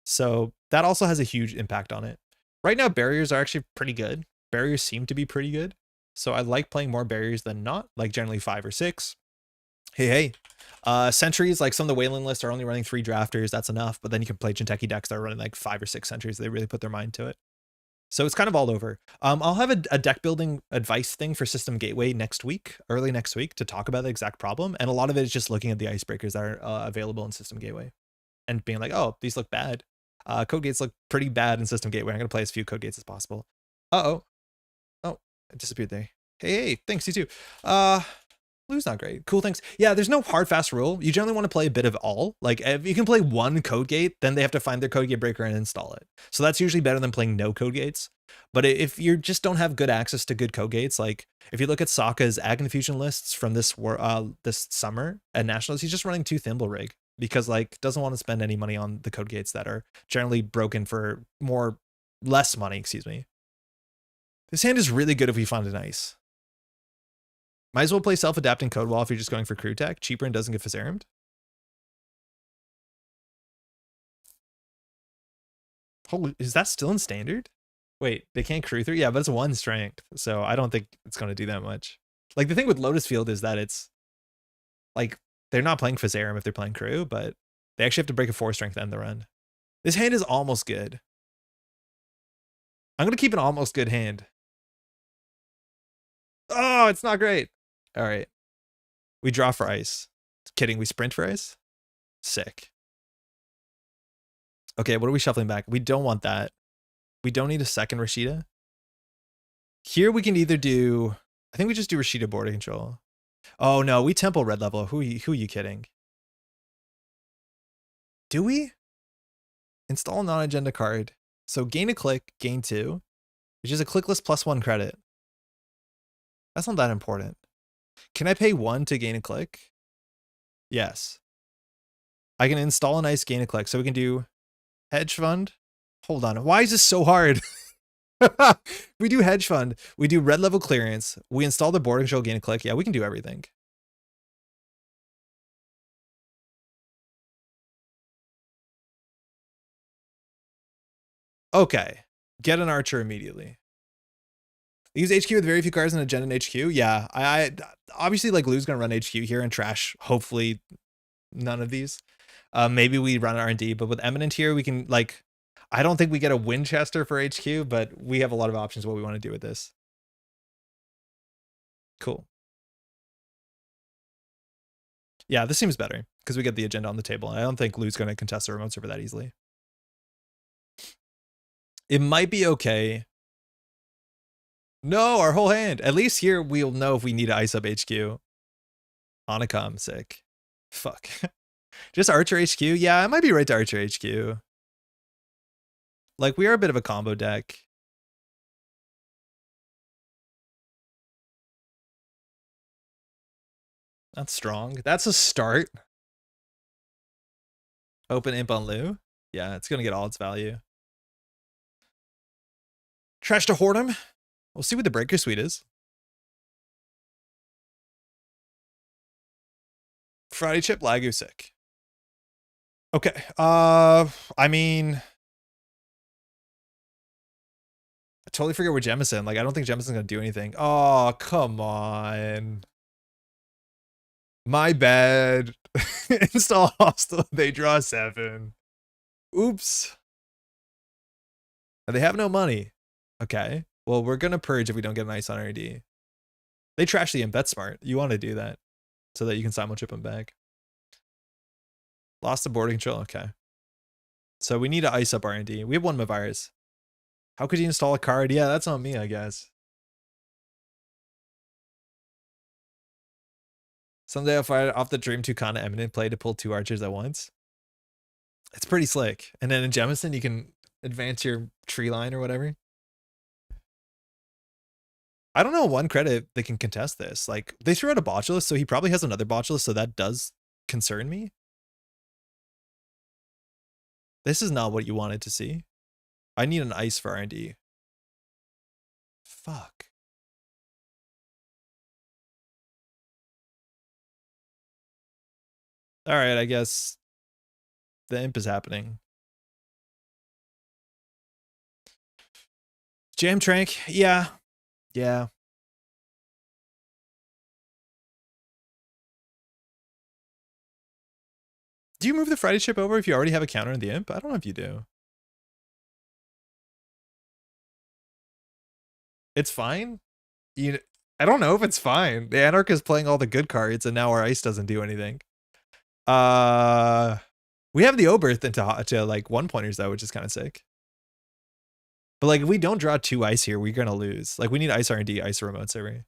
So that also has a huge impact on it. Right now, barriers are actually pretty good. Barriers seem to be pretty good. So I like playing more barriers than not, like generally 5 or 6. Hey. Sentries, like some of the Wayland lists are only running 3 drafters. That's enough. But then you can play Jinteki decks that are running like 5 or 6 sentries. They really put their mind to it. So it's kind of all over. I'll have a deck building advice thing for System Gateway next week, early next week, to talk about the exact problem. And a lot of it is just looking at the icebreakers that are available in System Gateway and being like, oh, these look bad. Code gates look pretty bad in System Gateway. I'm going to play as few code gates as possible. Oh, it disappeared there. Hey, thanks, you too. Blue's not great. Cool, thanks. Yeah, there's no hard, fast rule. You generally want to play a bit of all. Like, if you can play one code gate, then they have to find their code gate breaker and install it. So that's usually better than playing no code gates. But if you just don't have good access to good code gates, like, if you look at Sokka's Ag and Fusion lists from this summer at Nationals, he's just running 2 Thimble Rig because, like, doesn't want to spend any money on the code gates that are generally broken for less money, excuse me. This hand is really good if we find an ice. Might as well play self-adapting code wall if you're just going for crew tech. Cheaper and doesn't get Fizariumed. Holy, is that still in standard? Wait, they can't crew through? Yeah, but it's 1 strength. So I don't think it's going to do that much. Like, the thing with Lotus Field is that it's like, they're not playing Fizarium if they're playing crew, but they actually have to break a 4 strength to end the run. This hand is almost good. I'm going to keep an almost good hand. Oh, it's not great. All right. We draw for ice. Kidding, we sprint for ice? Sick. Okay, what are we shuffling back? We don't want that. We don't need a second Rashida. Here we can either do... I think we just do Rashida border control. Oh no, we tempo red level. Who are you kidding? Do we? Install non-agenda card. So gain a click, gain 2, which is a clickless +1 credit. That's not that important. Can I pay 1 to gain a click? Yes. I can install an ice, gain a click. So we can do hedge fund. Hold on. Why is this so hard? We do hedge fund. We do red level clearance. We install the border control, gain a click. Yeah, we can do everything. Okay. Get an archer immediately. Use HQ with very few cards in agenda and HQ. Yeah, I obviously like Lou's gonna run HQ here and trash hopefully none of these. Maybe we run R&D, but with Eminent here we can like, I don't think we get a Winchester for HQ, but we have a lot of options what we want to do with this. Cool. Yeah, this seems better because we get the agenda on the table. I don't think Lou's going to contest the remote server that easily. It might be okay. No, our whole hand. At least here we'll know if we need to ice up HQ. Onacom, sick. Fuck. Just Archer HQ? Yeah, I might be right to Archer HQ. Like, we are a bit of a combo deck. That's strong. That's a start. Open imp on Lou. Yeah, it's going to get all its value. Trash to Hordem. We'll see what the Breaker Suite is. Friday Chip, Lagu, sick. Okay. I mean, I totally forget we're Jemison. Like, I don't think Jemison's gonna do anything. Oh, come on. My bad. Install hostile. They draw 7. Oops. They have no money. Okay. Well, we're gonna purge if we don't get an ice on RD. They trash the imp. That's smart. You want to do that so that you can simul chip them back. Lost the border control. Okay. So we need to ice up R&D. We have 1 Mavirus. How could you install a card? Yeah, that's on me, I guess. Someday I'll fire off the Dream 2 Kana Eminent play to pull 2 archers at once. It's pretty slick. And then in Jemison, you can advance your tree line or whatever. I don't know one credit that can contest this. Like, they threw out a botulus, so he probably has another botulus, so that does concern me. This is not what you wanted to see. I need an ice for R&D. Fuck. All right, I guess the imp is happening. Jam Trank, yeah. Yeah. Do you move the Friday chip over if you already have a counter in the imp? I don't know if you do. It's fine. I don't know if it's fine. The Anarch is playing all the good cards, and now our ice doesn't do anything. We have the Oberth into like 1-pointers though, which is kind of sick. But like, if we don't draw 2 ice here, we're gonna lose. Like, we need ice R&D, ice remote server.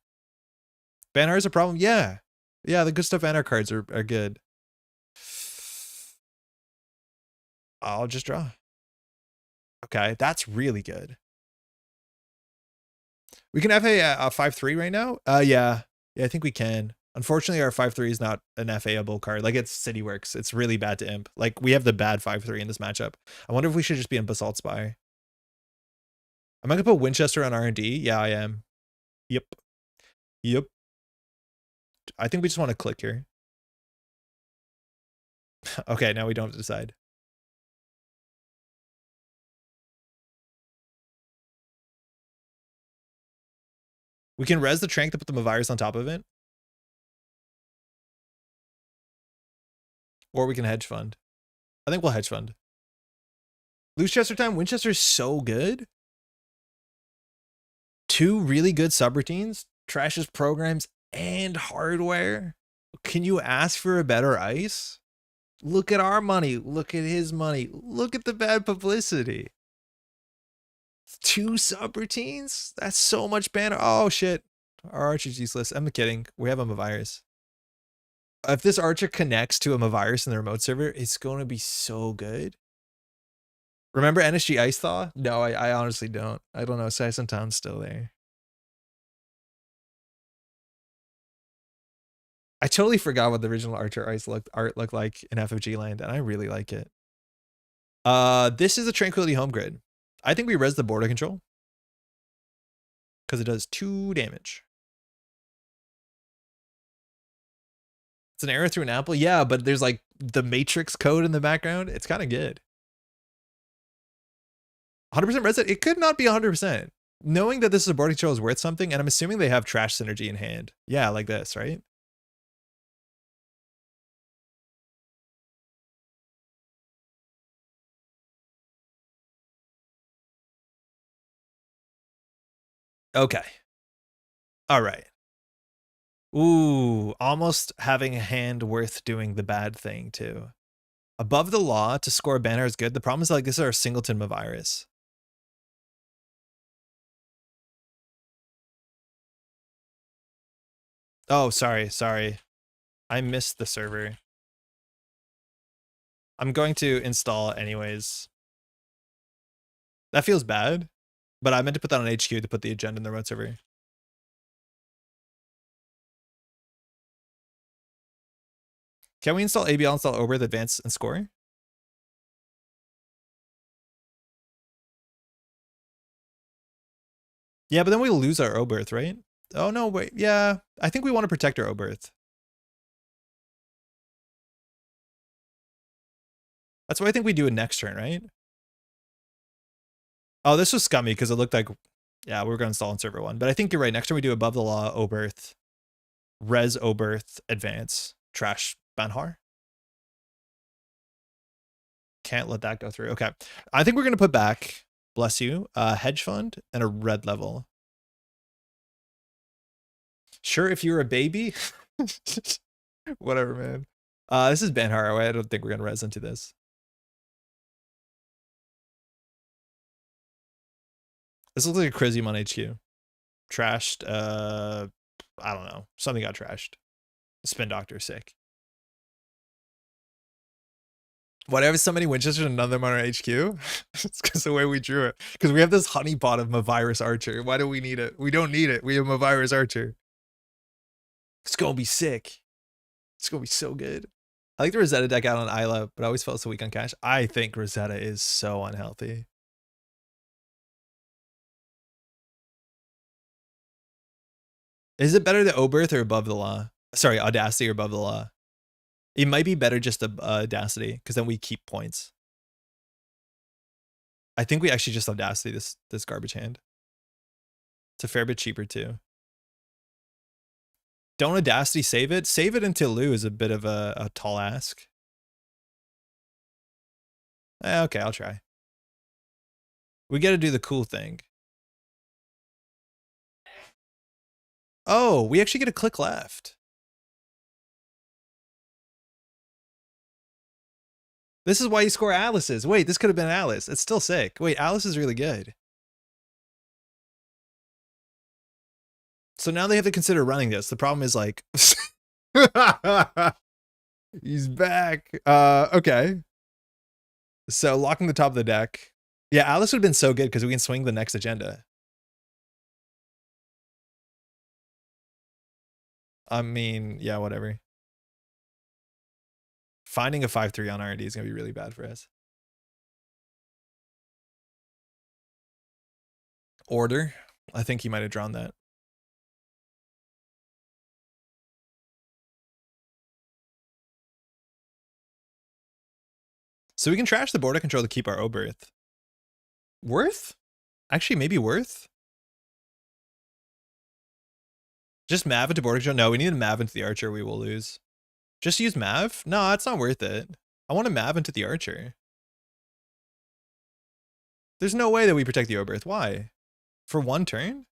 Banner is a problem. Yeah, the good stuff Anarch cards are good. I'll just draw. Okay, that's really good. We can FA a 5/3 right now. Yeah, I think we can. Unfortunately, our 5/3 is not an FA-able card. Like, it's City Works. It's really bad to imp. Like, we have the bad 5/3 in this matchup. I wonder if we should just be in Basalt Spire. Am I gonna put Winchester on R&D? Yeah, I am. Yep. I think we just want to click here. Okay, now we don't have to decide. We can res the Trank to put the virus on top of it. Or we can hedge fund. I think we'll hedge fund. Lucechester time. Winchester's so good. 2 really good subroutines, trashes programs, and hardware. Can you ask for a better ice? Look at our money. Look at his money. Look at the bad publicity. 2 subroutines? That's so much banner. Oh, shit. Our Archer's useless. I'm kidding. We have a virus. If this Archer connects to a virus in the remote server, it's going to be so good. Remember NSG Ice Thaw? No, I honestly don't. I don't know. Saxon Town's still there. I totally forgot what the original Archer Ice art looked like in FFG land, and I really like it. This is a Tranquility Home Grid. I think we res the border control because it does 2 damage. It's an arrow through an apple. Yeah, but there's like the Matrix code in the background. It's kind of good. 100% res it. It could not be 100%. Knowing that this is a border control is worth something, and I'm assuming they have trash synergy in hand. Yeah, like this, right? Okay. All right. Ooh, almost having a hand worth doing the bad thing too. Above the law to score a banner is good. The problem is like this is our singleton virus. Oh, sorry. I missed the server. I'm going to install anyways. That feels bad, but I meant to put that on HQ to put the agenda in the remote server. Can we install ABL, install Oberth, advance, and score? Yeah, but then we lose our Oberth, right? Oh, no, wait. Yeah, I think we want to protect our Oberth. That's what I think we do in next turn, right? Oh, this was scummy because it looked like, yeah, we were going to install on server 1. But I think you're right. Next turn we do above the law, Oberth, res Oberth, advance, trash Banhar. Can't let that go through. Okay. I think we're going to put back, bless you, a hedge fund and a red level. Sure, if you're a baby. Whatever, man. This is Banhar. I don't think we're going to res into this. This looks like a Chrysium on HQ. Trashed. I don't know. Something got trashed. Spin Doctor, sick. Why do I have so many Winchesters and none of them on our HQ? It's because the way we drew it. Because we have this honeypot of Mavirus Archer. Why do we need it? We don't need it. We have Mavirus Archer. It's gonna be sick. It's gonna be so good. I like the Rosetta deck out on Isla, but I always felt so weak on cash. I think Rosetta is so unhealthy. Is it better the Oberth or Above the Law? Sorry, Audacity or Above the Law? It might be better just the Audacity, because then we keep points. I think we actually just Audacity this garbage hand. It's a fair bit cheaper too. Don't Audacity save it? Save it until Lou is a bit of a tall ask. Okay, I'll try. We got to do the cool thing. Oh, we actually get a click left. This is why you score Alice's. Wait, this could have been Alice. It's still sick. Wait, Alice is really good. So now they have to consider running this. The problem is like... He's back. Okay. So locking the top of the deck. Yeah, Alice would have been so good because we can swing the next agenda. I mean, yeah, whatever. Finding a 5-3 on RD is going to be really bad for us. Order. I think he might have drawn that. So we can trash the border control to keep our Oberth. Worth? Actually, maybe worth? Just Mav into border control? No, we need a Mav into the Archer. We will lose. Just use Mav? No, it's not worth it. I want a Mav into the Archer. There's no way that we protect the Oberth. Why? For one turn?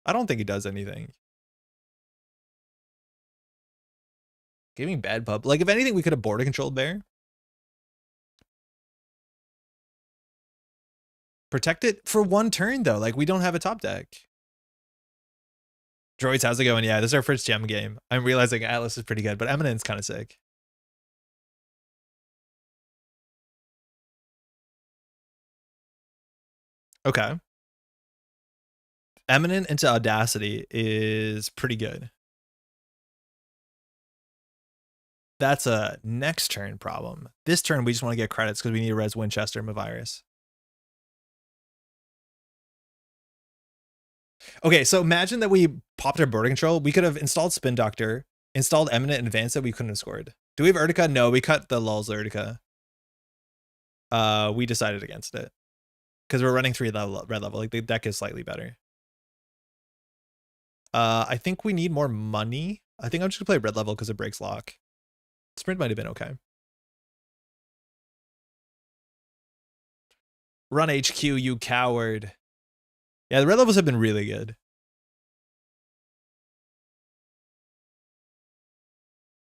I don't think it does anything. Giving bad pub. Like, if anything, we could have border controlled there. Protect it for one turn, though. Like, we don't have a top deck. Droids, how's it going? Yeah, this is our first gem game. I'm realizing Atlas is pretty good, but Eminent's kind of sick. Okay. Eminent into Audacity is pretty good. That's a next turn problem. This turn, we just want to get credits because we need to res Winchester and Mavirus. Okay, so imagine that we popped our border control. We could have installed Spin Doctor, installed Eminent and advanced it. We couldn't have scored. Do we have Urtica? No, we cut the lulls Urtica. We decided against it because we're running 3 level, red level. Like, the deck is slightly better. I think we need more money. I think I'm just gonna play red level because it breaks lock. Sprint might have been okay. Run HQ, you coward. Yeah, the red levels have been really good.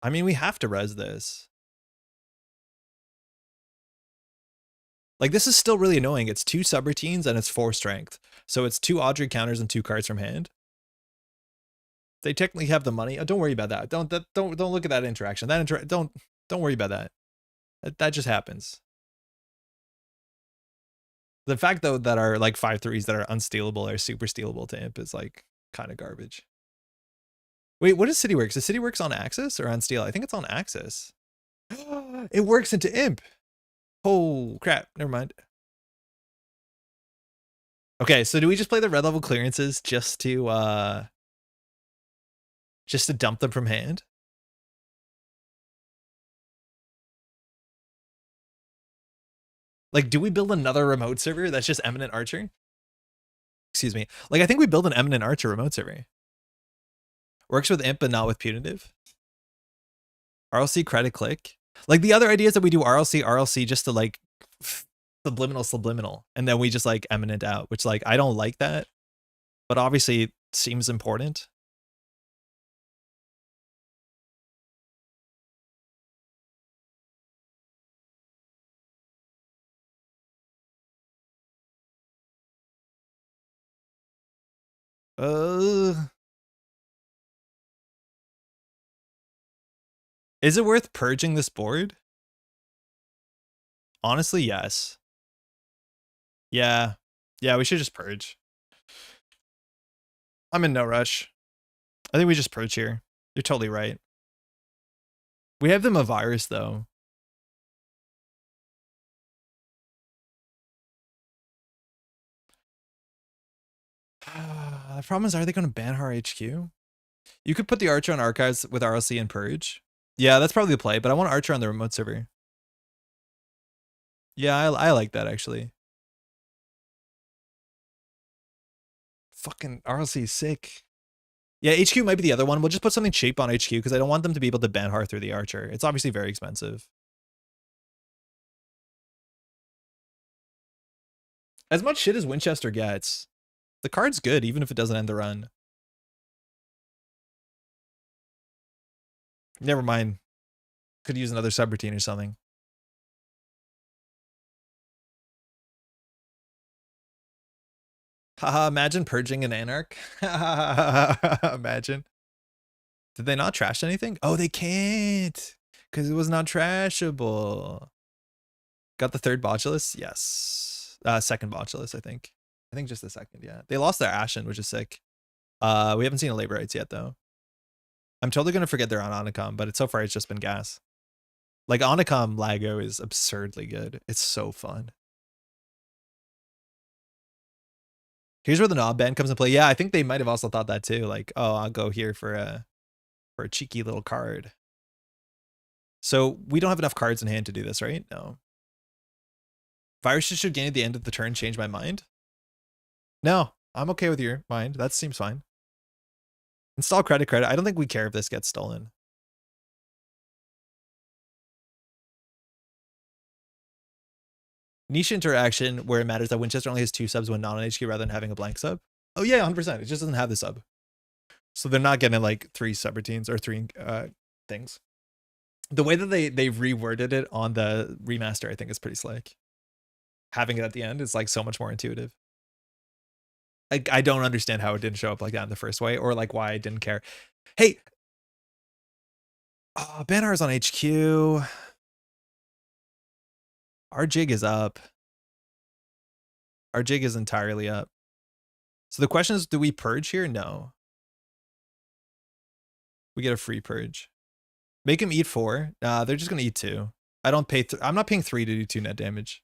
I mean, we have to res this. Like, this is still really annoying. It's 2 subroutines and it's 4 strength. So it's 2 Audrey counters and 2 cards from hand. They technically have the money. Oh, don't worry about that. Don't look at that interaction. Don't worry about that. That just happens. The fact though that our like 5-3s that are unstealable are super stealable to imp is like kind of garbage. Wait, what is City Works? Is City Works on Axis or on Steel? I think it's on Axis. It works into imp. Oh crap! Never mind. Okay, so do we just play the red level clearances just to dump them from hand? Like, do we build another remote server that's just Eminent Archer? Excuse me. Like, I think we build an Eminent Archer remote server. Works with imp but not with punitive. RLC credit click. Like, the other idea is that we do RLC just to like subliminal, and then we just like Eminent out, which like I don't like that, but obviously it seems important. Is it worth purging this board? Honestly, yes. Yeah. Yeah, we should just purge. I'm in no rush. I think we just purge here. You're totally right. We have them a virus, though. The problem is, are they going to ban our HQ? You could put the Archer on Archives with RLC and Purge. Yeah, that's probably the play, but I want Archer on the remote server. Yeah, I like that, actually. Fucking RLC is sick. Yeah, HQ might be the other one. We'll just put something cheap on HQ because I don't want them to be able to ban Har through the Archer. It's obviously very expensive. As much shit as Winchester gets, the card's good even if it doesn't end the run. Never mind. Could use another subroutine or something. Haha, imagine purging an Anarch. Imagine. Did they not trash anything? Oh, they can't. Because it was not trashable. Got the third Botulus? Yes. Second Botulus, I think. I think just the second, yeah. They lost their Ashen, which is sick. We haven't seen a Labor Rights yet, though. I'm totally going to forget they're on Onicom, but so far it's just been gas. Like, Onicom Lago is absurdly good. It's so fun. Here's where the knob ban comes into play. Yeah, I think they might have also thought that too. Like, oh, I'll go here for a cheeky little card. So we don't have enough cards in hand to do this, right? No. Viruses should gain at the end of the turn change my mind? No, I'm okay with your mind. That seems fine. Install credit. I don't think we care if this gets stolen. Niche interaction where it matters that Winchester only has 2 subs when not on HQ rather than having a blank sub. Oh yeah, 100%. It just doesn't have the sub. So they're not getting like 3 subroutines or 3 things. The way that they reworded it on the remaster, I think is pretty slick. Having it at the end is like so much more intuitive. I don't understand how it didn't show up like that in the first way, or like why I didn't care. Hey, Banhar's on HQ. Our jig is up. Our jig is entirely up. So the question is, do we purge here? No. We get a free purge. Make him eat 4. Nah, they're just gonna eat 2. I don't pay. I'm not paying 3 to do 2 net damage.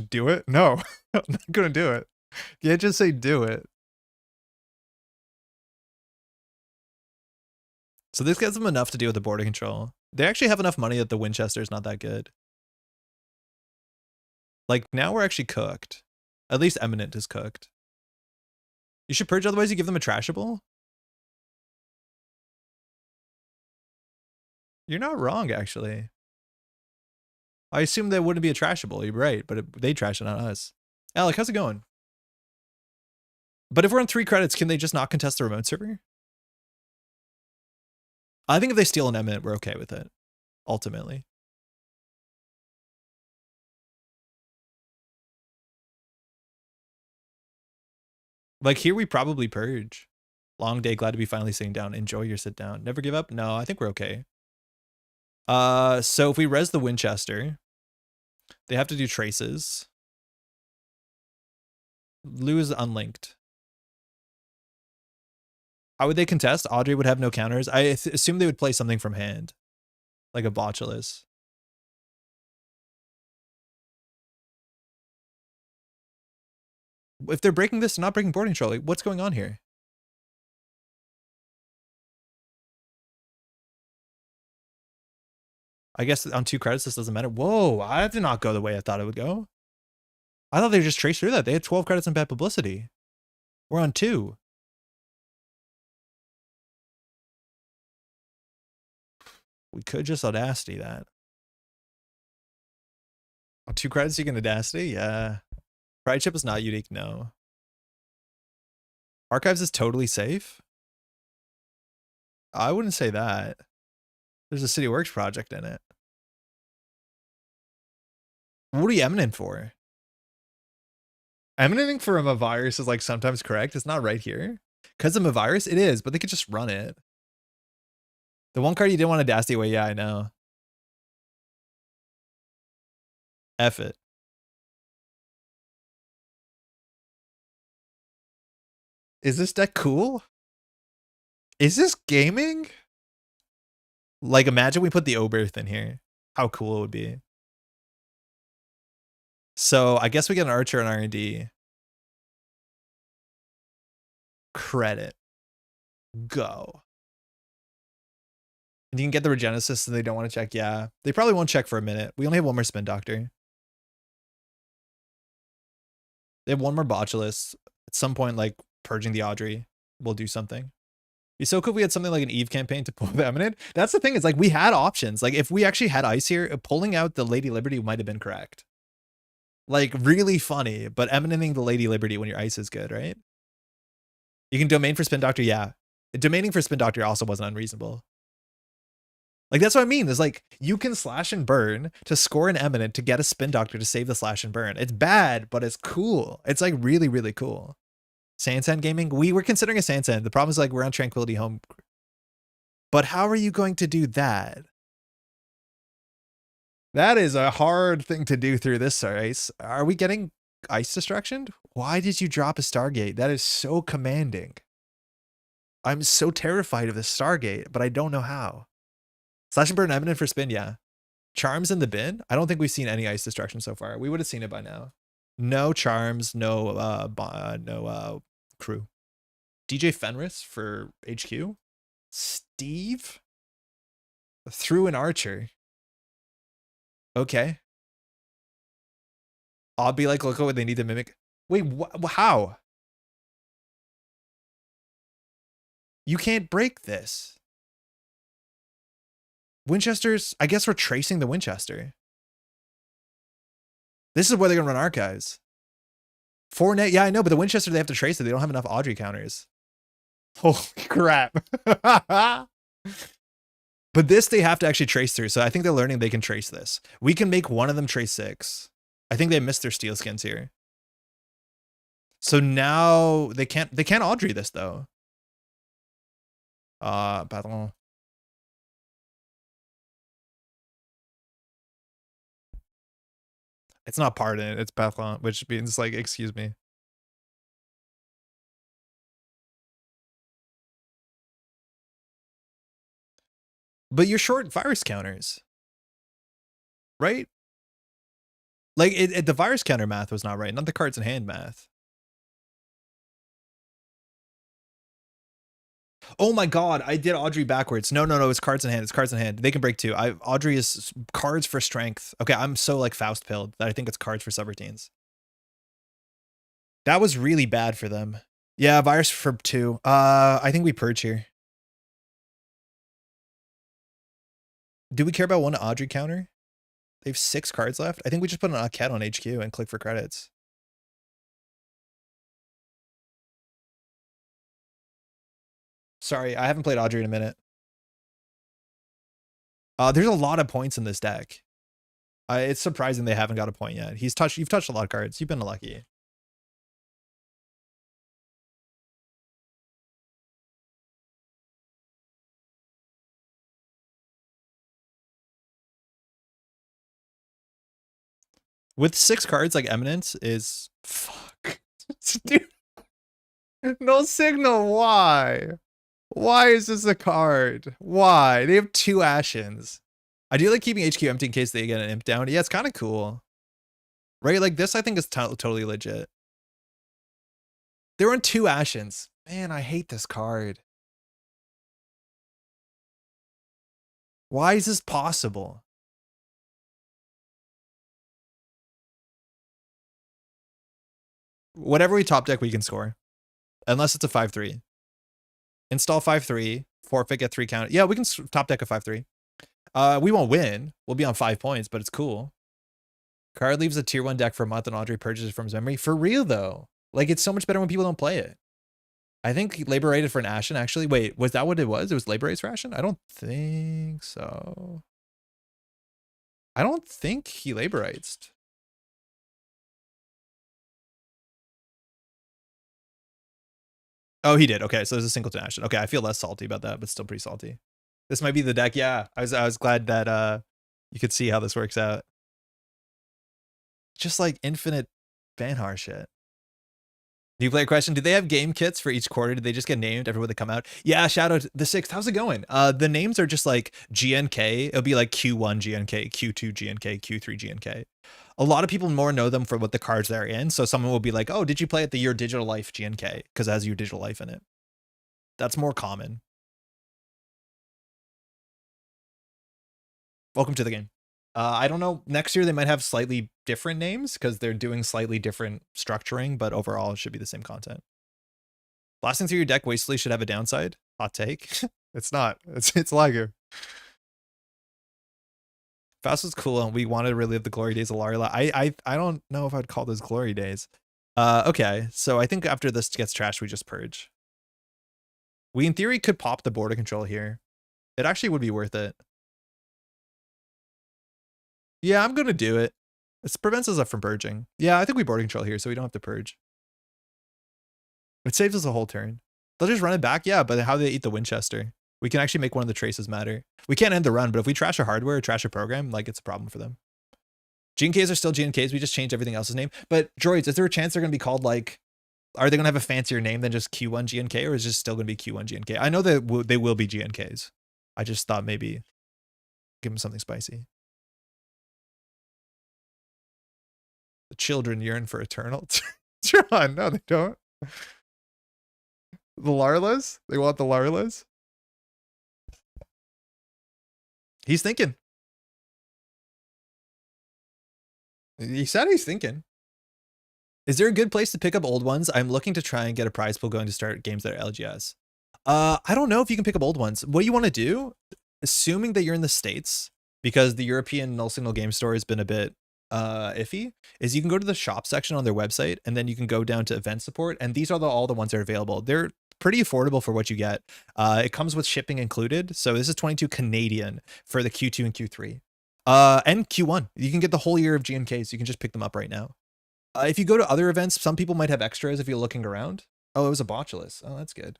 Do it? No, I'm not gonna do it. Yeah, just say do it. So this gets them enough to deal with the border control. They actually have enough money that the Winchester is not that good. Like, now we're actually cooked. At least Eminent is cooked. You should purge, otherwise you give them a trashable? You're not wrong, actually. I assume that wouldn't be a trashable. You're right, but they trash it on us. Alec, how's it going? But if we're on 3 credits, can they just not contest the remote server? I think if they steal an Eminent, we're okay with it. Ultimately. Like, here we probably purge. Long day, glad to be finally sitting down. Enjoy your sit down. Never give up? No, I think we're okay. So if we res the Winchester, they have to do traces. Lose unlinked. How would they contest? Audrey would have no counters. I assume they would play something from hand. Like a Botulus. If they're breaking this, not breaking boarding control, like, what's going on here? I guess on 2 credits, this doesn't matter. Whoa, I did not go the way I thought it would go. I thought they just traced through that. They had 12 credits and bad publicity. We're on 2. We could just Audacity that. On 2 credits, you can Audacity? Yeah. Pride Chip is not unique, no. Archives is totally safe? I wouldn't say that. There's a City Works project in it. What are you Eminent for? Emanating from a virus is like sometimes correct. It's not right here. Because of a virus, it is, but they could just run it. The one card you didn't want to Dastey away, yeah, I know. F it. Is this deck cool? Is this gaming? Like, imagine we put the Oberth in here. How cool it would be. So, I guess we get an Archer and R&D. Credit. Go. And you can get the Regenesis and they don't want to check. Yeah, they probably won't check for a minute. We only have one more Spin Doctor. They have one more Botulus. At some point, like, purging the Audrey will do something. Be so cool if we had something like an Eve campaign to pull the Eminent. That's the thing, is like we had options. Like if we actually had ice here, pulling out the Lady Liberty might have been correct. Like really funny, but Eminenting the Lady Liberty when your ice is good, right? You can domain for Spin Doctor, yeah. Domaining for Spin Doctor also wasn't unreasonable. Like that's what I mean. Is like you can slash and burn to score an Eminent to get a Spin Doctor to save the slash and burn. It's bad, but it's cool. It's like really, really cool. Sansan Gaming, we were considering a Sansan. The problem is like we're on Tranquility Home. But how are you going to do that? That is a hard thing to do through this ice. Are we getting ice destruction? Why did you drop a Stargate? That is so commanding. I'm so terrified of the Stargate, but I don't know how. Slash and burn Eminent for spin, yeah. Charms in the bin? I don't think we've seen any ice destruction so far. We would have seen it by now. No charms, no crew. DJ Fenris for HQ. Steve? Through an Archer. Okay. I'll be like, look what they need to mimic. Wait, how? You can't break this. Winchester's, I guess we're tracing the Winchester. This is where they're going to run archives. 4 net, yeah, I know, but the Winchester, they have to trace it. They don't have enough Audrey counters. Holy crap. But this they have to actually trace through. So I think they're learning they can trace this. We can make one of them trace 6. I think they missed their steel skins here. So now they can't Audrey this though. Pardon. It's not pardon, it's Pathlon, which means like, excuse me. But you're short virus counters, right? Like the virus counter math was not right, not the cards in hand math. Oh my god, I did Audrey backwards. No, it's cards in hand. It's cards in hand. They can break 2. Audrey is cards for strength. Okay, I'm so like Faust pilled that I think it's cards for subroutines. That was really bad for them. Yeah, virus for 2. I think we purge here. Do we care about one Audrey counter? They have 6 cards left. I think we just put an Aket on HQ and click for credits. Sorry, I haven't played Audrey in a minute. There's a lot of points in this deck. It's surprising they haven't got a point yet. You've touched a lot of cards. You've been lucky. With 6 cards, like Eminence is fuck. Dude. No signal. Why? Why is this a card? Why? They have 2 Ashens. I do like keeping HQ empty in case they get an imp down. Yeah, it's kind of cool. Right? Like this, I think is totally legit. They're on 2 Ashens. Man, I hate this card. Why is this possible? Whatever we top deck, we can score. Unless it's a 5-3. Install 5-3. Forfeit, get 3 count. Yeah, we can top deck a 5-3. We won't win. We'll be on 5 points, but it's cool. Card leaves a tier 1 deck for a month and Audrey purchases from his memory. For real, though. Like, it's so much better when people don't play it. I think he labor rated for an Ashen, actually. Wait, was that what it was? It was labor rated for Ashen? I don't think so. I don't think he labor rated. Oh, he did. Okay, so there's a singleton action. Okay, I feel less salty about that, but still pretty salty. This might be the deck. Yeah, I was glad that you could see how this works out. Just like infinite Banhar shit. New player question: do they have game kits for each quarter? Did they just get named everywhere they come out? Yeah, shout out the Sixth. How's it going? The names are just like GNK. It'll be like Q1 GNK, Q2 GNK, Q3 GNK. A lot of people more know them for what the cards they're in. So someone will be like, oh, did you play at the Your Digital Life GNK? Because it has Your Digital Life in it. That's more common. Welcome to the game. I don't know. Next year they might have slightly different names because they're doing slightly different structuring, but overall it should be the same content. Blasting through your deck wastefully should have a downside. Hot take. It's not. It's Liger. Faust was cool and we wanted to relive the glory days of Larla. I don't know if I'd call those glory days. Okay, so I think after this gets trashed, we just purge. We in theory could pop the border control here. It actually would be worth it. Yeah, I'm gonna do it. It prevents us from purging. Yeah, I think we border control here, so we don't have to purge. It saves us a whole turn. They'll just run it back, yeah, but how do they eat the Winchester? We can actually make one of the traces matter. We can't end the run, but if we trash our hardware or trash a program, like it's a problem for them. GNKs are still GNKs, we just changed everything else's name. But droids, is there a chance they're gonna be called like, are they gonna have a fancier name than just Q1 GNK, or is it just still gonna be Q1 GNK? I know that they will be GNKs. I just thought maybe give them something spicy. The children yearn for eternal. John, no, they don't. The Larlas? They want the Larlas? He's thinking. He said he's thinking. Is there a good place to pick up old ones? I'm looking to try and get a prize pool going to start games that are LGS. I don't know if you can pick up old ones. What you want to do, assuming that you're in the States, because the European null signal game store has been a bit iffy, is you can go to the shop section on their website and then you can go down to event support, and these are all the ones that are available. They're pretty affordable for what you get. It comes with shipping included, so this is 22 Canadian for the Q2 and Q3 and Q1. You can get the whole year of GNKs. You can just pick them up right now. If you go to other events, some people might have extras if you're looking around. Oh, it was a botulus. Oh, that's good.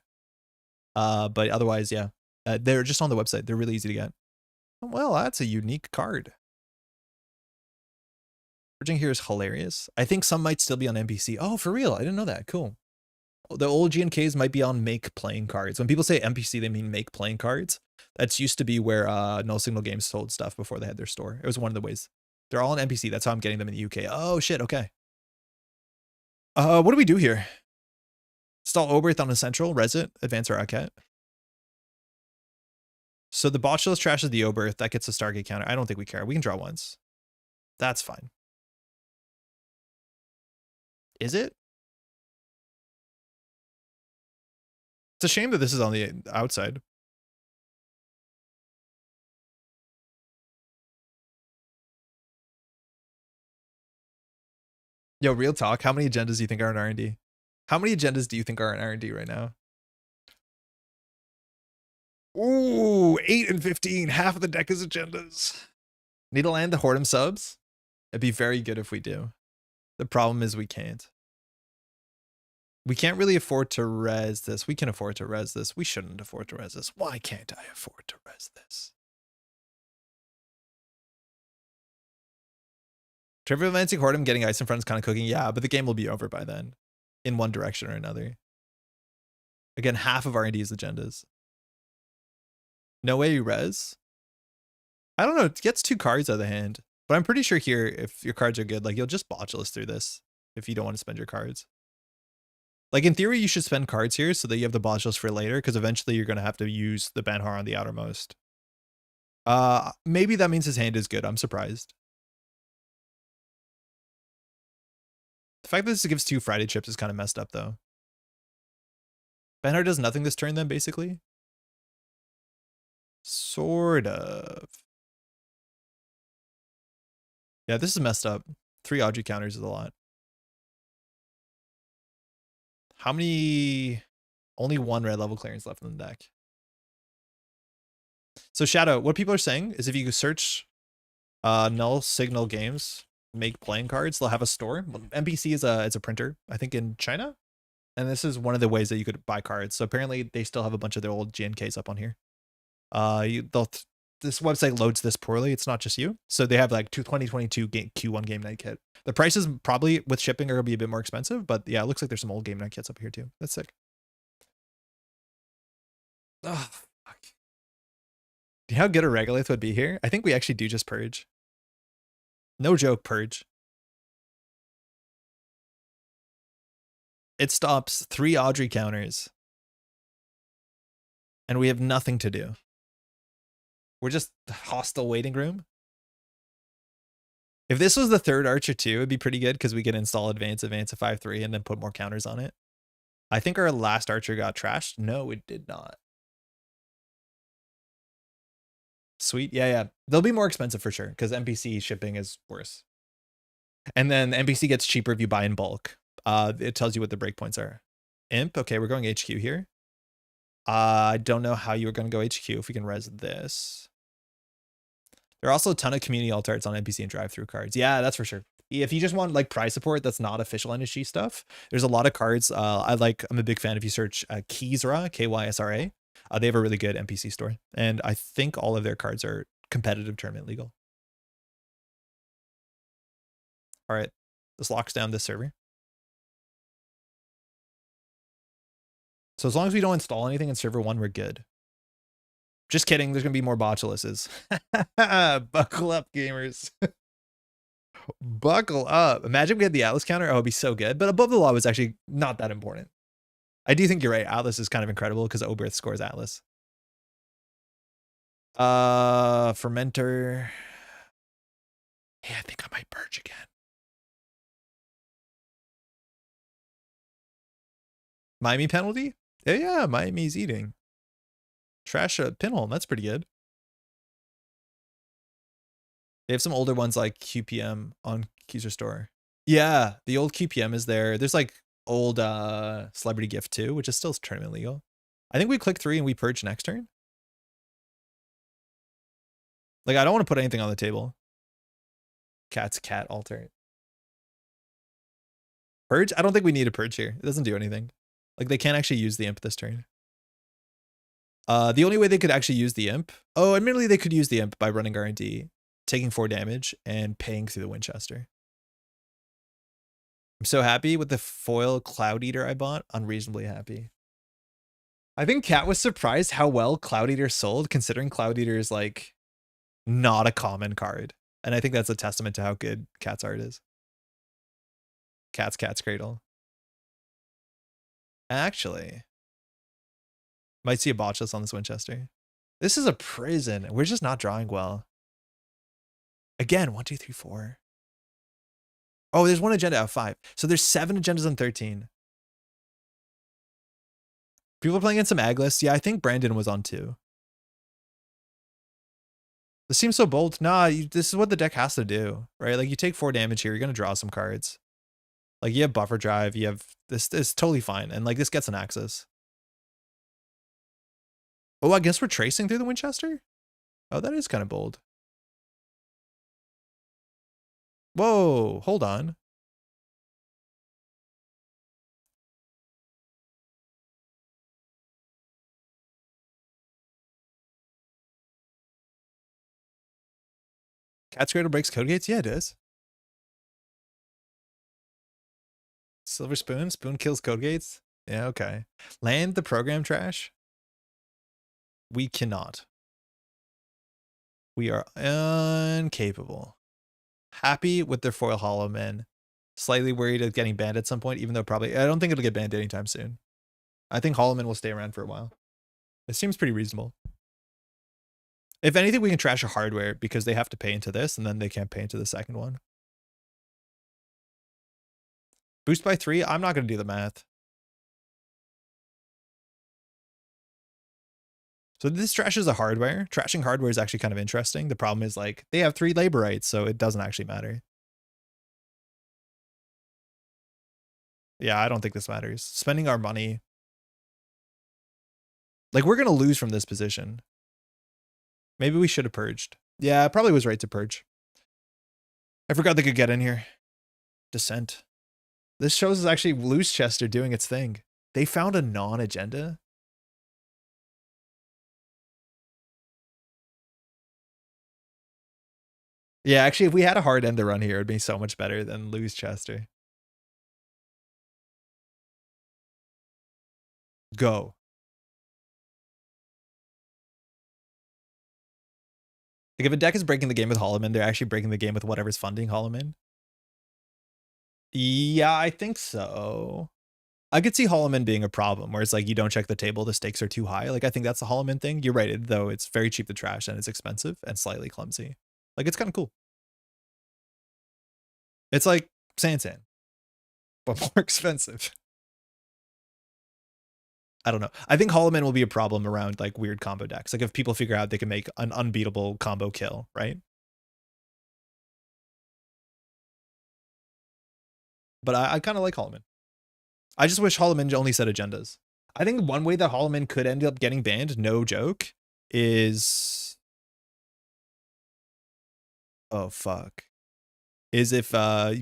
But otherwise, yeah, they're just on the website. They're really easy to get. Well, that's a unique card. Purging here is hilarious. I think some might still be on NPC. Oh, for real? I didn't know that. Cool. The old GNKs might be on make playing cards. When people say NPC, they mean make playing cards. That's used to be where Null Signal Games sold stuff before they had their store. It was one of the ways. They're all on NPC. That's how I'm getting them in the UK. Oh, shit. Okay. What do we do here? Install Oberth on Essential, res it, advance our Arquette. So the Botulus trashes the Oberth. That gets a Stargate counter. I don't think we care. We can draw once. That's fine. Is it? It's a shame that this is on the outside. Yo, real talk. How many agendas do you think are in R&D? How many agendas do you think are in R&D right now? Ooh, 8 and 15. Half of the deck is agendas. Need to land the Hordem subs? It'd be very good if we do. The problem is we can't. We can't really afford to res this. We can afford to res this. We shouldn't afford to res this. Why can't I afford to res this? Trivial Advancing Hordem getting ice in front is kind of cooking. Yeah, but the game will be over by then. In one direction or another. Again, half of R&D's agendas. No way you res? I don't know. It gets 2 cards out of the hand. But I'm pretty sure here, if your cards are good, like you'll just botulus through this if you don't want to spend your cards. Like in theory, you should spend cards here so that you have the botulus for later, because eventually you're going to have to use the Banhar on the outermost. Maybe that means his hand is good. I'm surprised. The fact that this gives 2 Friday chips is kind of messed up, though. Banhar does nothing this turn, then, basically? Sort of. Yeah, this is messed up. 3 Audrey counters is a lot. How many? Only 1 red level clearance left in the deck. So Shadow, what people are saying is if you search Null Signal Games, make playing cards, they'll have a store. NPC is a printer, I think in China. And this is one of the ways that you could buy cards. So apparently they still have a bunch of their old GNKs up on here. This website loads this poorly. It's not just you. So they have like 2022 Q1 game night kit. The prices probably with shipping are gonna be a bit more expensive, but yeah, it looks like there's some old game night kits up here too. That's sick. Oh, fuck. Do you know how good a Regolith would be here? I think we actually do just purge. No joke, purge. It stops 3 Audrey counters. And we have nothing to do. We're just hostile waiting room. If this was the third Archer too, it'd be pretty good because we can install advance a 5/3 and then put more counters on it. I think our last Archer got trashed. No, it did not. Sweet. Yeah. They'll be more expensive for sure because NPC shipping is worse. And then NPC gets cheaper if you buy in bulk. It tells you what the breakpoints are. Imp. Okay, we're going HQ here. I don't know how you were going to go HQ if we can res this. There are also a ton of community alt arts on NPC and drive-through cards. Yeah, that's for sure. If you just want like prize support that's not official NSG stuff, there's a lot of cards. I'm a big fan if you search Kysra, Kysra. They have a really good NPC store. And I think all of their cards are competitive tournament legal. All right, this locks down this server. So as long as we don't install anything in server 1, we're good. Just kidding. There's going to be more botulises. Buckle up, gamers. Buckle up. Imagine we had the Atlas counter. Oh, it'd be so good. But above the law was actually not that important. I do think you're right. Atlas is kind of incredible because Oberth scores Atlas. Fermenter. Hey, I think I might purge again. Miami penalty? Yeah, Miami's eating. Trash a pinhole. That's pretty good. They have some older ones like QPM on Keyser Store. Yeah, the old QPM is there. There's like old Celebrity Gift too, which is still tournament legal. I think we click 3 and we purge next turn. Like, I don't want to put anything on the table. Cat's cat alter. Purge? I don't think we need a purge here. It doesn't do anything. Like, they can't actually use the imp this turn. The only way they could actually use the imp... Oh, admittedly, they could use the imp by running R&D, taking 4 damage, and paying through the Winchester. I'm so happy with the foil Cloud Eater I bought. Unreasonably happy. I think Cat was surprised how well Cloud Eater sold, considering Cloud Eater is, like, not a common card. And I think that's a testament to how good Cat's art is. Cat's Cradle. Actually... Might see a botchless on this Winchester. This is a prison. We're just not drawing well. Again, 1, 2, 3, 4. Oh, there's one agenda out of 5. So there's 7 agendas on 13. People are playing in some ag lists. Yeah, I think Brandon was on 2. This seems so bold. Nah, this is what the deck has to do, right? Like, you take 4 damage here. You're going to draw some cards. Like, you have buffer drive. You have this is totally fine. And, like, this gets an axis. Oh, I guess we're tracing through the Winchester? Oh, that is kind of bold. Whoa, hold on. Cat's Cradle breaks code gates? Yeah, it does. Silver Spoon? Spoon kills code gates? Yeah, okay. Land the program trash? We cannot. We are incapable. Happy with their foil Holo Man. Slightly worried of getting banned at some point, even though probably... I don't think it'll get banned anytime soon. I think Holo Man will stay around for a while. It seems pretty reasonable. If anything, we can trash a hardware because they have to pay into this and then they can't pay into the second one. Boost by 3? I'm not going to do the math. So this trashes a hardware. Trashing hardware is actually kind of interesting. The problem is, like, they have 3 labor rights, so it doesn't actually matter. Yeah, I don't think this matters. Spending our money. Like, we're going to lose from this position. Maybe we should have purged. Yeah, it probably was right to purge. I forgot they could get in here. Descent. This shows us actually Loose Chester doing its thing. They found a non-agenda. Yeah, actually, if we had a hard end to run here, it'd be so much better than Loose Chester. Go. Like if a deck is breaking the game with Holo Man, they're actually breaking the game with whatever's funding Holo Man. Yeah, I think so. I could see Holo Man being a problem where it's like you don't check the table, the stakes are too high. Like I think that's the Holo Man thing. You're right, though it's very cheap to trash and it's expensive and slightly clumsy. Like it's kind of cool. It's like Sansan, but more expensive. I don't know. I think Holo Man will be a problem around like weird combo decks. Like if people figure out they can make an unbeatable combo kill, right? But I kind of like Holo Man. I just wish Holo Man only set agendas. I think one way that Holo Man could end up getting banned, no joke, is... Oh, fuck. Is if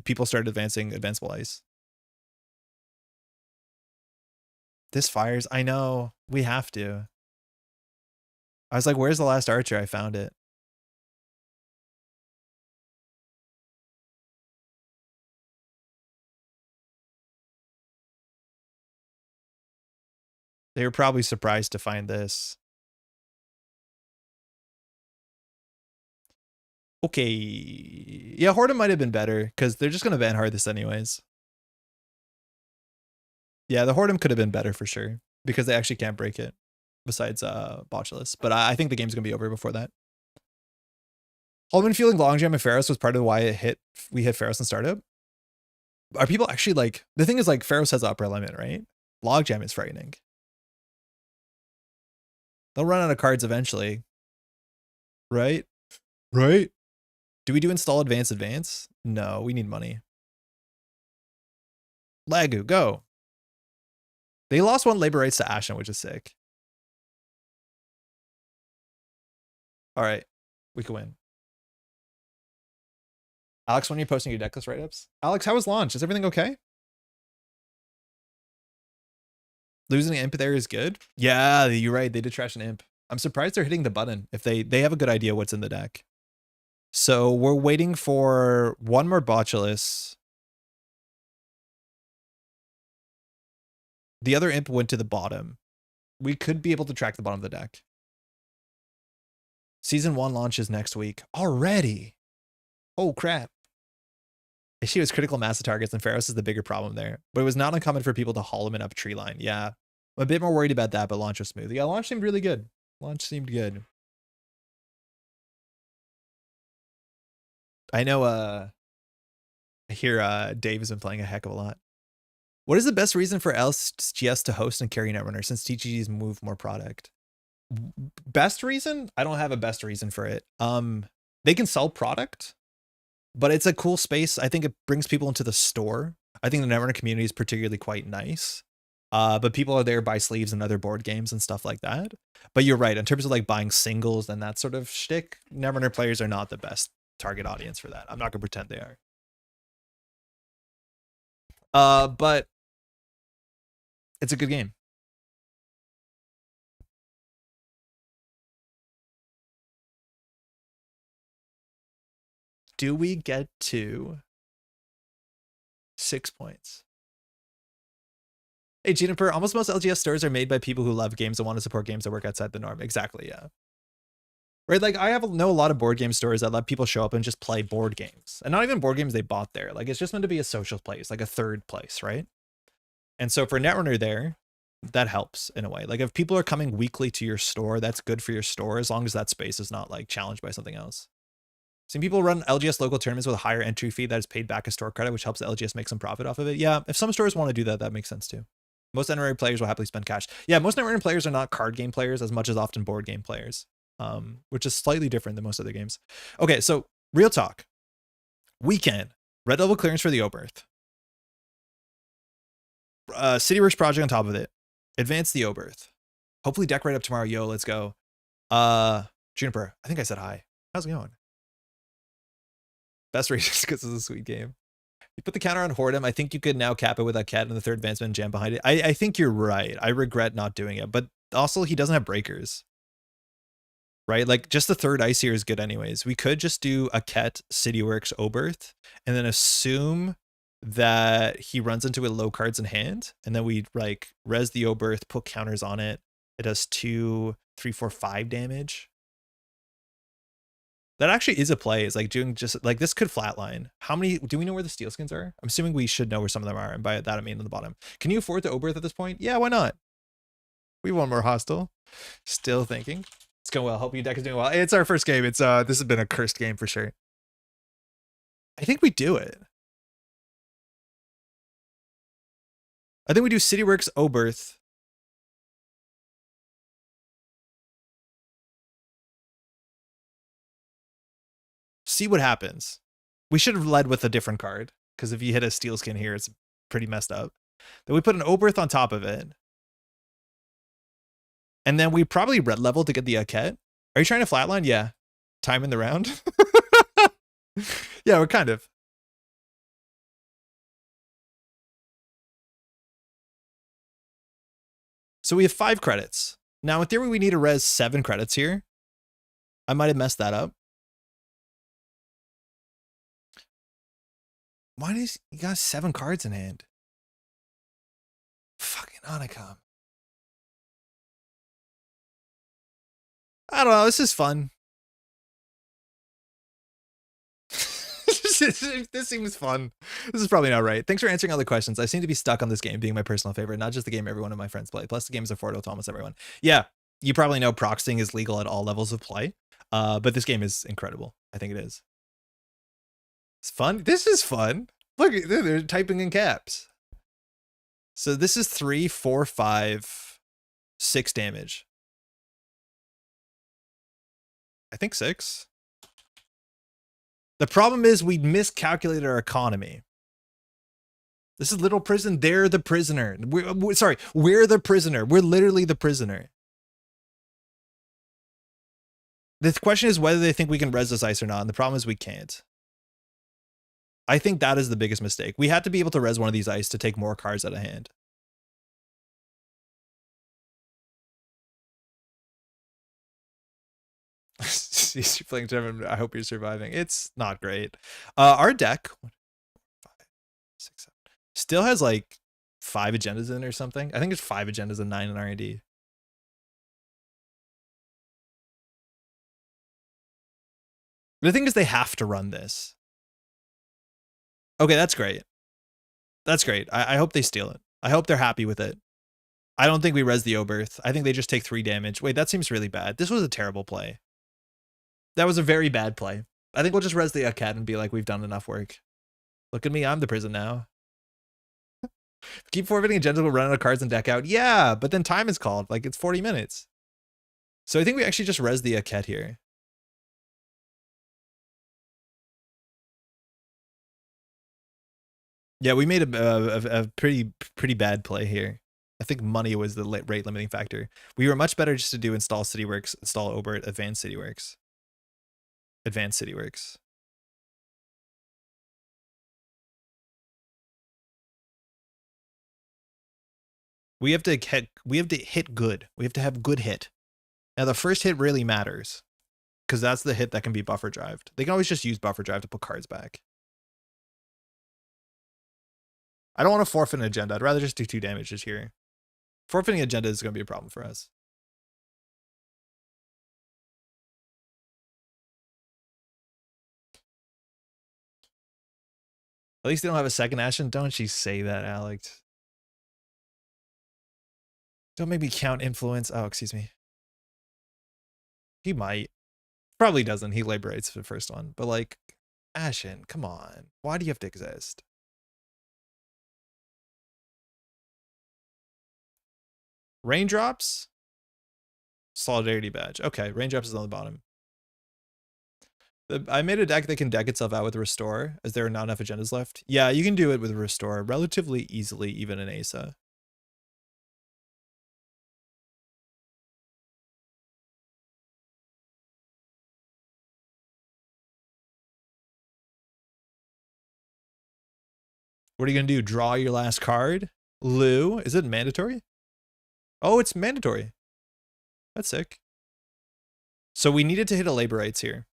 people started advancing Advanceable Ice. This fires. I know. We have to. I was like, where's the last archer? I found it. They were probably surprised to find this. Okay. Yeah, Horde might have been better because they're just going to ban hard this anyways. Yeah, the Horde could have been better for sure because they actually can't break it besides Botulus. But I think the game's going to be over before that. Holo Man feeling Logjam and Pharos was part of why we hit Pharos in startup. Are people actually like, the thing is like Pharos has upper limit, right? Logjam is frightening. They'll run out of cards eventually. Right? Right? Do we do install advance? No, we need money. Lagu, go. They lost one labor rights to Ashen, which is sick. All right, we can win. Alex, when are you posting your decklist write-ups? Alex, how was launch? Is everything okay? Losing an imp there is good. Yeah, you're right. They did trash an imp. I'm surprised they're hitting the button. If they have a good idea what's in the deck. So we're waiting for one more Botulus. The other imp went to the bottom. We could be able to track the bottom of the deck. Season 1 launches next week. Already? Oh, crap. She was critical mass of targets, and Pharos is the bigger problem there. But it was not uncommon for people to Holo Man up tree line. Yeah. I'm a bit more worried about that, but launch was smooth. Yeah, launch seemed really good. Launch seemed good. I know I hear Dave has been playing a heck of a lot. What is the best reason for LGS to host and carry Netrunner since TGGs move more product? Best reason? I don't have a best reason for it. They can sell product, but it's a cool space. I think it brings people into the store. I think the Netrunner community is particularly quite nice. But people are there buy sleeves and other board games and stuff like that. But you're right, in terms of like buying singles and that sort of shtick, Netrunner players are not the best target audience for that. I'm not gonna pretend they are. But it's a good game. Do we get to 6 points? Hey, Juniper, almost most LGS stores are made by people who love games and want to support games that work outside the norm. Exactly, yeah. Right, like I know a lot of board game stores that let people show up and just play board games. And not even board games they bought there. Like it's just meant to be a social place, like a third place, right? And so for Netrunner there, that helps in a way. Like if people are coming weekly to your store, that's good for your store as long as that space is not like challenged by something else. Some people run LGS local tournaments with a higher entry fee that is paid back as store credit, which helps the LGS make some profit off of it. Yeah, if some stores want to do that, that makes sense too. Most Netrunner players will happily spend cash. Yeah, most Netrunner players are not card game players as much as often board game players, which is slightly different than most other games. Okay, so real talk. Weekend, red level clearance for the Oberth. Cityworks project on top of it. Advance the Oberth. Hopefully deck right up tomorrow. Yo, let's go. Juniper, I think I said hi. How's it going? Best reasons because it's a sweet game. You put the counter on Hoard'em. I think you could now cap it with that cat and the third advancement jam behind it. I think you're right. I regret not doing it, but also he doesn't have breakers. Right? Like, just the third ice here is good anyways. We could just do a Ket, Cityworks, Oberth, and then assume that he runs into it low cards in hand, and then we like res the Oberth, put counters on it. It does 2, 3, 4, 5 damage. That actually is a play. It's like doing just like this could flatline. How many do we know where the steel skins are? I'm assuming we should know where some of them are, and by that I mean on the bottom. Can you afford the Oberth at this point? Yeah, why not? We want more hostile. Still thinking. It's going well. Hope your deck is doing well. It's our first game. It's this has been a cursed game for sure. I think we do it. I think we do Cityworks, Oberth. See what happens. We should have led with a different card, because if you hit a steel skin here, it's pretty messed up. Then we put an Oberth on top of it. And then we probably red level to get the Ket. Are you trying to flatline? Yeah. Time in the round? Yeah, we're kind of. So we have 5 credits. Now, in theory, we need to res 7 credits here. I might have messed that up. Why does he got 7 cards in hand? Fucking Onacom. I don't know. This is fun. This seems fun. This is probably not right. Thanks for answering all the questions. I seem to be stuck on this game being my personal favorite, not just the game every one of my friends play. Plus, the game is affordable to almost everyone. Yeah, you probably know proxying is legal at all levels of play, but this game is incredible. I think it is. It's fun. This is fun. Look, they're typing in caps. So this is 3, 4, 5, 6 damage. I think 6. The problem is we miscalculated our economy. This is Little Prison. They're the prisoner. We're the prisoner. We're literally the prisoner. The question is whether they think we can res this ice or not, and the problem is we can't. I think that is the biggest mistake. We had to be able to res one of these ice to take more cards out of hand. You're playing German. I hope you're surviving. It's not great. Our deck 1, 5, 6, 7, still has like 5 agendas in it or something. I think it's 5 agendas and 9 in R&D. The thing is, they have to run this. Okay, that's great. That's great. I hope they steal it. I hope they're happy with it. I don't think we res the Oberth. I think they just take 3 damage. Wait, that seems really bad. This was a terrible play. That was a very bad play. I think we'll just res the Ket and be like, we've done enough work. Look at me, I'm the prison now. Keep forfeiting agendas, we'll run out of cards and deck out. Yeah, but then time is called. Like, it's 40 minutes. So I think we actually just res the Ket here. Yeah, we made a pretty bad play here. I think money was the rate limiting factor. We were much better just to do install Cityworks, install Oberth, advanced Cityworks. Advanced Cityworks. We have to hit good. We have to have good hit. Now the first hit really matters, because that's the hit that can be buffer drived. They can always just use buffer drive to put cards back. I don't want to forfeit an agenda. I'd rather just do 2 damages here. Forfeiting agenda is going to be a problem for us. At least they don't have a second Ashen. Don't you say that, Alex. Don't make me count influence. Oh, excuse me. He might. Probably doesn't. He liberates for the first one. But like, Ashen, come on. Why do you have to exist? Raindrops? Solidarity badge. Okay, raindrops is on the bottom. I made a deck that can deck itself out with Restore, as there are not enough agendas left. Yeah, you can do it with Restore relatively easily, even in Asa. What are you gonna do? Draw your last card? Lou, is it mandatory? Oh, it's mandatory. That's sick. So we needed to hit a laborites here.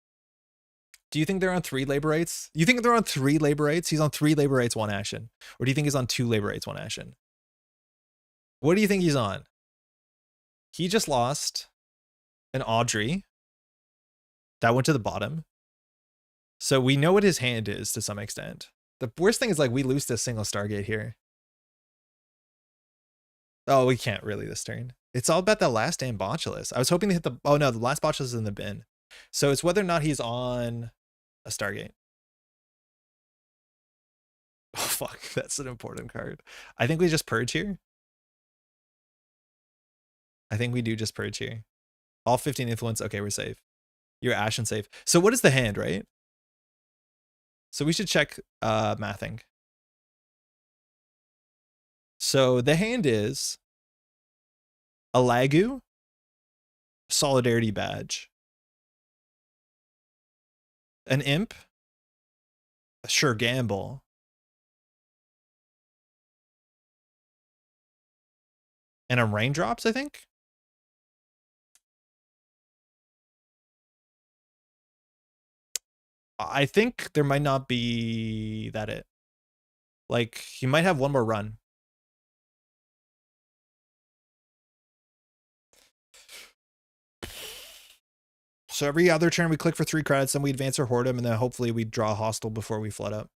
Do you think they're on 3 laborites? You think they're on 3 laborites? He's on 3 laborites, 1 ashen. Or do you think he's on 2 laborites, 1 ashen? What do you think he's on? He just lost an Audrey. That went to the bottom. So we know what his hand is to some extent. The worst thing is like we lose this single Stargate here. Oh, we can't really this turn. It's all about the last damn Botulus. I was hoping to hit the... Oh no, the last Botulus is in the bin. So it's whether or not he's on a Stargate. Oh fuck, that's an important card. I think we just purge here. I think we do just purge here. All 15 influence. Okay, we're safe. You're ashen safe. So what is the hand, right? So we should check mathing. So the hand is a Lagu, Solidarity Badge, an Imp, a Sure Gamble, and a Raindrops, I think? I think there might not be that it. Like, he might have one more run. So every other turn we click for 3 credits, then we advance our Hordem, and then hopefully we draw hostile before we flood up.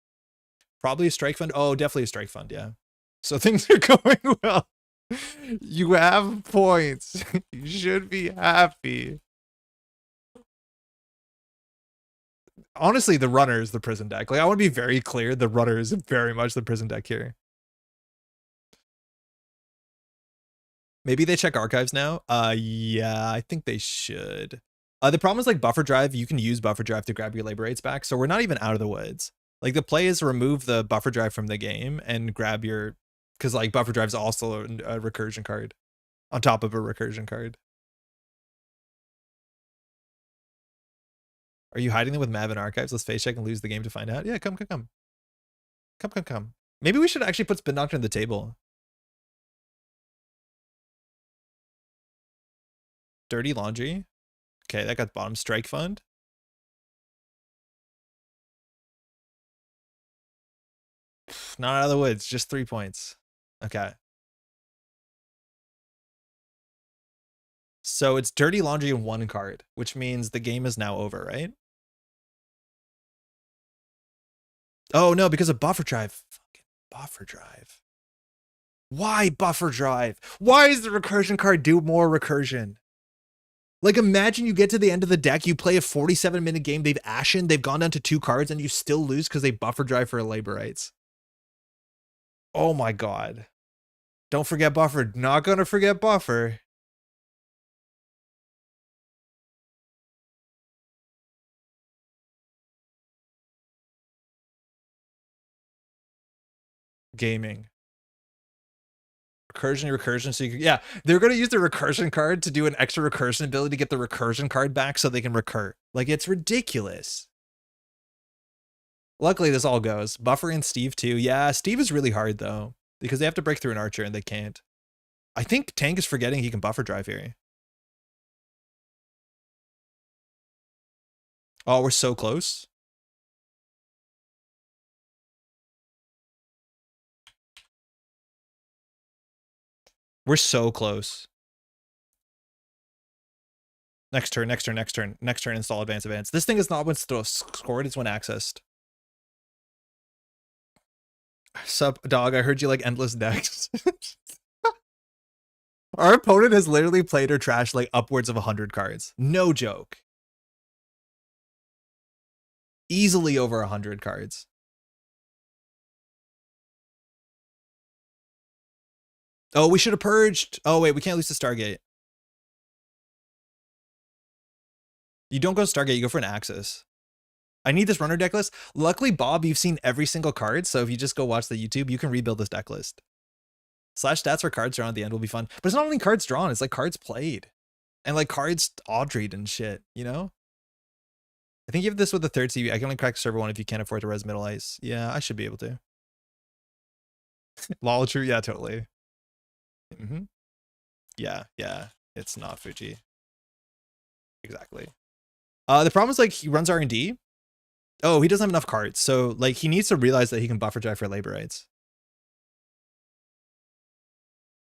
Probably a strike fund. Oh, definitely a strike fund, yeah. So things are going well. You have points. You should be happy. Honestly, the runner is the prison deck. Like, I want to be very clear, the runner is very much the prison deck here. Maybe they check archives now? Yeah, I think they should. The problem is like buffer drive, you can use buffer drive to grab your laborites back, so we're not even out of the woods. Like the play is remove the buffer drive from the game and grab your, because like buffer drive is also a recursion card on top of a recursion card. Are you hiding them with Mav and archives? Let's face check and lose the game to find out. Yeah, come. Come. Maybe we should actually put Spin Doctor on the table. Dirty Laundry. Okay, that got bottom. Strike Fund. Not out of the woods, just 3 points. Okay. So it's Dirty Laundry in 1 card, which means the game is now over, right? Oh no, because of buffer drive. Fucking buffer drive. Why buffer drive? Why does the recursion card do more recursion? Like, imagine you get to the end of the deck, you play a 47-minute game, they've ashen, they've gone down to 2 cards, and you still lose because they buffer drive for a laborites. Oh my god. Don't forget buffer. Not gonna forget buffer. Gaming. Recursion, so you can, yeah, they're gonna use the recursion card to do an extra recursion ability to get the recursion card back so they can recur. Like, it's ridiculous. Luckily, this all goes. Buffer and Steve too. Yeah, Steve is really hard though, because they have to break through an archer and they can't. I think Tank is forgetting he can buffer drive here. Oh, we're so close. We're so close. Next turn, install advance. This thing is not when scored, it's when accessed. Sup, dog, I heard you like endless decks. Our opponent has literally played or trashed like upwards of 100 cards. No joke. Easily over 100 cards. Oh, we should have purged. Oh, wait, we can't lose the Stargate. You don't go Stargate, you go for an Axis. I need this runner deck list. Luckily, Bob, you've seen every single card, so if you just go watch the YouTube, you can rebuild this deck list. Slash stats for cards drawn at the end will be fun. But it's not only cards drawn, it's like cards played. And like cards Audrey'd and shit, you know? I think you have this with the 3rd CB. I can only crack server 1 if you can't afford to res middle ice. Yeah, I should be able to. Lol, true. Yeah, totally. Yeah, yeah. It's not Fuji. Exactly. The problem is like he runs R&D. Oh, he doesn't have enough cards. So like he needs to realize that he can buffer drive for labor rights.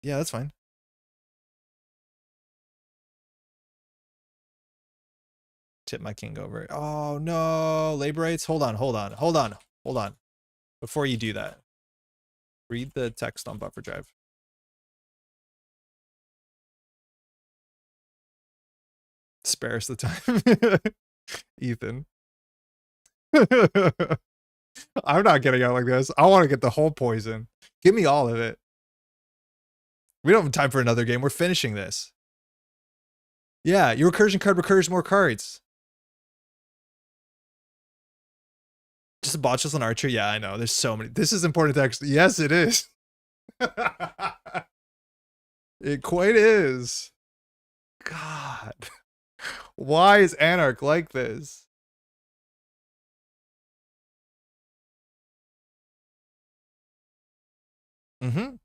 Yeah, that's fine. Tip my king over. Oh no, labor rights. Hold on. Before you do that, read the text on buffer drive. Spare us the time. Ethan. I'm not getting out like this. I want to get the whole poison. Give me all of it. We don't have time for another game. We're finishing this. Yeah, your recursion card recurs more cards. Just a botchless and archer. Yeah, I know. There's so many. This is important text. Yes, it is. It quite is. God. Why is Anarch like this? Mm-hmm.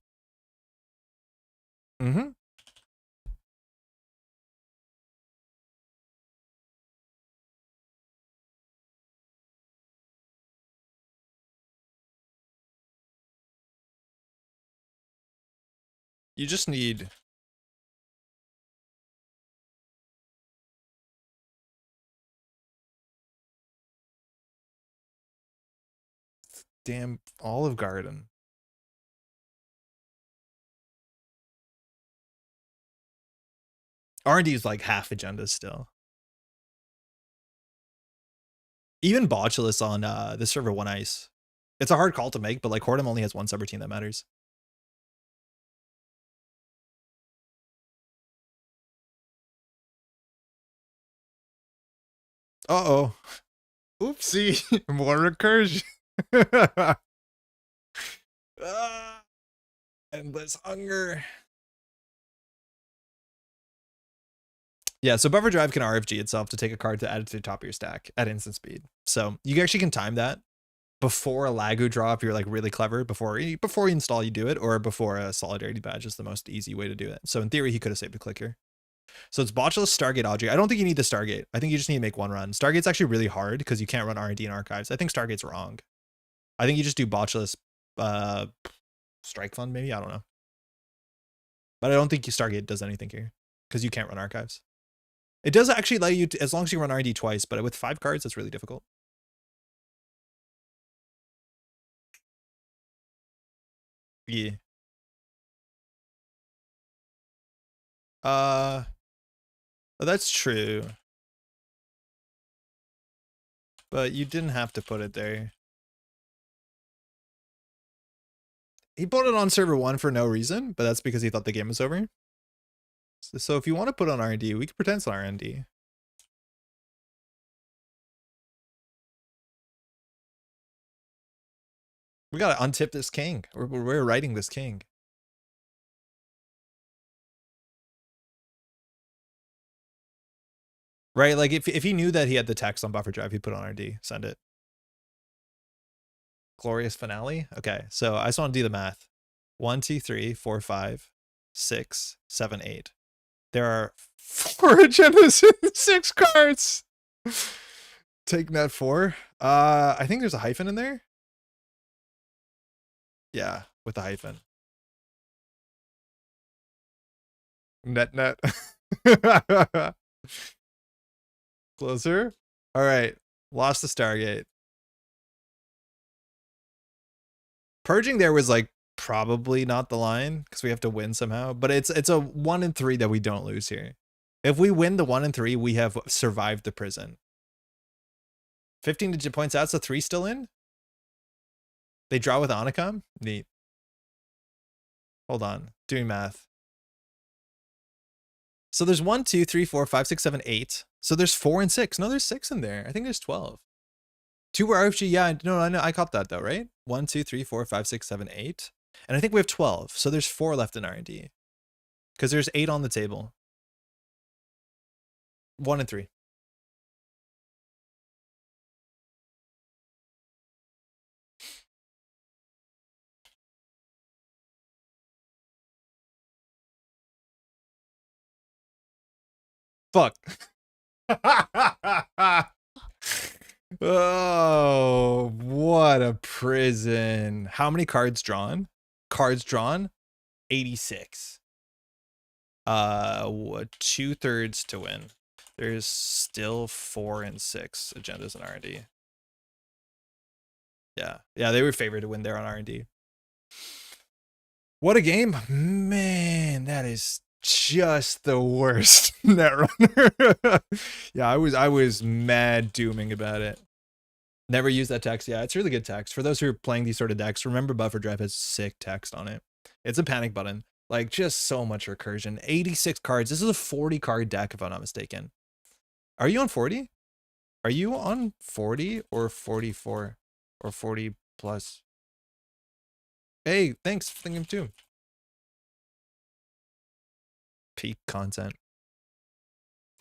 Mm-hmm. You just need... Damn Olive Garden. R&D is like half agenda still. Even botchless on the server 1 ice. It's a hard call to make, but like Hordem only has one subroutine that matters. Uh-oh. Oopsie. More recursion. Endless hunger. Yeah, so buffer drive can RFG itself to take a card to add it to the top of your stack at instant speed. So you actually can time that before a Lagu draw if you're like really clever, before you install you do it, or before a Solidarity Badge is the most easy way to do it. So in theory, he could have saved a click here. So it's Botchless, Stargate, Audrey. I don't think you need the Stargate. I think you just need to make one run. Stargate's actually really hard because you can't run R&D in archives. I think Stargate's wrong. I think you just do Botchless Strike Fund maybe? I don't know. But I don't think Stargate does anything here because you can't run archives. It does actually allow you to, as long as you run R&D twice, but with 5 cards, it's really difficult. Yeah. That's true. But you didn't have to put it there. He put it on server 1 for no reason, but that's because he thought the game was over. So if you want to put on R&D, we can pretend it's on R&D. We gotta untip this king. We're writing this king. Right, like if he knew that he had the text on buffer drive, he'd put on R&D. Send it. Glorious finale. Okay, so I just want to do the math. 1, 2, 3, 4, 5, 6, 7, 8. There are 4 agendas in 6 cards. Take net 4. I think there's a hyphen in there. Yeah, with the hyphen. Net. Closer. All right. Lost the Stargate. Purging there was like probably not the line because we have to win somehow, but it's a 1 in 3 that we don't lose here. If we win the 1 in 3, we have survived the prison. 15 digit points out, so 3 still in. They draw with Onicom. Neat. Hold on, doing math. So there's 1, 2, 3, 4, 5, 6, 7, 8. So there's 4 and 6. No, there's 6 in there. I think there's 12. 2 were RFG. Yeah, no, I know. I caught that though, right? 1, 2, 3, 4, 5, 6, 7, 8. And I think we have 12. So there's 4 left in R&D. Because there's 8 on the table. 1 and 3. fuck. Oh, what a prison. How many cards drawn? Cards drawn, 86. 2/3 to win. There's still 4 and 6 agendas in R&D. Yeah, they were favored to win there on R&D. What a game, man! That is just the worst Netrunner. Yeah, I was mad dooming about it. Never use that text. Yeah, it's really good text. For those who are playing these sort of decks, remember Buffer Drive has sick text on it. It's a panic button. Like, just so much recursion. 86 cards. This is a 40 card deck, if I'm not mistaken. Are you on 40? Are you on 40 or 44 or 40 plus? Hey, thanks for thinking too. Peak content.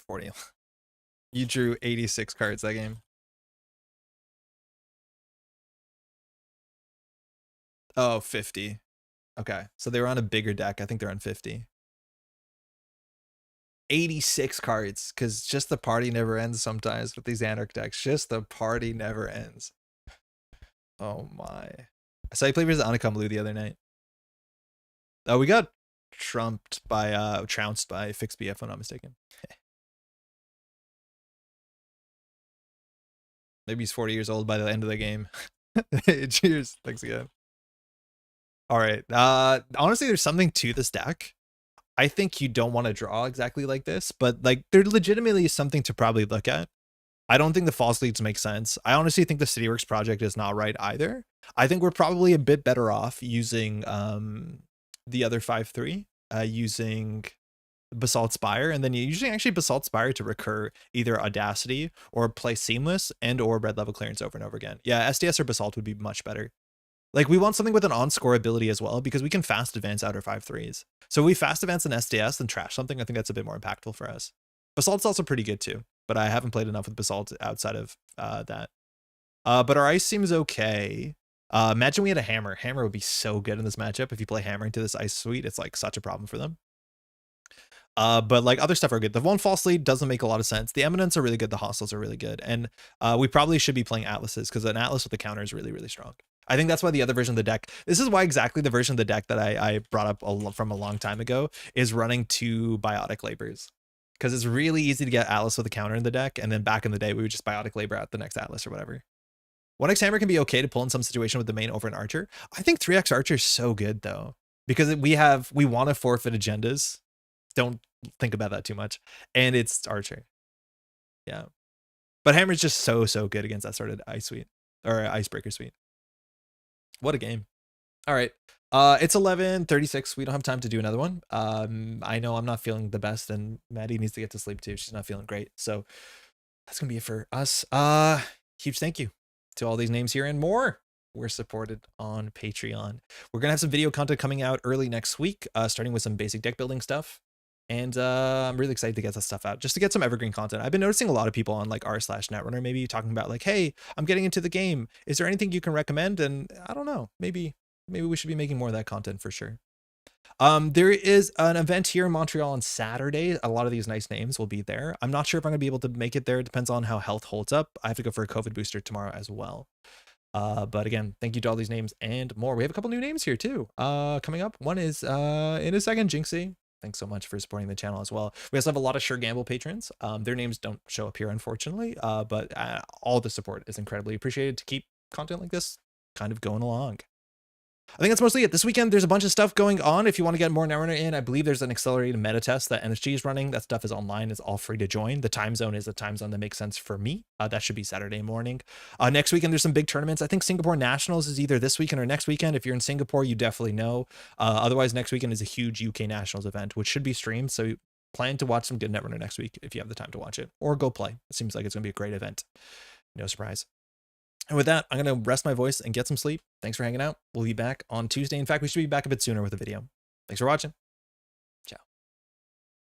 40. You drew 86 cards that game. Oh, 50. Okay, so they were on a bigger deck. I think they're on 50. 86 cards, because just the party never ends sometimes with these Anarch decks. Just the party never ends. Oh my. I saw you play versus Anakamlu the other night. Oh, we got trounced by Fixed BF, if I'm not mistaken. Maybe he's 40 years old by the end of the game. Cheers. Thanks again. All right. Honestly, there's something to this deck. I think you don't want to draw exactly like this, but like there legitimately is something to probably look at. I don't think the false leads make sense. I honestly think the CityWorks project is not right either. I think we're probably a bit better off using the other 5/3, using Basalt Spire, and then you're using actually Basalt Spire to recur either Audacity or play Seamless and or red level clearance over and over again. Yeah, SDS or Basalt would be much better. Like, we want something with an on-score ability as well, because we can fast advance out our 5/3s. So if we fast advance an SDS and trash something, I think that's a bit more impactful for us. Basalt's also pretty good too, but I haven't played enough with Basalt outside of that. But our ice seems okay. Imagine we had a hammer. Hammer would be so good in this matchup. If you play hammer into this ice suite, it's like such a problem for them. But like other stuff are good. The one false lead doesn't make a lot of sense. The Eminents are really good. The Hostiles are really good. And we probably should be playing Atlases, because an Atlas with the counter is really, really strong. I think that's why the other version of the deck, this is why exactly the version of the deck that I brought up from a long time ago is running 2 Biotic Labors. Because it's really easy to get Atlas with a counter in the deck, and then back in the day, we would just Biotic Labor out the next Atlas or whatever. 1x Hammer can be okay to pull in some situation with the main over an Archer. I think 3x Archer is so good, though, because we want to forfeit agendas. Don't think about that too much. And it's Archer. Yeah. But Hammer is just so good against that sort of ice suite, or icebreaker suite. What a game. All right. It's 11:36. We don't have time to do another one. I know I'm not feeling the best, and Maddie needs to get to sleep too. She's not feeling great. So that's going to be it for us. Huge thank you to all these names here and more. We're supported on Patreon. We're going to have some video content coming out early next week, starting with some basic deck building stuff. And I'm really excited to get that stuff out, just to get some evergreen content. I've been noticing a lot of people on like r/Netrunner maybe talking about like, hey, I'm getting into the game. Is there anything you can recommend? And I don't know, maybe we should be making more of that content for sure. There is an event here in Montreal on Saturday. A lot of these nice names will be there. I'm not sure if I'm gonna be able to make it there. It depends on how health holds up. I have to go for a COVID booster tomorrow as well. But again, thank you to all these names and more. We have a couple new names here too. Coming up. One is in a second, Jinxie. Thanks so much for supporting the channel as well. We also have a lot of Sure Gamble patrons. Their names don't show up here, unfortunately, but all the support is incredibly appreciated to keep content like this kind of going along. I think that's mostly it. This weekend, there's a bunch of stuff going on. If you want to get more Netrunner in, I believe there's an accelerated meta test that NSG is running. That stuff is online. It's all free to join. The time zone is the time zone that makes sense for me. That should be Saturday morning. Next weekend, there's some big tournaments. I think Singapore Nationals is either this weekend or next weekend. If you're in Singapore, you definitely know. Otherwise, next weekend is a huge UK Nationals event, which should be streamed. So plan to watch some good Netrunner next week if you have the time to watch it. Or go play. It seems like it's going to be a great event. No surprise. And with that, I'm going to rest my voice and get some sleep. Thanks for hanging out. We'll be back on Tuesday. In fact, we should be back a bit sooner with a video. Thanks for watching.